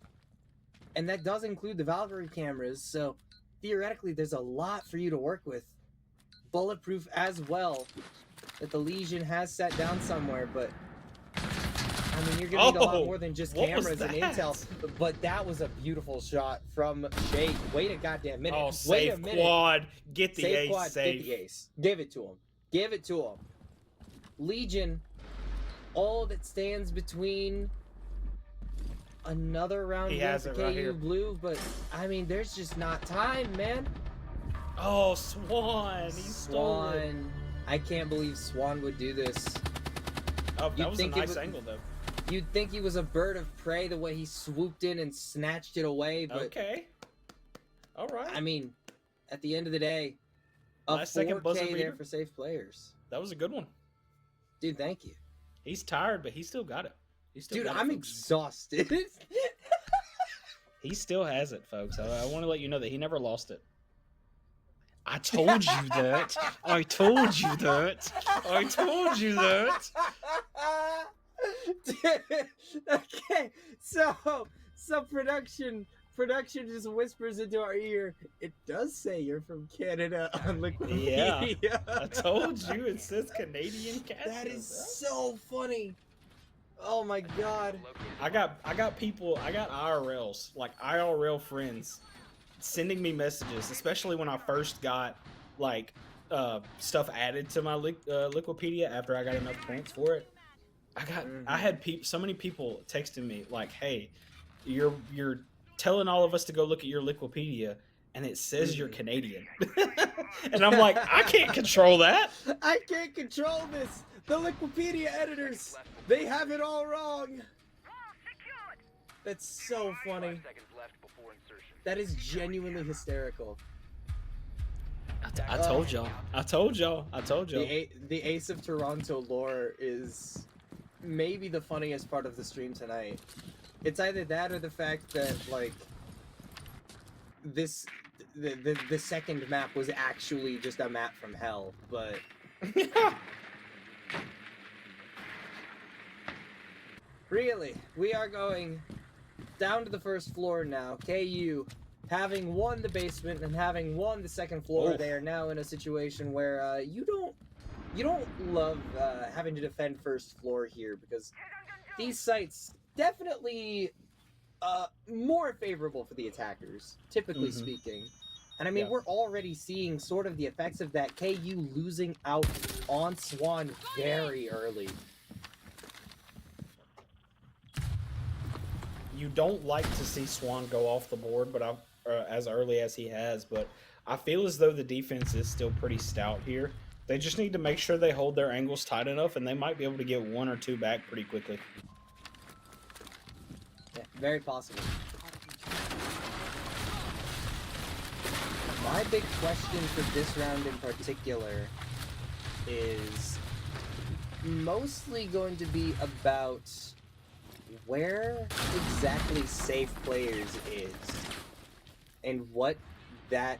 And that does include the Valkyrie cameras, so theoretically, there's a lot for you to work with. Bulletproof as well, that the Legion has set down somewhere, but I mean, you're gonna need a lot more than just what was cameras and that? intel. But that was a beautiful shot from Shake. Wait a goddamn minute. Oh, Wait a safe minute. quad. Get the Safe ace. quad, Safe. get the ace. Give it to him. Give it to him. Legion, all that stands between another round He win has for it KU right here. Blue, but I mean, there's just not time, man. Oh, Swan. He stole it. Swan. I can't believe Swan would do this. Oh, You'd that was a think it nice would- angle, though. You'd think he was a bird of prey the way he swooped in and snatched it away, but Okay. All right. I mean, at the end of the day, a Last second buzzer 4K there beater. for safe players. That was a good one. Dude, thank you. He's tired, but he still got it. He still Dude, got it, I'm folks. exhausted. He still has it, folks. I want to let you know that he never lost it. I told you that. I told you that. I told you that. Okay, so production just whispers into our ear. It does say you're from Canada on Liquid Yeah. Media. I told you. It says Canadian cast. That is so funny. Oh my god. I got people. I got IRLs, like IRL friends, sending me messages, especially when I first got like stuff added to my Liquipedia after I got enough points for it. I had so many people texting me like, "Hey, you're telling all of us to go look at your Liquipedia, and it says you're Canadian," and I'm like, I can't control that. I can't control this. The Liquipedia editors, they have it all wrong. That's so funny. That is genuinely hysterical. I told y'all. I told y'all. I told y'all. The Ace of Toronto lore is maybe the funniest part of the stream tonight. It's either that or the fact that like the second map was actually just a map from hell, but really, we are going down to the first floor now. KU, having won the basement and having won the second floor, Oof. they are now in a situation where you don't you don't love having to defend first floor here because these sites definitely more favorable for the attackers, typically speaking. And I mean, Yeah. we're already seeing sort of the effects of that. KU losing out on Swan very early. You don't like to see Swan go off the board, but as early as he has. But I feel as though the defense is still pretty stout here. They just need to make sure they hold their angles tight enough, and they might be able to get 1 or 2 back pretty quickly. Yeah, very possible. My big question for this round in particular is mostly going to be about where exactly safe players is and what that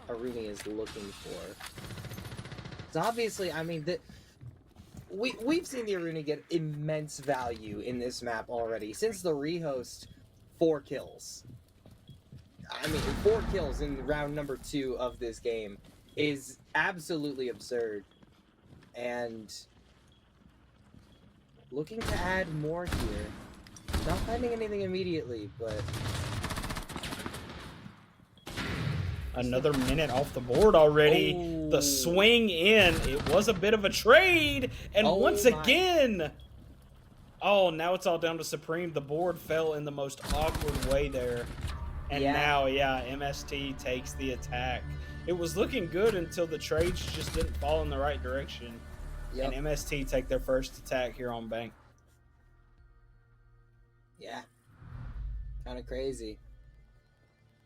Aruni is looking for. So obviously, I mean, we've seen the Aruni get immense value in this map already. Since the rehost, 4 kills. I mean, 4 kills in round number 2 of this game is absolutely absurd. And looking to add more here. Not finding anything immediately, but... Another minute off the board already. Oh. The swing in. It was a bit of a trade. And Oh once my. again... Oh, now it's all down to Supreme. The board fell in the most awkward way there. And now, yeah, MST takes the attack. It was looking good until the trades just didn't fall in the right direction. Yep. And MST take their first attack here on Bang. Yeah. Kind of crazy.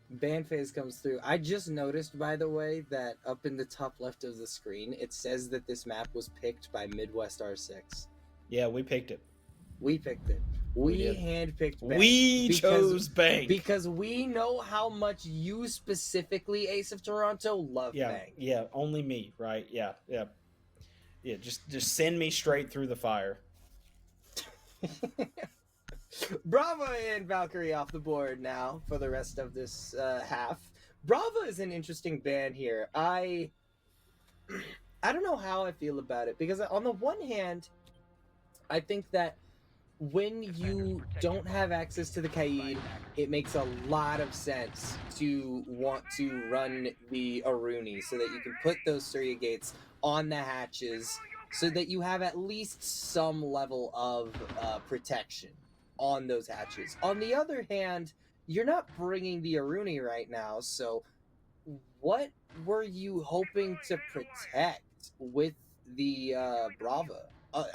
Band phase comes through. I just noticed, by the way, that up in the top left of the screen, it says that this map was picked by MWR6. Yeah, we picked it. We picked it. We handpicked Bang. We chose Bang. Because we know how much you specifically, Ace of Toronto, love Bang. Yeah, only me, right? Yeah. Just send me straight through the fire. Brava and Valkyrie off the board now for the rest of this half. Brava is an interesting ban here. I don't know how I feel about it because on the one hand, I think that when you don't have access to the Kaid, it makes a lot of sense to want to run the Aruni so that you can put those Surya gates on the hatches so that you have at least some level of protection on those hatches. On the other hand, you're not bringing the Aruni right now, so what were you hoping to protect with the Brava?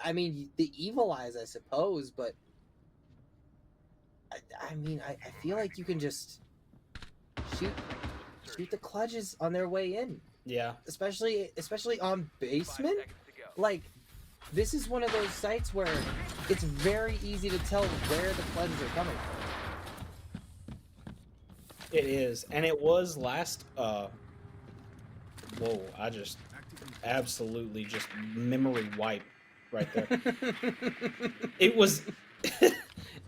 I mean, the Evil Eyes, I suppose, but I mean, I feel like you can just shoot the clutches on their way in. Yeah. Especially on basement. Like, this is one of those sites where it's very easy to tell where the clutches are coming from. It is, and it was last. Whoa! I just absolutely just memory wipe right there. It was,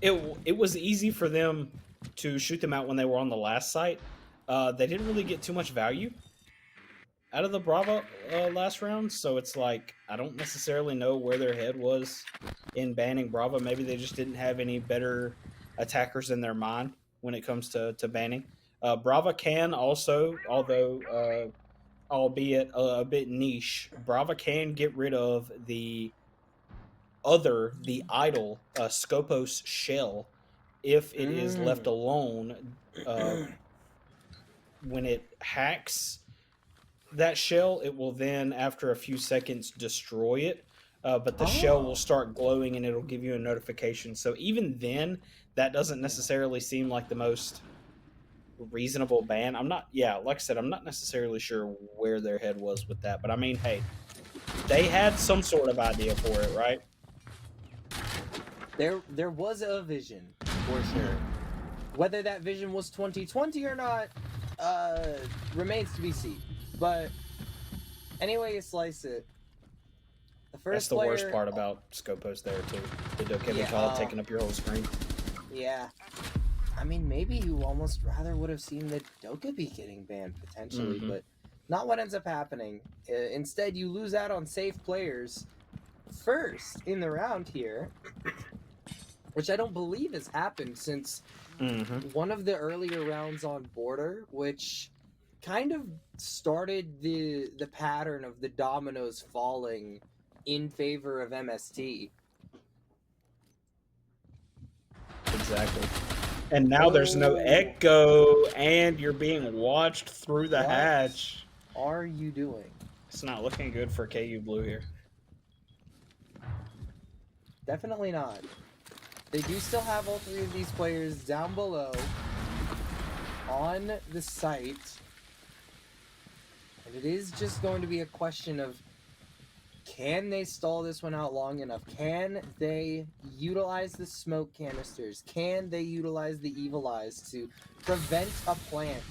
it was easy for them to shoot them out when they were on the last site. They didn't really get too much value out of the Bravo last round, so it's like I don't necessarily know where their head was in banning Bravo. Maybe they just didn't have any better attackers in their mind when it comes to banning. Brava can also, although albeit a bit niche, Brava can get rid of the idle Scopos shell if it is left alone. When it hacks that shell, it will then, after a few seconds, destroy it. But the shell will start glowing and it'll give you a notification. So even then, that doesn't necessarily seem like the most reasonable ban. Like I said, I'm not necessarily sure where their head was with that. But I mean, hey, they had some sort of idea for it, right? There was a vision, for sure. Whether that vision was 2020 or not, remains to be seen. But anyway you slice it, That's the worst part about Scopos there too. The Dokemi call taking up your whole screen. Yeah. I mean, maybe you almost rather would have seen the Dokkaebi getting banned potentially, but Not what ends up happening. Instead, you lose out on safe players first in the round here, which I don't believe has happened since one of the earlier rounds on Border, which kind of started the pattern of the dominoes falling in favor of MST. Mm-hmm. Exactly. And now there's no echo, and you're being watched through the hatch. What are you doing? It's not looking good for KU Blue here. Definitely not. They do still have all three of these players down below on the site. And it is just going to be a question of, can they stall this one out long enough? Can they utilize the smoke canisters? Can they utilize the evil eyes to prevent a plant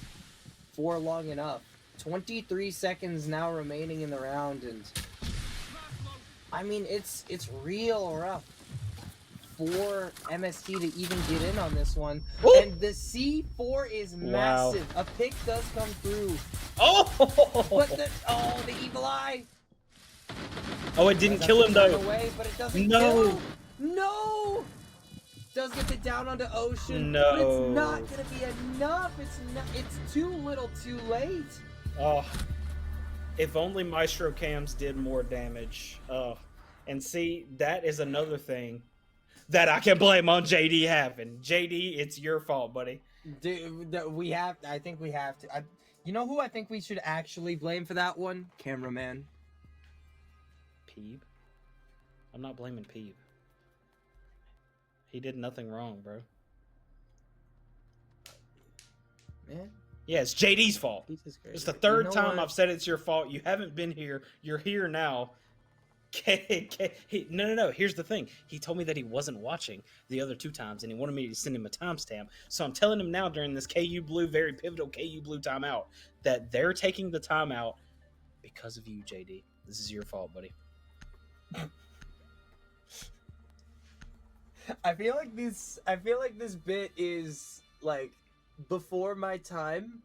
for long enough? 23 seconds now remaining in the round, and I mean, it's real rough for MST to even get in on this one. Ooh. And the C4 is massive. Wow. A pick does come through. Oh! But the evil eye. Oh, it didn't kill him though. Away, but it doesn't kill. No! Does get it down onto Ocean. No. But it's not gonna be enough. It's too little too late. Oh. If only Maestro Cams did more damage. Oh. And see, that is another thing that I can blame on JD having. JD, it's your fault, buddy. Dude, I think we have to. You know who I think we should actually blame for that one? Cameraman. Peeb? I'm not blaming Peeb. He did nothing wrong, bro. Man. Yeah, it's JD's fault. It's the third time I've said it's your fault. You haven't been here. You're here now. No. Here's the thing. He told me that he wasn't watching the other two times, and he wanted me to send him a timestamp. So I'm telling him now during this KU Blue, very pivotal KU Blue timeout, that they're taking the timeout because of you, JD. This is your fault, buddy. I feel like this bit is like before my time,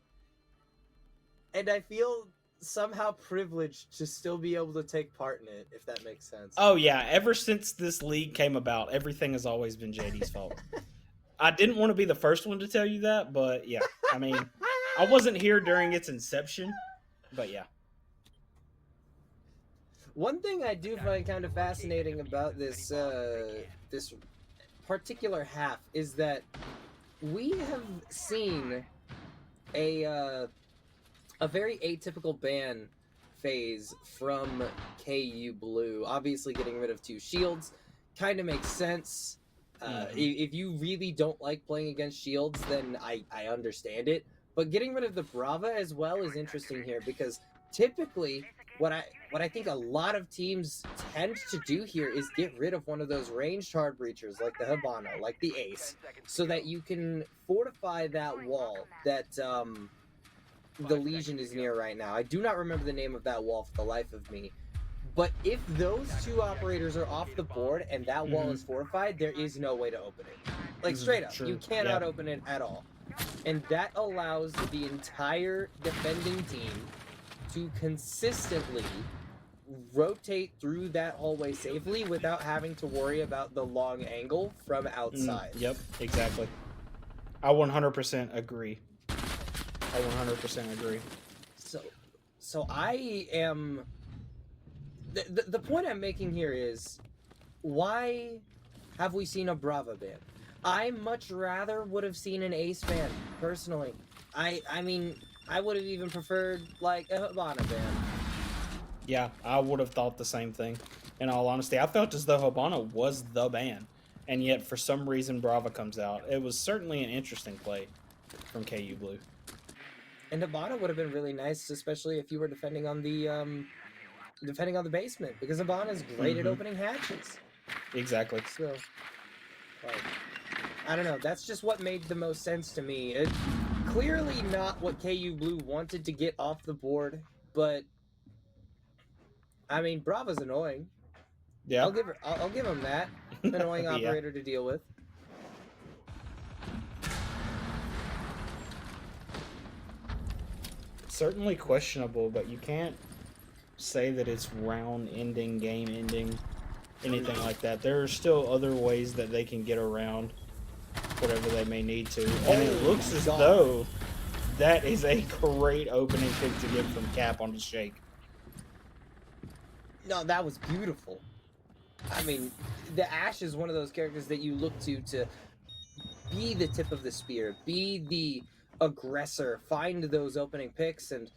and I feel somehow privileged to still be able to take part in it, if that makes sense. Oh yeah, ever since this league came about, everything has always been JD's fault. I didn't want to be the first one to tell you that, but yeah, I mean, I wasn't here during its inception, but yeah. One thing I do find kind of fascinating about this this particular half is that we have seen a very atypical ban phase from KU Blue. Obviously, getting rid of two shields kind of makes sense. If you really don't like playing against shields, then I understand it. But getting rid of the Brava as well is interesting here, because typically what I think a lot of teams tend to do here is get rid of one of those ranged hard breachers like the Habano, like the Ace, so that you can fortify that wall that the Legion is near right now. I do not remember the name of that wall for the life of me. But if those two operators are off the board and that wall is fortified, there is no way to open it. Like, straight up. True. You cannot open it at all. And that allows the entire defending team to consistently rotate through that hallway safely without having to worry about the long angle from outside. Yep, exactly. I 100% agree. I 100% agree. So I am... The point I'm making here is, why have we seen a Brava ban? I much rather would have seen an Ace ban, personally. I mean, I would have even preferred, like, a Habana ban. Yeah, I would have thought the same thing. In all honesty, I felt as though Habana was the ban, and yet for some reason Brava comes out. It was certainly an interesting play from KU Blue. And Habana would have been really nice, especially if you were defending on the basement, because Habana is great at opening hatches. Exactly. So, like, I don't know. That's just what made the most sense to me. It clearly not what KU Blue wanted to get off the board, but I mean, Brava's annoying. Yeah. I'll give him that. Annoying operator to deal with. certainly questionable, but you can't say that it's round ending, game ending, anything like that. There are still other ways that they can get around whatever they may need to. And it looks as though that is a great opening pick to get from Cap on the Shake. No, that was beautiful. I mean, the Ash is one of those characters that you look to be the tip of the spear, be the aggressor, find those opening picks, and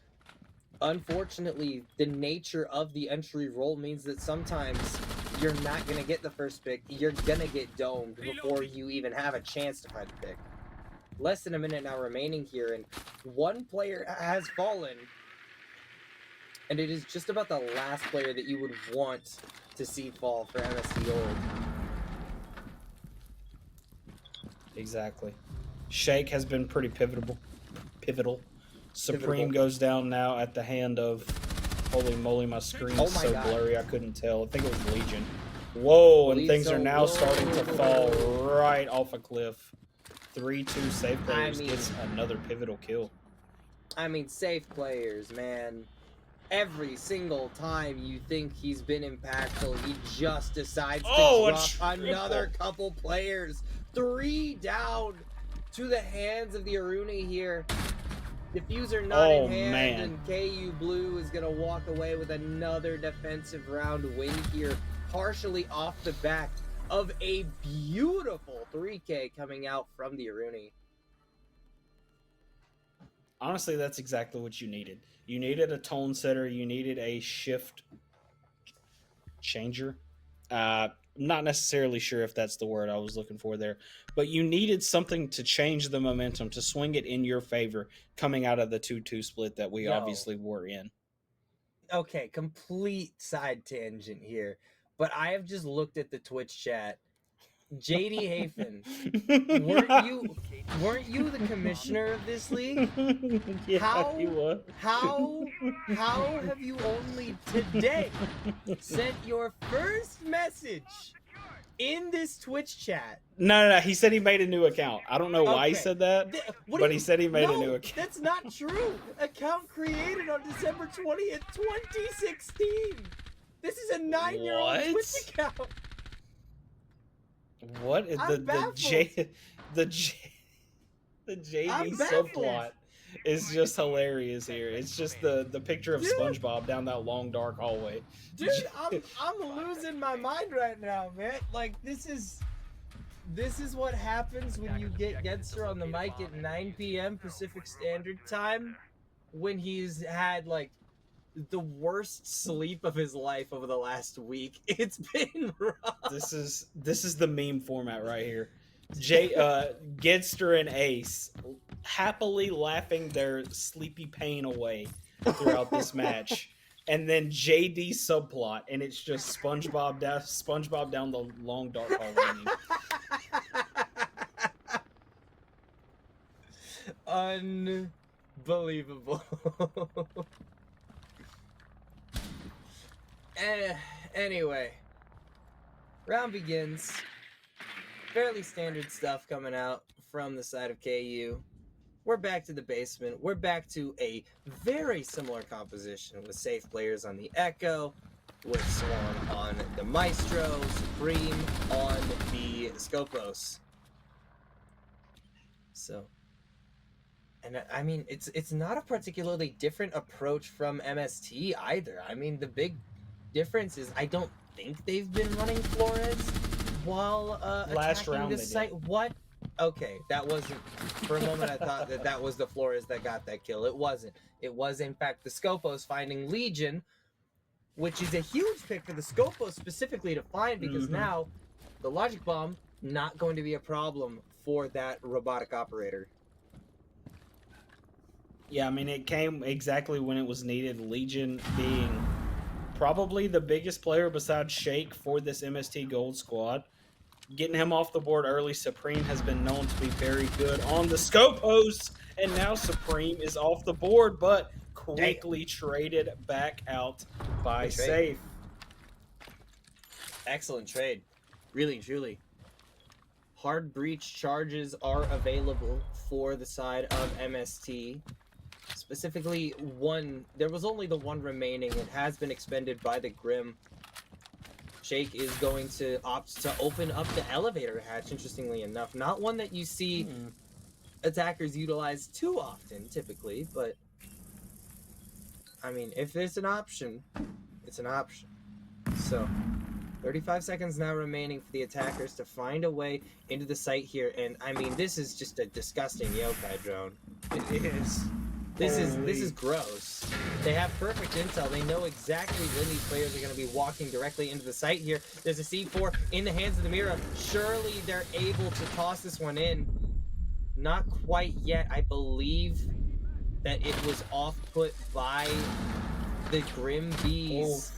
unfortunately, the nature of the entry role means that sometimes you're not going to get the first pick, you're going to get domed before you even have a chance to find the pick. Less than a minute now remaining here, and one player has fallen, and it is just about the last player that you would want to see fall for MST Gold. Exactly. Shake has been pretty pivotal. Supreme goes down now at the hand of... Holy moly, my screen is so blurry I couldn't tell. I think it was Legion. Whoa, and things are now starting to fall right off a cliff. 3-2 safe players gets another pivotal kill. I mean, safe players, man. Every single time you think he's been impactful, he just decides to drop another couple players. 3 down to the hands of the Aruni here. Diffuser not in hand, and KU Blue is going to walk away with another defensive round win here, partially off the back of a beautiful 3K coming out from the Aruni. Honestly, that's exactly what you needed. You needed a tone setter. You needed a shift changer. Not necessarily sure if that's the word I was looking for there, but you needed something to change the momentum, to swing it in your favor coming out of the 2-2 split that we obviously were in. Okay, complete side tangent here, but I have just looked at the Twitch chat. JD Hafen, weren't you the commissioner of this league? Yeah, he was. How have you only today sent your first message in this Twitch chat? No. He said he made a new account. I don't know why he said that, but he said he made a new account. That's not true. Account created on December 20th, 2016. This is a 9-year-old Twitch account. What is the JD subplot is just hilarious here. It's just the picture of SpongeBob down that long dark hallway. Dude, I'm losing my mind right now, man. Like this is what happens when you get Genster on the mic at 9 p.m. Pacific Standard Time, when he's had like the worst sleep of his life over the last week. It's been rough. This is the meme format right here. Genster and Ace happily laughing their sleepy pain away throughout this match. And then JD subplot, and it's just SpongeBob down the long dark hallway. Unbelievable. Anyway, round begins. Fairly standard stuff coming out from the side of KU. We're back to the basement. We're back to a very similar composition with safe players on the Echo, with Swarm on the Maestro, Supreme on the Scopos. So, and I mean, it's not a particularly different approach from MST either. I mean, the big difference is I don't think they've been running Flores while last attacking round this site. What? Okay, that wasn't. For a moment, I thought that was the Flores that got that kill. It wasn't. It was in fact the Scopos finding Legion, which is a huge pick for the Scopos specifically to find, because now the Logic Bomb not going to be a problem for that robotic operator. Yeah, I mean, it came exactly when it was needed. Legion being probably the biggest player besides Shake for this MST Gold squad. Getting him off the board early. Supreme has been known to be very good on the Scopos, and now Supreme is off the board, but quickly traded back out by Safe. Excellent trade. Really, truly. Hard breach charges are available for the side of MST. specifically one. There was only the one remaining. It has been expended by the Grim. Shake is going to opt to open up the elevator hatch, interestingly enough. Not one that you see attackers utilize too often, typically, but I mean, if it's an option, it's an option. So, 35 seconds now remaining for the attackers to find a way into the site here, and I mean, this is just a disgusting yokai drone. It is. This is gross. They have perfect intel. They know exactly when these players are going to be walking directly into the site here. There's a C4 in the hands of the Mira. Surely they're able to toss this one in. Not quite yet. I believe that it was off-put by the Grim Bees.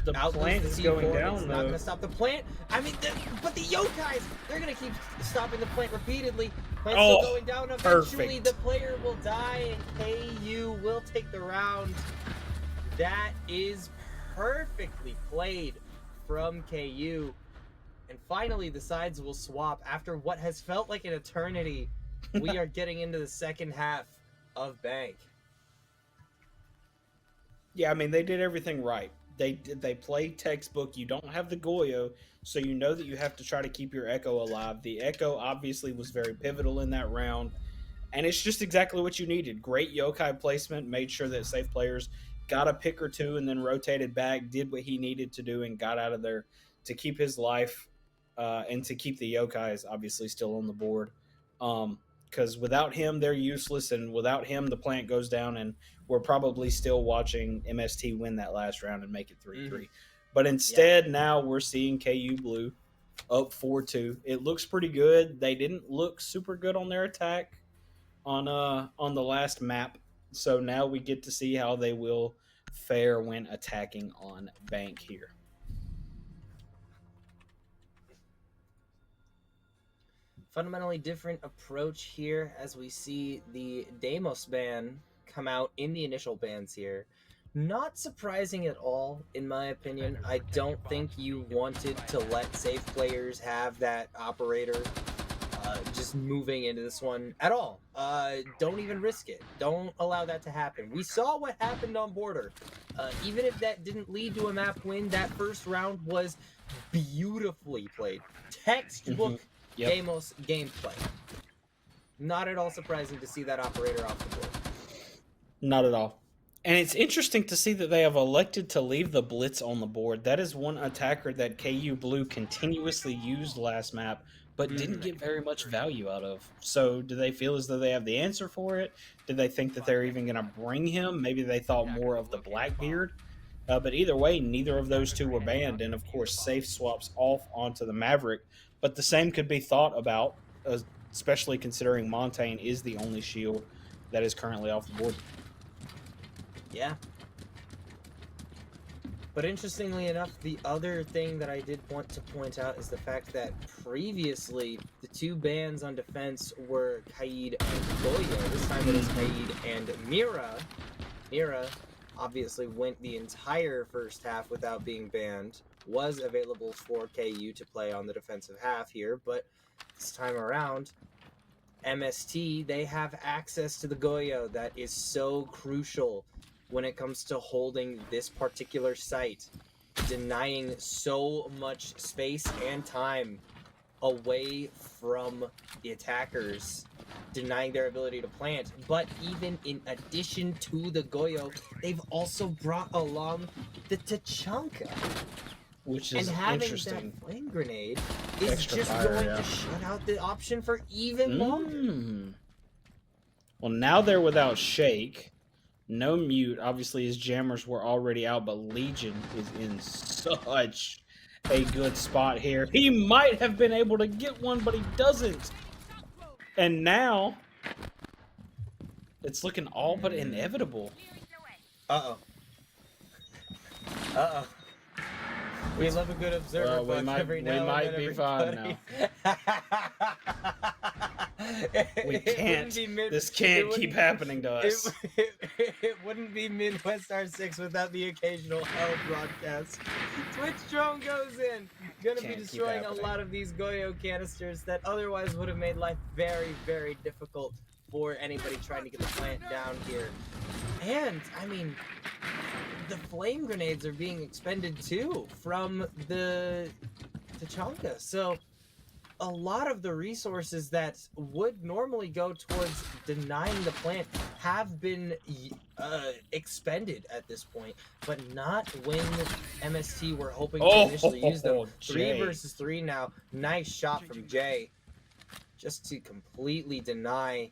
The plant is going down, It's not going to stop the plant. I mean, but the yokais, they're going to keep stopping the plant repeatedly. Plant's still going down. Eventually, the player will die, and KU will take the round. That is perfectly played from KU. And finally, the sides will swap. After what has felt like an eternity, we are getting into the second half of Bank. Yeah, I mean, they did everything right. They played textbook. You don't have the Goyo, so you know that you have to try to keep your Echo alive. The Echo obviously was very pivotal in that round, and it's just exactly what you needed. Great yokai placement, made sure that safe players got a pick or two and then rotated back, did what he needed to do, and got out of there to keep his life and to keep the yokais obviously still on the board. Because without him, they're useless, and without him, the plant goes down, and we're probably still watching MST win that last round and make it 3-3. But instead, now we're seeing KU Blue up 4-2. It looks pretty good. They didn't look super good on their attack on the last map, so now we get to see how they will fare when attacking on Bank here. Fundamentally different approach here as we see the Deimos ban come out in the initial bans here. Not surprising at all, in my opinion. I don't think you wanted to let safe players have that operator just moving into this one at all. Don't even risk it. Don't allow that to happen. We saw what happened on Border. Even if that didn't lead to a map win, that first round was beautifully played. Textbook Deimos gameplay. Not at all surprising to see that operator off the board. Not at all. And it's interesting to see that they have elected to leave the Blitz on the board. That is one attacker that KU Blue continuously used last map, but didn't get very much value out of. So do they feel as though they have the answer for it? Do they think that they're even going to bring him? Maybe they thought more of the Blackbeard. But either way, neither of those two were banned. And of course, Safe swaps off onto the Maverick. But the same could be thought about, especially considering Montaigne is the only shield that is currently off the board. Yeah. But interestingly enough, the other thing that I did want to point out is the fact that previously the two bans on defense were Kaid and Goyo. This time it is Kaid and Mira. Mira obviously went the entire first half without being banned. Was available for KU to play on the defensive half here, but this time around, MST, they have access to the Goyo that is so crucial when it comes to holding this particular site, denying so much space and time away from the attackers, denying their ability to plant. But even in addition to the Goyo, they've also brought along the Tachanka. Which is and having interesting. that flame grenade is Extra just fire, going yeah. to shut out the option for even longer. Well, now they're without Shake. No mute. Obviously, his jammers were already out, but Legion is in such a good spot here. He might have been able to get one, but he doesn't. And now, it's looking all but inevitable. Uh-oh. Uh-oh. We love a good observer Well, we might be fine now. We can't. This can't keep happening to us. It wouldn't be Midwest R6 without the occasional hell broadcast. Twitch drone goes in. Gonna be destroying a lot of these Goyo canisters that otherwise would have made life very, very difficult for anybody trying to get the plant down here. And, I mean, the flame grenades are being expended too from the Tachanka. So a lot of the resources that would normally go towards denying the plant have been expended at this point, but not when MST were hoping to initially use them. Jay. 3 versus 3 now. Nice shot from Jay, just to completely deny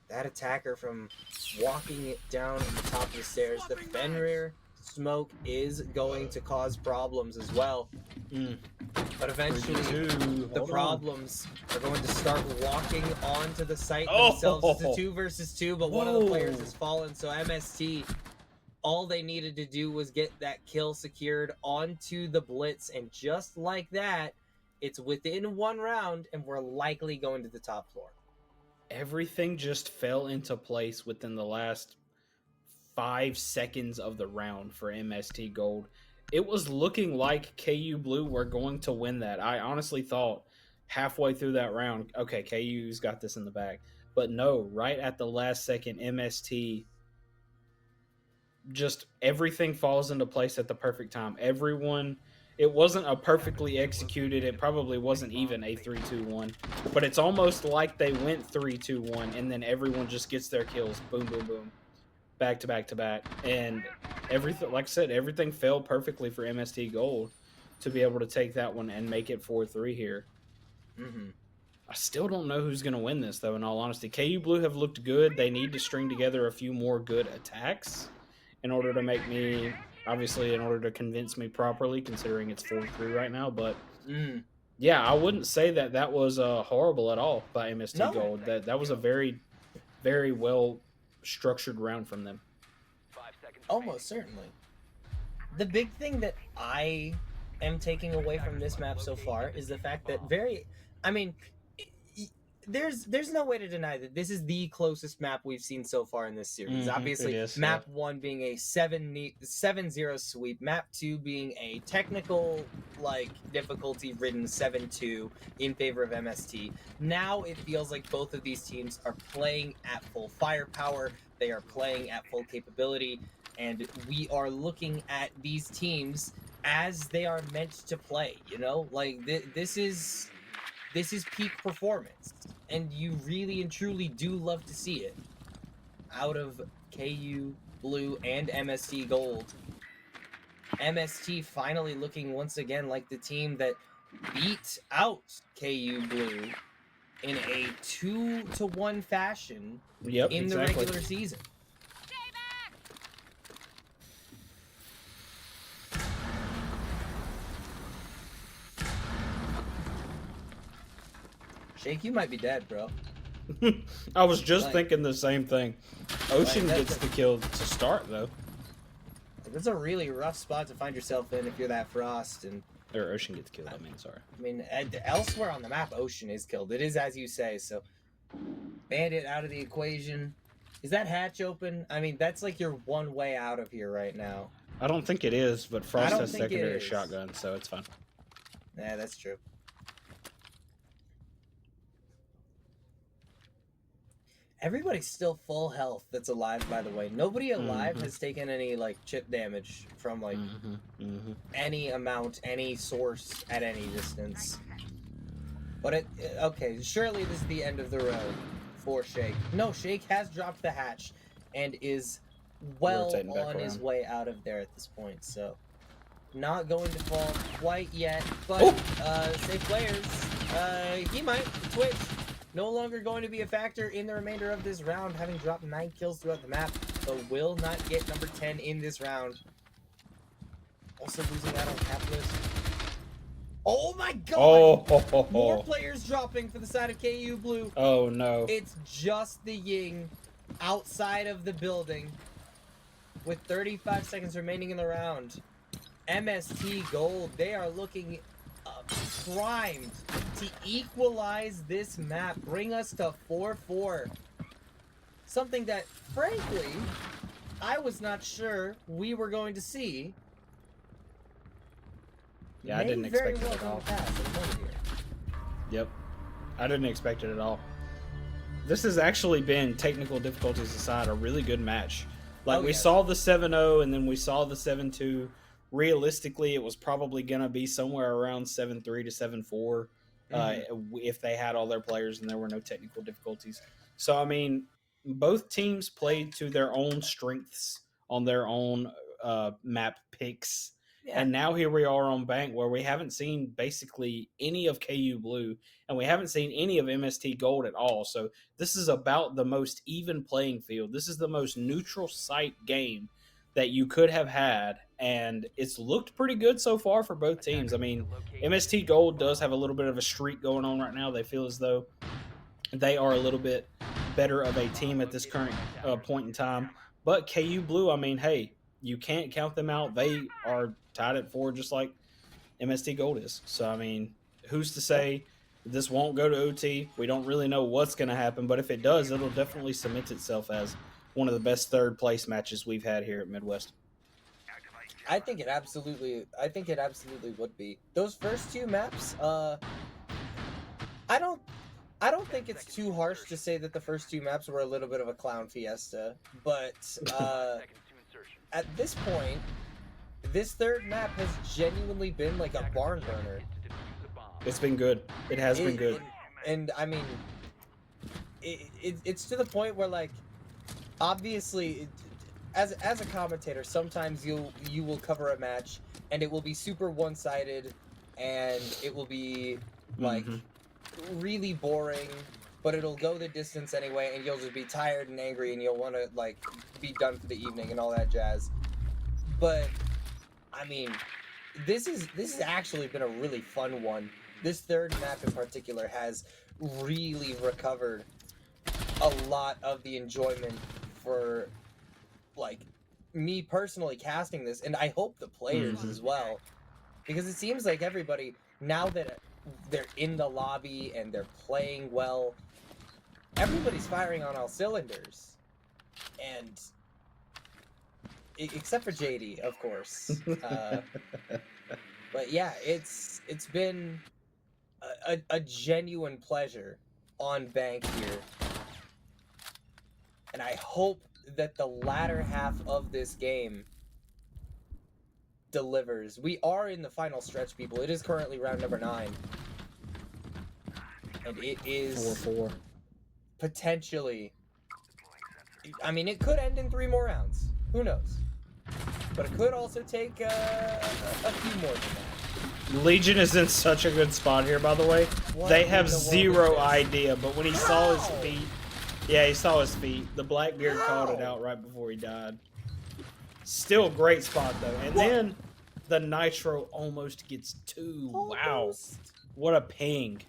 that attacker from walking it down on the top of the stairs. The Fenrir smoke is going to cause problems as well. But eventually, the problems are going to start walking onto the site themselves. It's a 2 versus 2, but one of the players has fallen. So MST, all they needed to do was get that kill secured onto the Blitz. And just like that, it's within 1 round, and we're likely going to the top floor. Everything just fell into place within the last 5 seconds of the round for MST Gold. It was looking like KU Blue were going to win that. I honestly thought halfway through that round, okay, KU's got this in the bag. But no, right at the last second, MST, just everything falls into place at the perfect time. Everyone, it wasn't a perfectly executed, it probably wasn't even a 3-2-1, but it's almost like they went 3-2-1 and then everyone just gets their kills. Boom, boom, boom. Back to back to back. And everything, like I said, everything fell perfectly for MST Gold to be able to take that one and make it 4-3 here. I still don't know who's going to win this, though, in all honesty. KU Blue have looked good. They need to string together a few more good attacks in order to make me, obviously, in order to convince me properly, considering it's 4-3 right now. But, yeah, I wouldn't say that that was horrible at all by MST Gold. That was a very, very well structured round from them. Almost certainly. The big thing that I am taking away from this map so far is the fact that there's no way to deny that this is the closest map we've seen so far in this series. Obviously, map 1 being a 7-0 sweep, map 2 being a technical, difficulty-ridden 7-2 in favor of MST. Now it feels like both of these teams are playing at full firepower, they are playing at full capability, and we are looking at these teams as they are meant to play, This is peak performance, and you really and truly do love to see it out of KU Blue and MST Gold. MST finally looking once again like the team that beat out KU Blue in a 2-1 fashion in the regular season. Shake, you might be dead, bro. I was just thinking the same thing. Ocean gets the kill to start, though. That's a really rough spot to find yourself in if you're that Frost. Or Ocean gets killed, sorry. I mean, elsewhere on the map, Ocean is killed. It is as you say, so... Bandit out of the equation. Is that hatch open? I mean, that's like your one way out of here right now. I don't think it is, but Frost has secondary shotgun, so it's fine. Yeah, that's true. Everybody's still full health that's alive, by the way. Nobody alive has taken any, chip damage from, any amount, any source, at any distance. But okay, surely this is the end of the road for Shake. No, Shake has dropped the hatch and is well on his way out of there at this point, so... Not going to fall quite yet, but, safe players, he might. Twitch. No longer going to be a factor in the remainder of this round, having dropped 9 kills throughout the map, but will not get number 10 in this round. Also losing out on Capitalist. Oh my god! More players dropping for the side of KU Blue. Oh no. It's just the Ying outside of the building with 35 seconds remaining in the round. MST Gold, they are looking primed to equalize this map, bring us to 4-4. Something that, frankly, I was not sure we were going to see. Yeah, I didn't expect it at all. Yep, I didn't expect it at all. this has actually been, technical difficulties aside, a really good match. Like, we yes. saw the 7-0 and then we saw the 7-2. Realistically, it was probably going to be somewhere around 7-3 to 7-4 if they had all their players and there were no technical difficulties. So, I mean, both teams played to their own strengths on their own map picks. Yeah. And now here we are on Bank, where we haven't seen basically any of KU Blue, and we haven't seen any of MST Gold at all. So this is about the most even playing field. This is the most neutral site game that you could have had, and it's looked pretty good so far for both teams. I mean, MST Gold does have a little bit of a streak going on right now. They feel as though they are a little bit better of a team at this current point in time. But KU Blue, I mean, hey, you can't count them out. They are tied at 4 just like MST Gold is. So, I mean, who's to say this won't go to OT? We don't really know what's going to happen, but if it does, it'll definitely cement itself as one of the best third place matches we've had here at Midwest. I think it absolutely would be. Those first 2 maps, I don't think it's too harsh to say that the first 2 maps were a little bit of a clown fiesta, but at this point, this third map has genuinely been like a barn burner. It's been good. It has been good. And I mean, it's to the point where, like, obviously, as a commentator, sometimes you will cover a match and it will be super one-sided and it will be like really boring, but it'll go the distance anyway, and you'll just be tired and angry and you'll want to like be done for the evening and all that jazz. But I mean, this has actually been a really fun one. This third map in particular has really recovered a lot of the enjoyment for, like, me personally casting this, and I hope the players as well, because it seems like everybody, now that they're in the lobby and they're playing well, everybody's firing on all cylinders, and except for JD, of course. But yeah, it's been a genuine pleasure on Bank here, and I hope that the latter half of this game delivers. We are in the final stretch, people. It is currently round number 9, and it is 4-4. Potentially, I mean, it could end in 3 more rounds. Who knows? But it could also take a few more than that. Legion is in such a good spot here, by the way. They have in the world zero is this? idea, but when he saw his feet, yeah, he saw his feet. The Blackbeard called it out right before he died. Still a great spot, though. And then the Nitro almost gets 2. Wow. Almost. What a ping.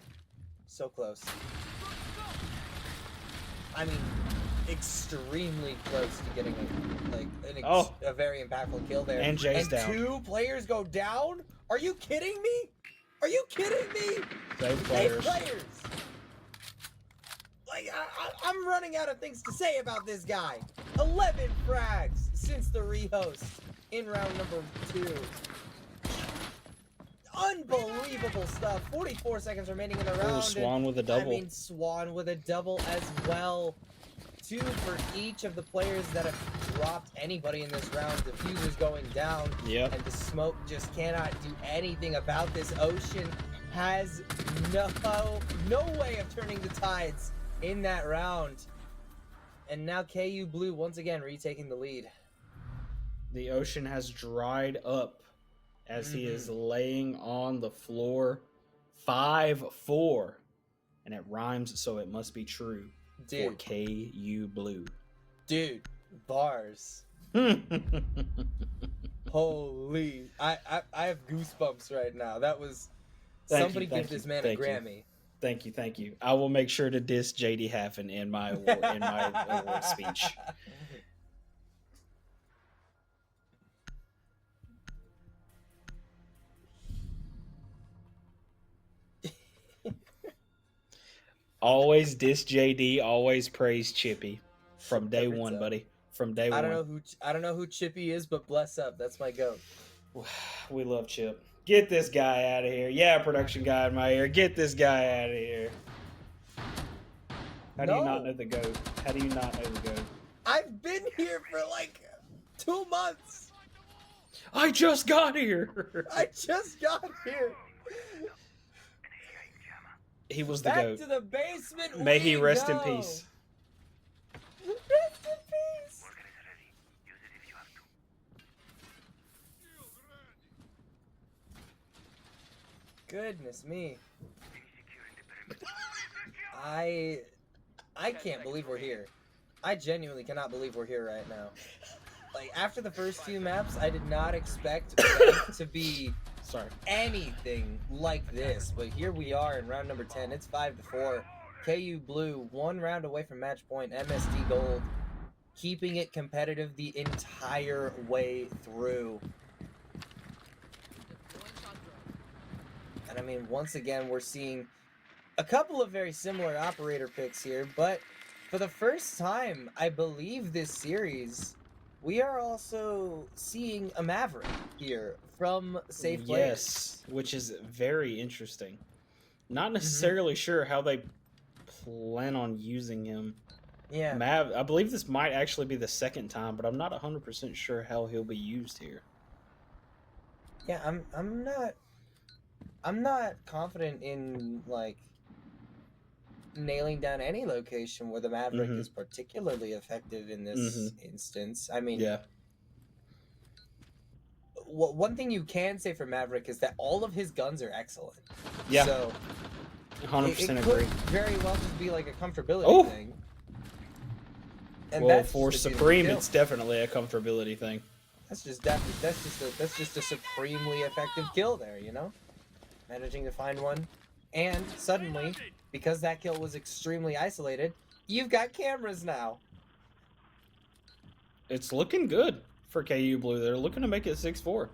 So close. I mean, extremely close to getting a very impactful kill there. And Jay's down. 2 players go down? Are you kidding me? Are you kidding me? Save players. 8 players. Like, I'm running out of things to say about this guy. 11 frags since the rehost in round number 2. Unbelievable stuff. 44 seconds remaining in the round. Oh, Swan with a double. I mean, Swan with a double as well. 2 for each of the players that have dropped anybody in this round. Diffuser's going down. Yep. And the smoke just cannot do anything about this. Ocean has no way of turning the tides in that round. And now KU Blue once again retaking the lead. The Ocean has dried up as he is laying on the floor. 5-4. And it rhymes, so it must be true. Dude. For KU Blue. Dude, bars. Holy. I have goosebumps right now. That was... Somebody give this man a Grammy. Thank you. I will make sure to diss JD Haffen in my award speech. Always diss JD, always praise Chippy. From day one, buddy. From day one. I don't know who Chippy is, but bless up. That's my goat. We love Chip. Get this guy out of here. Yeah, production guy in my ear. Get this guy out of here. How do you not No. know the goat? How do you not know the goat? I've been here for like 2 months. I just got here. I just got here. He was the Back goat. to the basement. May he we rest in go. peace. Rest in peace. Goodness me. I can't believe we're here. I genuinely cannot believe we're here right now. Like, after the first few maps, I did not expect rank to be anything like this, but here we are in round number 10. It's 5-4. KU Blue, 1 round away from match point. MST Gold, keeping it competitive the entire way through. And I mean, once again, we're seeing a couple of very similar operator picks here, but for the first time, I believe this series, we are also seeing a Maverick here from Safe Players. Yes, which is very interesting. Not necessarily sure how they plan on using him. Yeah. I believe this might actually be the second time, but I'm not 100% sure how he'll be used here. Yeah, I'm not confident in like nailing down any location where the Maverick is particularly effective in this instance. I mean, Yeah. One thing you can say for Maverick is that all of his guns are excellent. Yeah. So 100% it agree. could very well just be like a comfortability thing. And Well, that's for just a beautiful Supreme, kill. it's definitely a comfortability thing. That's just a supremely effective kill there, you know? Managing to find one. And suddenly, because that kill was extremely isolated, you've got cameras now. It's looking good for KU Blue. They're looking to make it 6-4.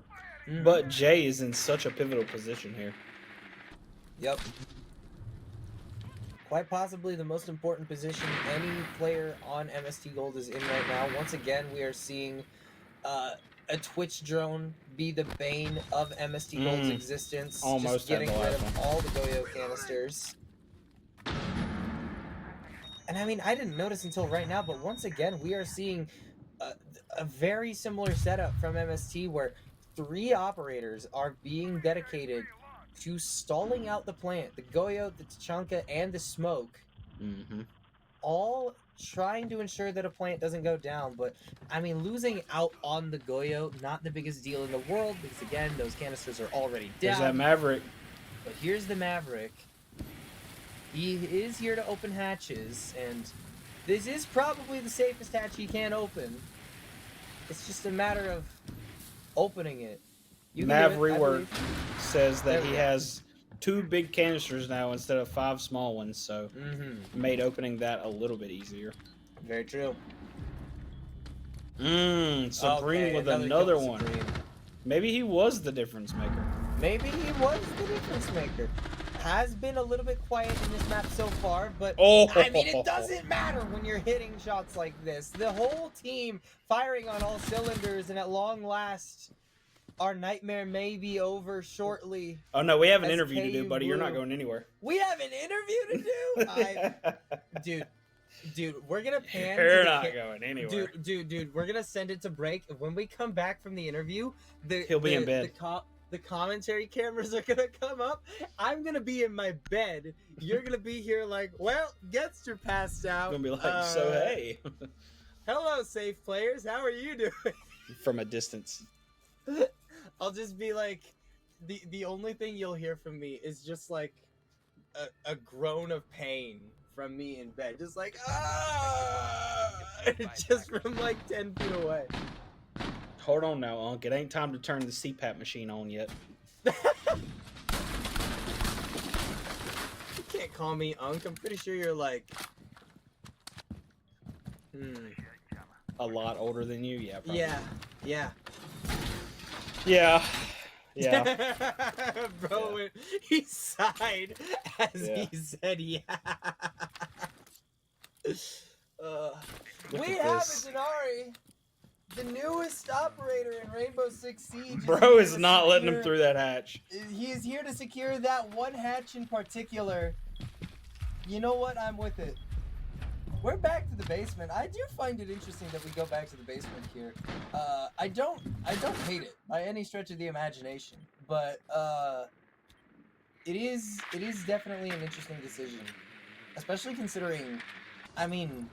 Mhm. But Jay is in such a pivotal position here. Yep. Quite possibly the most important position any player on MST Gold is in right now. Once again, we are seeing a Twitch drone be the bane of MST Gold's existence. Almost just getting had the rid last of one. all the Goyo canisters. And I mean, I didn't notice until right now, but once again, we are seeing a very similar setup from MST where 3 operators are being dedicated to stalling out the plant. The Goyo, the Tachanka, and the Smoke. All trying to ensure that a plant doesn't go down, but I mean, losing out on the Goyo, not the biggest deal in the world, because again, those canisters are already down. There's that Maverick. But here's the Maverick. He is here to open hatches, and this is probably the safest hatch he can open. It's just a matter of opening it. Mav Rework believe. says that There he we go. has 2 big canisters now instead of 5 small ones, so made opening that a little bit easier. Very true. Supreme Okay, with kill another for one. Supreme. Maybe he was the difference maker. Maybe he was the difference maker. Has been a little bit quiet in this map so far, but I mean, it doesn't matter when you're hitting shots like this. The whole team firing on all cylinders, and at long last, our nightmare may be over shortly. Oh no, we have an As interview to do, KU buddy. You're not Blue. going anywhere. We have an interview to do? Dude, we're gonna pan. You're to the not going anywhere. Dude, we're gonna send it to break. When we come back from the interview, He'll be in bed. The commentary cameras are gonna come up. I'm gonna be in my bed. You're gonna be here like, well, Getster passed out. Gonna be like, so hey, hello, Safe Players. How are you doing? from a distance. I'll just be like, the only thing you'll hear from me is just like a groan of pain from me in bed, just like just from like 10 feet away. Hold on now, Unc. It ain't time to turn the CPAP machine on yet. You can't call me Unc. I'm pretty sure you're like, A lot older than you, yeah. Probably. yeah. Bro, he sighed as he said, yeah. We have a Denari, the newest operator in Rainbow Six Siege. Bro is not letting him through that hatch. He is here to secure that one hatch in particular. You know what? I'm with it. we're back to the basement. I do find it interesting that we go back to the basement here. I don't hate it by any stretch of the imagination, but it is definitely an interesting decision, especially considering, I mean,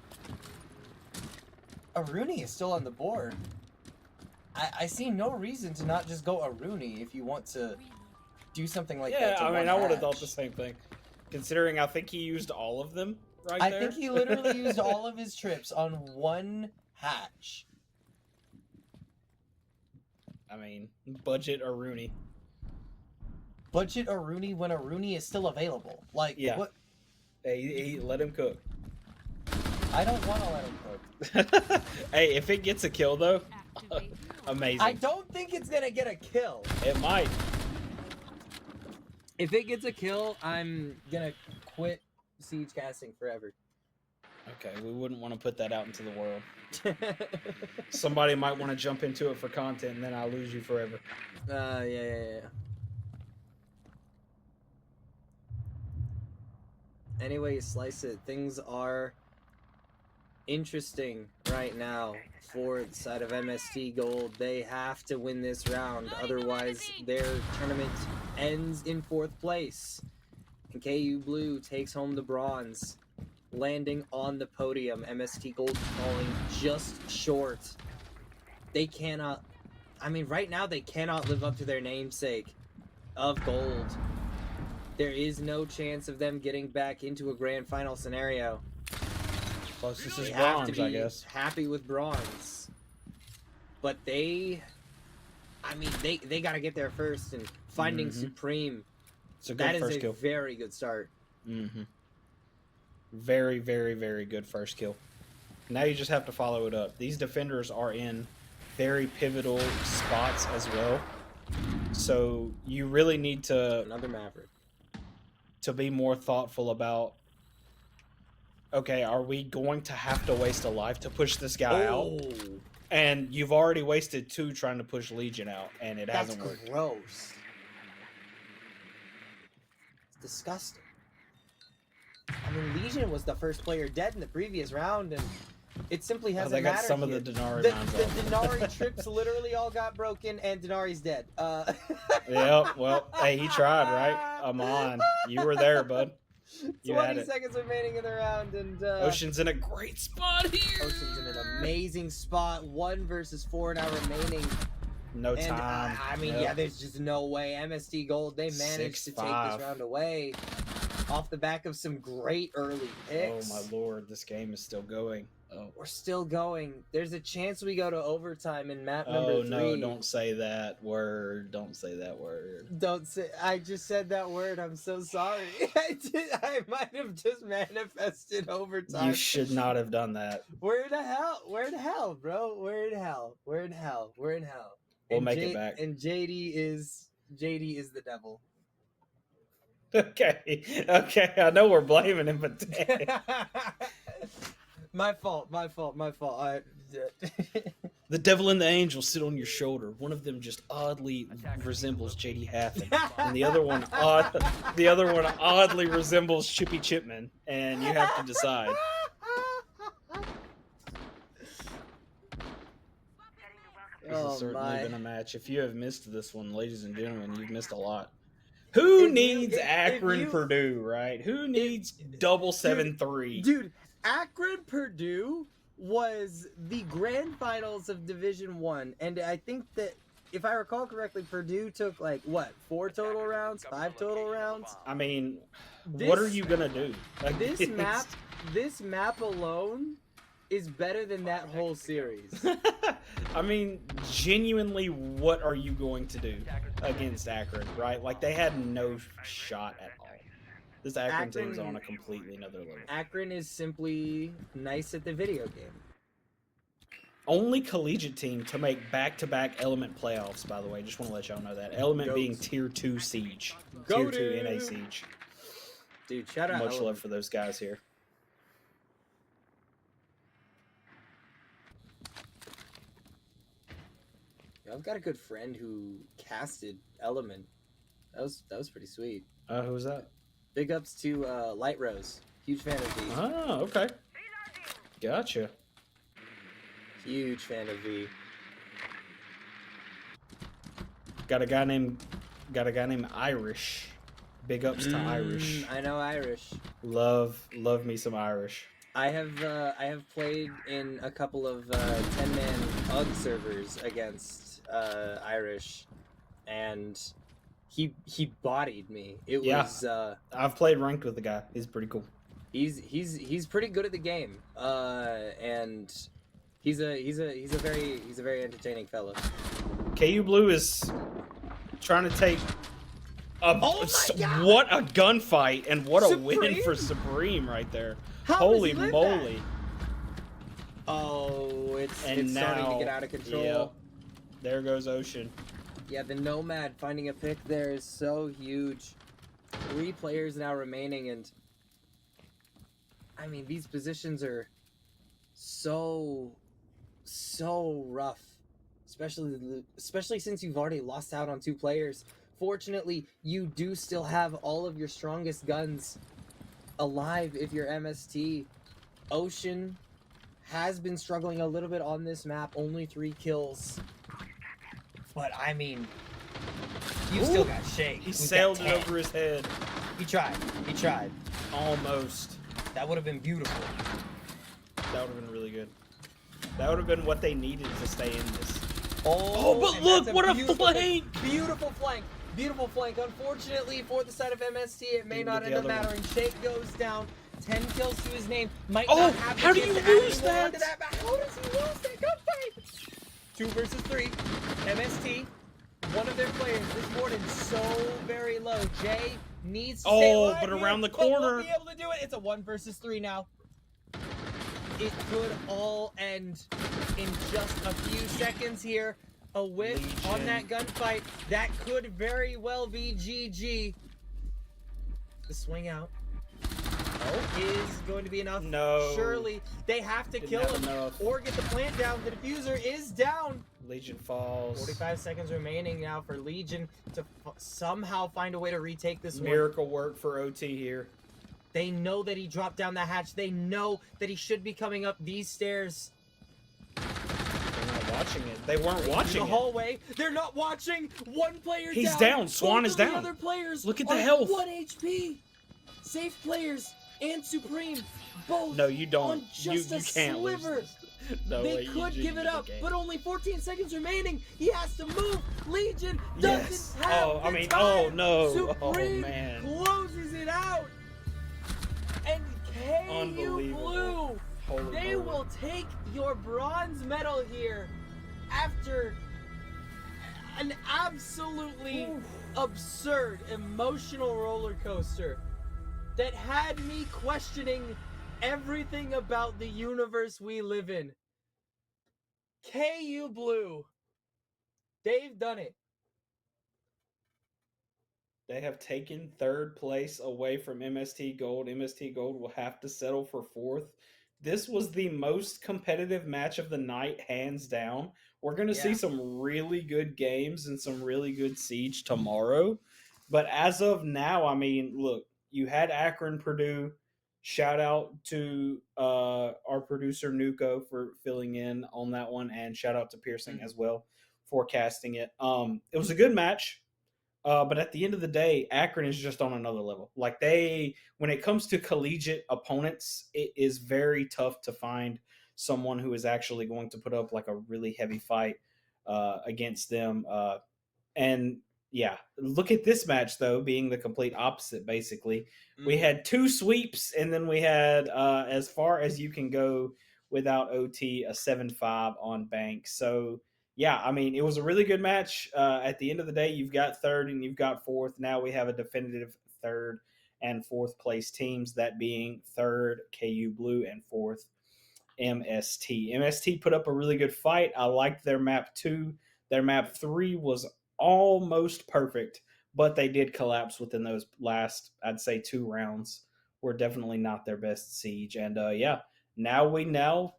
Aruni is still on the board. I see no reason to not just go Aruni if you want to do something like that. Yeah, to I mean, one I would have hatch. thought the same thing. Considering I think he used all of them right I there. think he literally used all of his trips on one hatch. I mean, budget or Rooney. Budget Aruni when Aruni is still available. Like, Yeah. what? Hey, let him cook. I don't want to let him cook. Hey, if it gets a kill though, amazing. I don't think it's gonna get a kill. It might. If it gets a kill, I'm gonna quit siege casting forever. Okay, we wouldn't want to put that out into the world. Somebody might want to jump into it for content, and then I'll lose you forever. Yeah. Anyway, you slice it. Things are interesting right now for the side of MST Gold. They have to win this round, otherwise their tournament ends in 4th place. And KU Blue takes home the bronze, landing on the podium. MST Gold falling just short. They cannot, I mean, right now they cannot live up to their namesake of gold. There is no chance of them getting back into a grand final scenario. Plus, this is They have bronze, to be I guess. happy with bronze. But they, I mean, they got to get there first, and finding Supreme, It's a good that is first a kill. very good start. Very, very, very good first kill. Now you just have to follow it up. These defenders are in very pivotal spots as well. So you really need to Another Maverick. be more thoughtful about, okay, are we going to have to waste a life to push this guy out? And you've already wasted 2 trying to push Legion out, and it That's hasn't worked. gross. It's disgusting. I mean, Legion was the first player dead in the previous round, and it simply hasn't They got mattered some here. of the Denari The mines off. Denari trips literally all got broken, and Denari's dead. Yep, well, hey, he tried, right? I'm on. You were there, bud. You had 20 it. seconds remaining in the round, and Ocean's in a great spot here. Ocean's in an amazing spot. 1 versus 4 now remaining. No And time. I mean, Yep. yeah, there's just no way. MST Gold, they managed to take 6-5. this round away off the back of some great early Oh picks. my lord, this game is still going. Oh, We're still going. There's a chance we go to overtime in map number 3. no, don't say that word. Don't say that word. Don't say. I just said that word. I'm so sorry. I might have just manifested overtime. You should not have done that. Where the hell? Where the hell, bro? Where in hell? Where in hell? We're in hell. We'll And make it back. And JD is the devil. Okay, I know we're blaming him, but dang. My fault. The devil and the angel sit on your shoulder. One of them just oddly resembles JD Haffen, and the other one oddly resembles Chippy Chipman, and you have to decide. This has certainly been a match. If you have missed this one, ladies and gentlemen, you've missed a lot. Who needs Akron Purdue, right? Who needs double 7-3? Dude, Akron Purdue was the grand finals of Division 1, and I think that if I recall correctly, Purdue took like what, 4 total rounds, 5 total rounds. I mean, what are you gonna do? Like, This map alone is better than that whole series. I mean, genuinely, what are you going to do against Akron, right? Like, they had no shot at all. This Akron team's on a completely another level. Akron is simply nice at the video game. Only collegiate team to make back-to-back Element playoffs, by the way. Just want to let y'all know that. Element being Tier 2 Siege. Tier 2 NA Siege. Dude, shout out Much Element. love for those guys here. I've got a good friend who casted Element. That was pretty sweet. Who was that? Big ups to Light Rose. Huge fan of these. Oh, okay. Gotcha. Huge fan of V. Got a guy named Irish. Big ups to Irish. I know Irish. Love me some Irish. I have played in a couple of 10-man UG servers against Irish, and he bodied me. It Yeah. was I've played ranked with the guy. He's pretty cool. he's pretty good at the game, and he's a very entertaining fellow. KU Blue is trying to take a, Oh my God! what a gunfight and what a win Supreme? for Supreme right there. How Holy does he live moly. Oh, it's And starting now, to get out of control. yeah, there goes Ocean. Yeah, the Nomad finding a pick there is so huge. 3 players now remaining, and I mean, these positions are so rough, especially since you've already lost out on 2 players. Fortunately, you do still have all of your strongest guns alive if you're MST. Ocean has been struggling a little bit on this map, only 3 kills. But I mean, you still got Shake. He who's got sailed it 10. over his head. He tried. Almost. That would have been beautiful. That would have been really good. That would have been what they needed to stay in this. Oh, but and look, that's what a beautiful flank! Beautiful flank. Beautiful flank. Unfortunately, for the side of MST, it may Didn't not get end the up other one. mattering. Shake goes down. 10 kills to his name. Might Oh, not have the how do chance you to add lose any more that? onto that? But how does he lose that gunfight? 2 versus 3. MST. One of their players this morning so very low. Jay needs to stay alive but here, around the but won't corner. be able to do it. It's a 1 versus 3 now. It could all end in just a few seconds here. A whiff on Legion. that gunfight. That could very well be GG. The swing out is going to be enough. No. Surely they have to Didn't kill have him enough. or get the plant down. The diffuser is down. Legion falls. 45 seconds remaining now for Legion to somehow find a way to retake this one. Miracle work for OT here. They know that he dropped down the hatch. They know that he should be coming up these stairs. They're not watching it. They weren't watching The it. hallway. They're not watching. 1 player He's down. down. Swan Both is of the down. other players Look at the are health. 1 HP. Safe players and Supreme both No, you don't. on just you a can't sliver. lose this. No They way, could you give it just up, can't. but only 14 seconds remaining. He has to move. Legion doesn't Yes. have Oh, I the mean, time. oh, no. Supreme Oh, man. closes it out. And KU Unbelievable. Blue, Holy they moly. will take your bronze medal here after an absolutely absurd emotional roller coaster that had me questioning everything about the universe we live in. KU Blue, they've done it. They have taken 3rd place away from MST Gold. MST Gold will have to settle for 4th. This was the most competitive match of the night, hands down. We're going to see Yeah. some really good games and some really good Siege tomorrow. But as of now, I mean, look, you had Akron, Purdue. Shout out to our producer, Nuko, for filling in on that one. And shout out to Pearson as well for casting it. It was a good match. But at the end of the day, Akron is just on another level. Like when it comes to collegiate opponents, it is very tough to find someone who is actually going to put up like a really heavy fight against them. And yeah, look at this match though, being the complete opposite. Basically, we had 2 sweeps, and then we had as far as you can go without OT, a 7-5 on Bank. So. Yeah, I mean, it was a really good match. At the end of the day, you've got 3rd and you've got 4th. Now we have a definitive 3rd and 4th place teams, that being 3rd KU Blue and 4th MST. MST put up a really good fight. I liked their map 2. Their map 3 was almost perfect, but they did collapse within those last, I'd say, 2 rounds. Were definitely not their best Siege. And yeah. Now we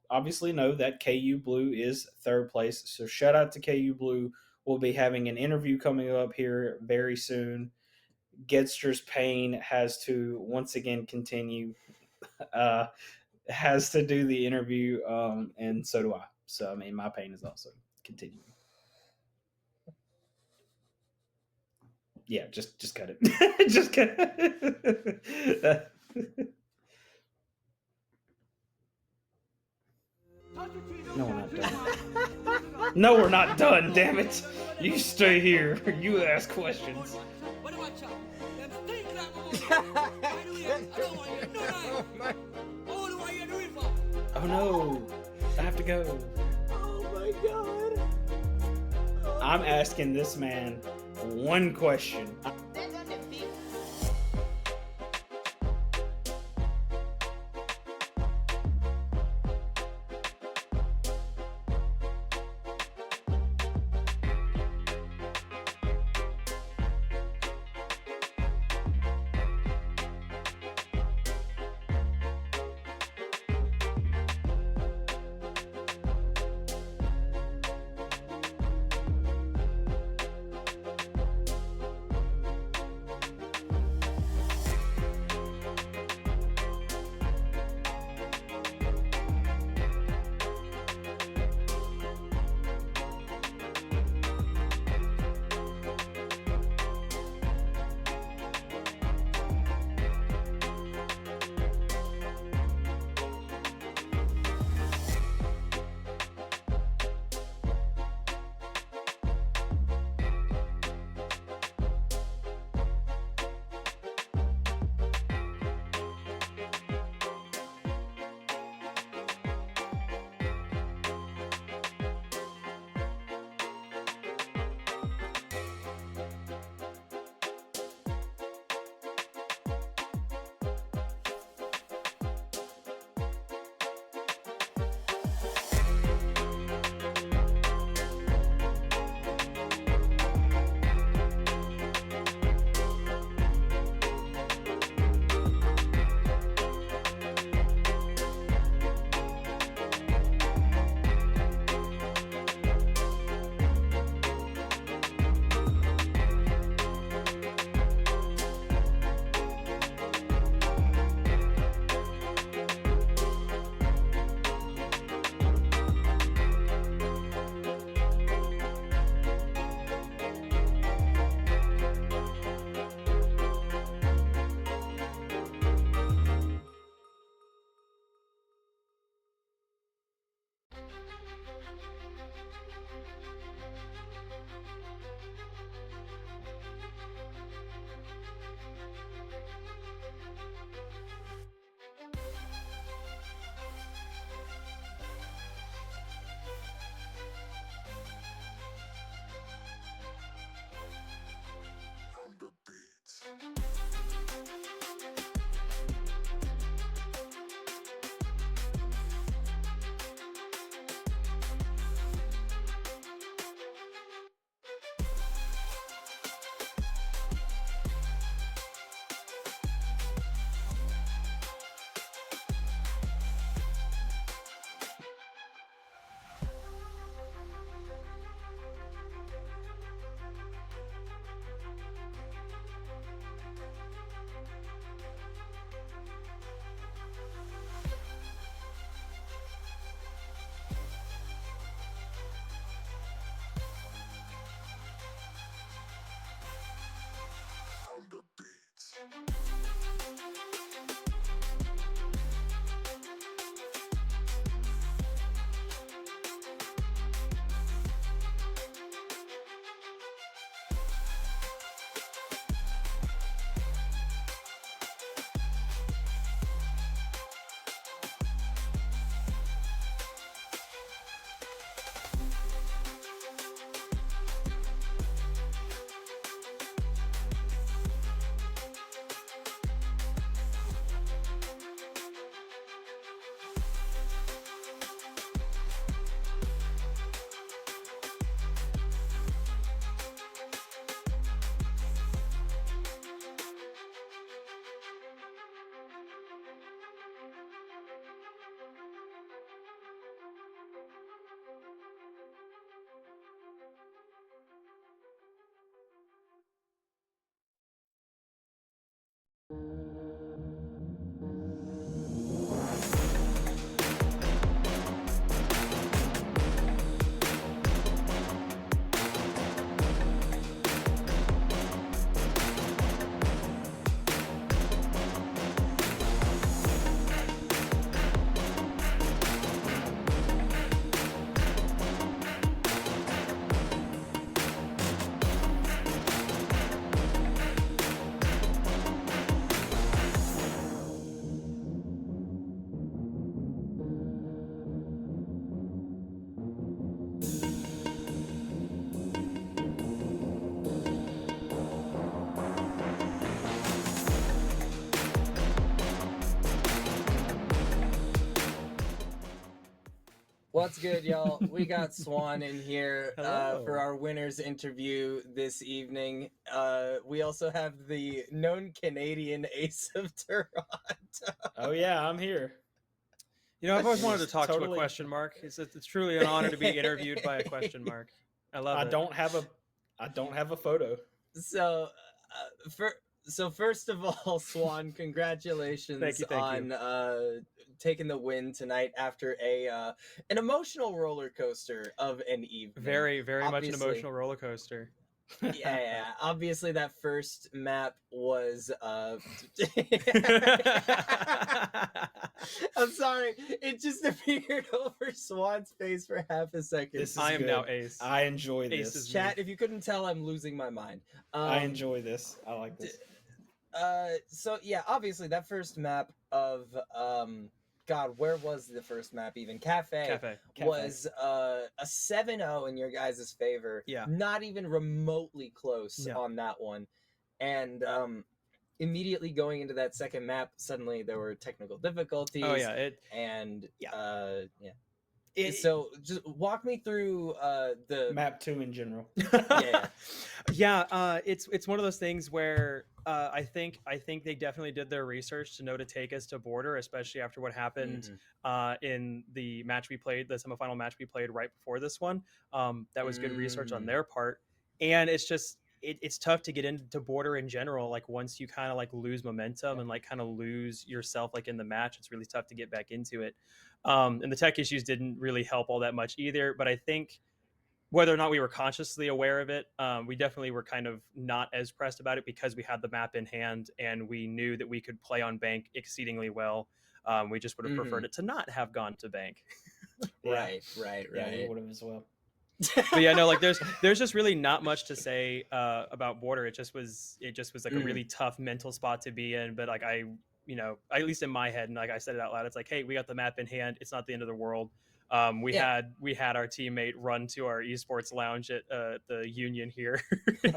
obviously know that KU Blue is 3rd place. So shout out to KU Blue. We'll be having an interview coming up here very soon. Gedster's pain has to once again continue. has to do the interview, and so do I. So I mean, my pain is also continuing. Yeah, just cut it. Just cut it. No, we're not done. No, we're not done. Damn it! You stay here. You ask questions. What watch out? Them stink like my money. By the way, I don't want you no lie. All the way in the river. Oh no! I have to go. Oh my god. I'm asking this man one question. That's on the beat. What's good, y'all? We got Swan in here Hello. for our winners interview this evening. We also have the known Canadian ace of Toronto. Oh yeah, I'm here. You know, I've always And wanted to it's talk to a totally- question mark. It's truly an honor to be interviewed by a question mark. I love I it. don't have a photo. So, first of all, Swan, congratulations Thank you. on taking the win tonight after an emotional roller coaster of an evening. Very, very much an Obviously. emotional roller coaster. Yeah. Obviously, that first map was. I'm sorry. It just appeared over Swan's face for half a second. This is I am good. now ace. I enjoy Ace this. is Chat, if you couldn't tell, I'm losing my mind. I enjoy this. I like this. So yeah, obviously that first map of God, where was the first map even? Cafe. Was a 7-0 in your guys' favor. Yeah. Not even remotely close No. on that one. And immediately going into that second map, suddenly there were technical difficulties. Oh yeah, So just walk me through the Map 2 in general. It's one of those things where I think they definitely did their research to know to take us to border, especially after what happened in the match we played, the semifinal match we played right before this one. That was good research on their part, and it's just it's tough to get into border in general. Like once you kind of like lose momentum and like kind of lose yourself like in the match, it's really tough to get back into it. And the tech issues didn't really help all that much either. But I think whether or not we were consciously aware of it, we definitely were kind of not as pressed about it because we had the map in hand and we knew that we could play on bank exceedingly well. We just would have preferred it to not have gone to bank. Right. Yeah, we would have as well. But yeah, no, like there's just really not much to say about border. It just was like a really tough mental spot to be in. But like at least in my head, and like I said it out loud, it's like, hey, we got the map in hand. It's not the end of the world. We had our teammate run to our esports lounge at the Union here.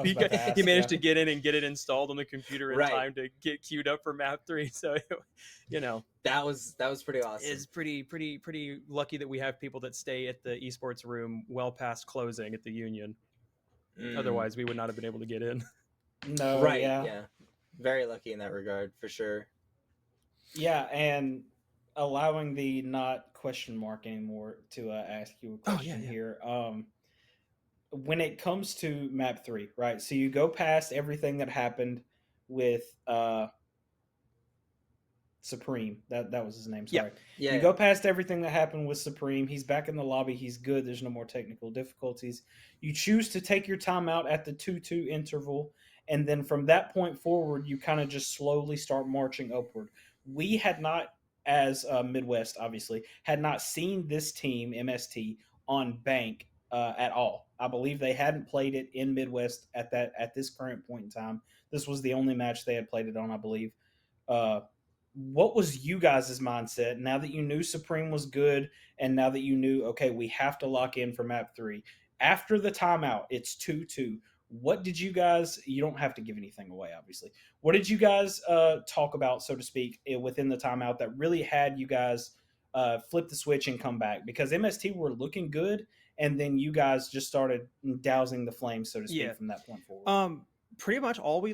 He managed to get in and get it installed on the computer in time to get queued up for map 3. So that was pretty awesome. It's pretty lucky that we have people that stay at the esports room well past closing at the Union. Otherwise, we would not have been able to get in. No, yeah. Very lucky in that regard, for sure. Yeah, and allowing the not question mark anymore to ask you a question here. When it comes to map 3, right? So you go past everything that happened with Supreme. That was his name. Sorry. Yeah. You go past everything that happened with Supreme. He's back in the lobby. He's good. There's no more technical difficulties. You choose to take your time out at the 2-2 interval. And then from that point forward, you kind of just slowly start marching upward. We had not, as Midwest, obviously, had not seen this team, MST, on bank at all. I believe they hadn't played it in Midwest at this current point in time. This was the only match they had played it on, I believe. What was you guys' mindset now that you knew Supreme was good and now that you knew, okay, we have to lock in for map 3? After the timeout, it's 2-2. What did you guys, you don't have to give anything away, obviously. What did you guys talk about, so to speak, within the timeout that really had you guys flip the switch and come back? Because MST were looking good, and then you guys just started dousing the flames, so to speak, from that point forward. Pretty much all we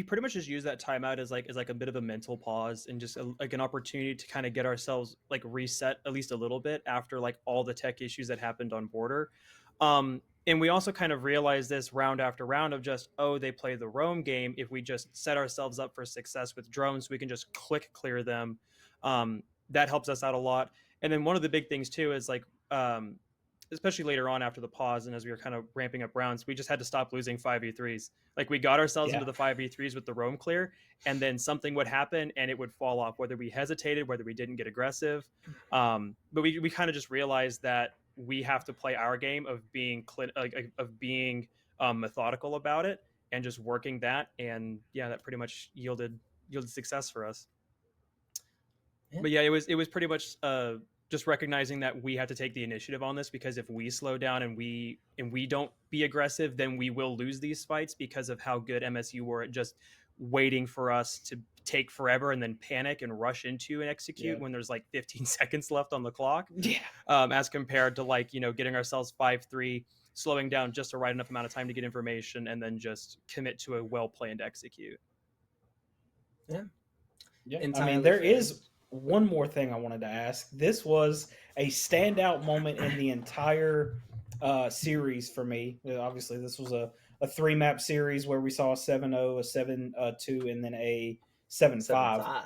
pretty much just use that timeout as like a bit of a mental pause and just like an opportunity to kind of get ourselves like reset at least a little bit after like all the tech issues that happened on border. And we also kind of realized this round after round of just, they play the roam game. If we just set ourselves up for success with drones, we can just click clear them. That helps us out a lot. And then one of the big things too is like, especially later on after the pause and as we were kind of ramping up rounds, we just had to stop losing 5v3s. Like we got ourselves into the 5v3s with the roam clear, and then something would happen and it would fall off, whether we hesitated, whether we didn't get aggressive. But we kind of just realized that we have to play our game of being methodical about it and just working that. And that pretty much yielded success for us. But it was pretty much just recognizing that we had to take the initiative on this, because if we slow down and we don't be aggressive, then we will lose these fights because of how good MSU were at just waiting for us to take forever and then panic and rush into and execute when there's like 15 seconds left on the clock. Yeah. As compared to like, getting ourselves 5-3, slowing down just the right enough amount of time to get information and then just commit to a well-planned execute. Yeah. Entirely I mean, there fair. is one more thing I wanted to ask. This was a standout moment in the entire series for me. Obviously, this was a 3-map series where we saw a 7-0, a 7-2, and then a 7-5. 7-5.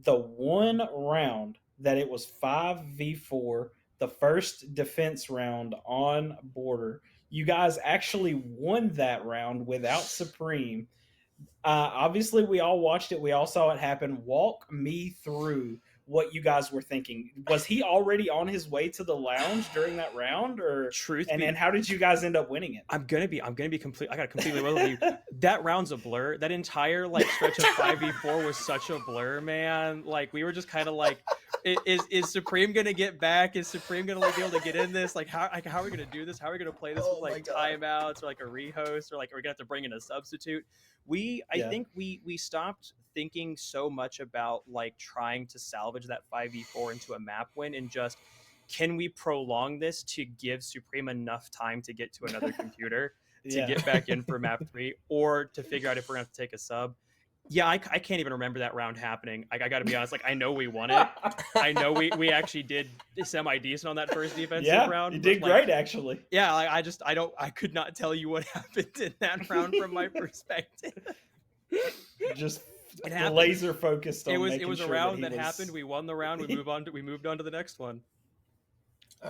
The one round that it was 5v4, the first defense round on border, you guys actually won that round without Supreme. Obviously, we all watched it. We all saw it happen. Walk me through what you guys were thinking. Was he already on his way to the lounge during that round, or and how did you guys end up winning it? I'm gonna be complete. I got to completely with you. That round's a blur. That entire like stretch of 5v4 was such a blur, man. Like we were just kind of like, is Supreme gonna get back? Is Supreme gonna like be able to get in this? Like how are we gonna do this? How are we gonna play this with like timeouts or like a rehost, or like are we gonna have to bring in a substitute? I think we stopped thinking so much about like trying to salvage that 5v4 into a map win and just, can we prolong this to give Supreme enough time to get to another computer to get back in for map 3, or to figure out if we're gonna have to take a sub. I can't even remember that round happening. Like I gotta be honest, like I know we won it. I know we actually did semi-decent on that first defensive round. You did great actually. Yeah, like I could not tell you what happened in that round from my perspective. Just laser focused on it was a round that happened. We won the round. We moved on to the next one.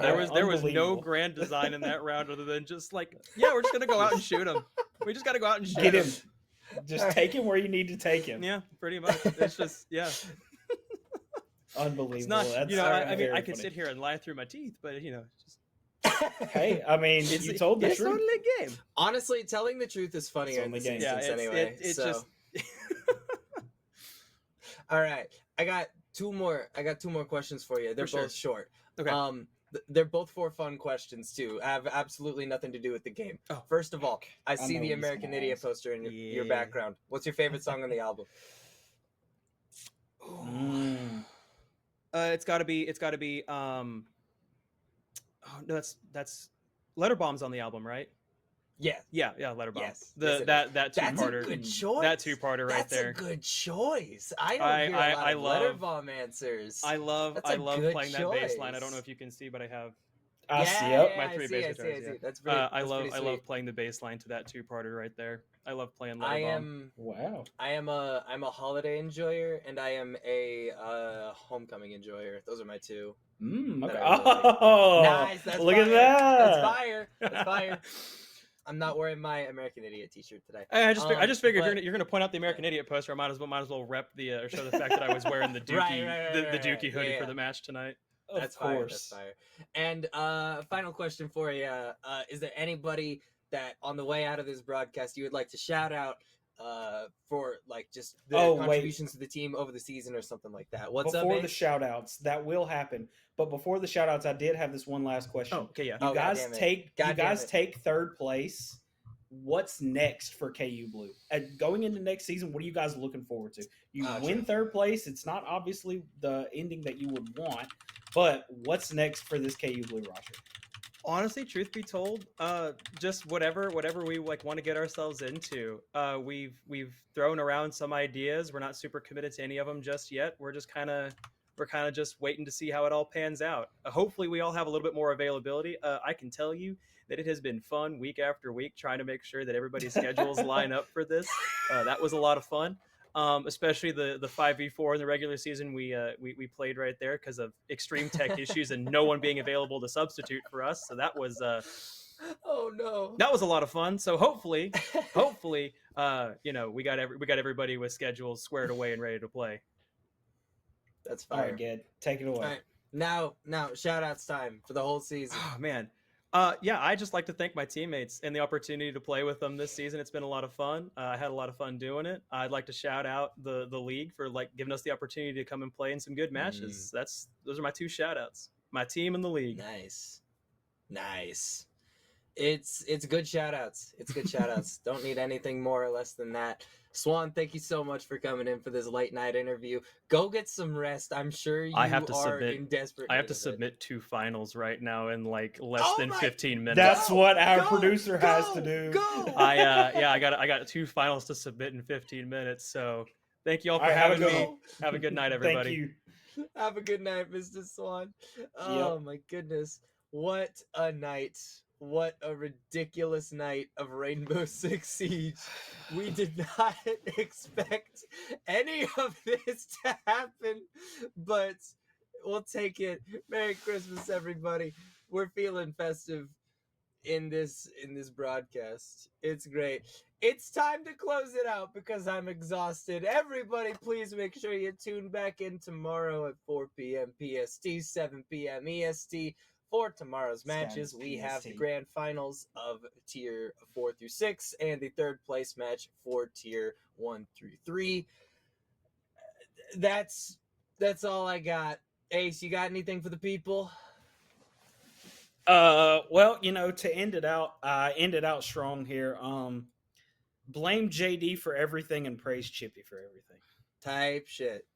There was no grand design in that round other than just like, we're just gonna go out and shoot him. We just gotta go out and shoot Get him. Just take him where you need to take him. Yeah, pretty much. It's just unbelievable. It's not, That's I mean, I funny. could sit here and lie through my teeth, but just. Hey, I mean, you told the it's truth. only a game. Honestly, telling the truth is funnier in this instance anyway. It's so. just. All right, I got two more questions for you. They're both short. Okay. They're both for fun questions too. Have absolutely nothing to do with the game. Oh, First of all, I see know the what he's American gonna Idiot ask. poster in your background. What's your favorite song on the album? It's gotta be. Oh no, that's Letter Bombs on the album, right? Yeah. Letter Bomb. Yes. That That's two-parter. a good choice. That two-parter right there. That's a good choice. I don't hear a lot of Letter Bomb answers. I love good playing that bass line. I don't know if you can see, but I have my three bass guitars. I see. That's pretty, I pretty love sweet. playing the bass line to that two-parter right there. I love playing Letter Bomb. Wow. I'm a holiday enjoyer and I am a homecoming enjoyer. Those are my two. Okay. that I really like. Oh, Nice. That's look fire. at that. That's fire. That's fire. I'm not wearing my American Idiot T-shirt today. I just figured but- you're gonna point out the American Idiot poster. I might as well rep the or show the fact that I was wearing the Dookie the Dookie hoodie for the match tonight. That's fire. That's fire. And final question for you: is there anybody that on the way out of this broadcast you would like to shout out for like just the contributions to the team over the season or something like that? What's before up, the shout outs, that will happen. But before the shout outs, I did have this one last question. Oh, okay, yeah. You guys goddamn it. take third place. What's next for KU Blue? Going into next season, what are you guys looking forward to? You win third place. It's not obviously the ending that you would want, but what's next for this KU Blue roster? Honestly, truth be told, just whatever we like want to get ourselves into. We've thrown around some ideas. We're not super committed to any of them just yet. We're kind of just waiting to see how it all pans out. Hopefully, we all have a little bit more availability. I can tell you that it has been fun week after week trying to make sure that everybody's schedules line up for this. That was a lot of fun. Especially the 5v4 in the regular season we played right there because of extreme tech issues and no one being available to substitute for us. So that was oh no, that was a lot of fun. So hopefully we got everybody with schedules squared away and ready to play. That's All fire. right, Ged, take it away. All right. Now shout outs time for the whole season. Oh man. I just like to thank my teammates and the opportunity to play with them this season. It's been a lot of fun. I had a lot of fun doing it. I'd like to shout out the league for like giving us the opportunity to come and play in some good matches. Those are my two shout outs. My team and the league. Nice. It's good shout outs. It's good shout outs. Don't need anything more or less than that. Swan, thank you so much for coming in for this late night interview. Go get some rest. I'm sure you I have to are submit. in desperate I have need to of it. submit 2 finals right now in like less Oh than my- 15 minutes. That's what our Go, producer has to go, do. Go. I got 2 finals to submit in 15 minutes. So thank you all for All right, have a having good me. one. Have a good night, everybody. Thank you. Have a good night, Mr. Swan. Oh my goodness. What a night. What a ridiculous night of Rainbow Six Siege. We did not expect any of this to happen, but we'll take it. Merry Christmas, everybody. We're feeling festive in this broadcast. It's great. It's time to close it out because I'm exhausted. Everybody, please make sure you tune back in tomorrow at 4 p.m. PST, 7 p.m. EST for tomorrow's matches. We have the PST. grand finals of tier 4 through 6 and the third place match for tier 1 through 3. That's all I got. Ace, you got anything for the people? Well, to end it out strong here. Blame JD for everything and praise Chippy for everything. Type shit.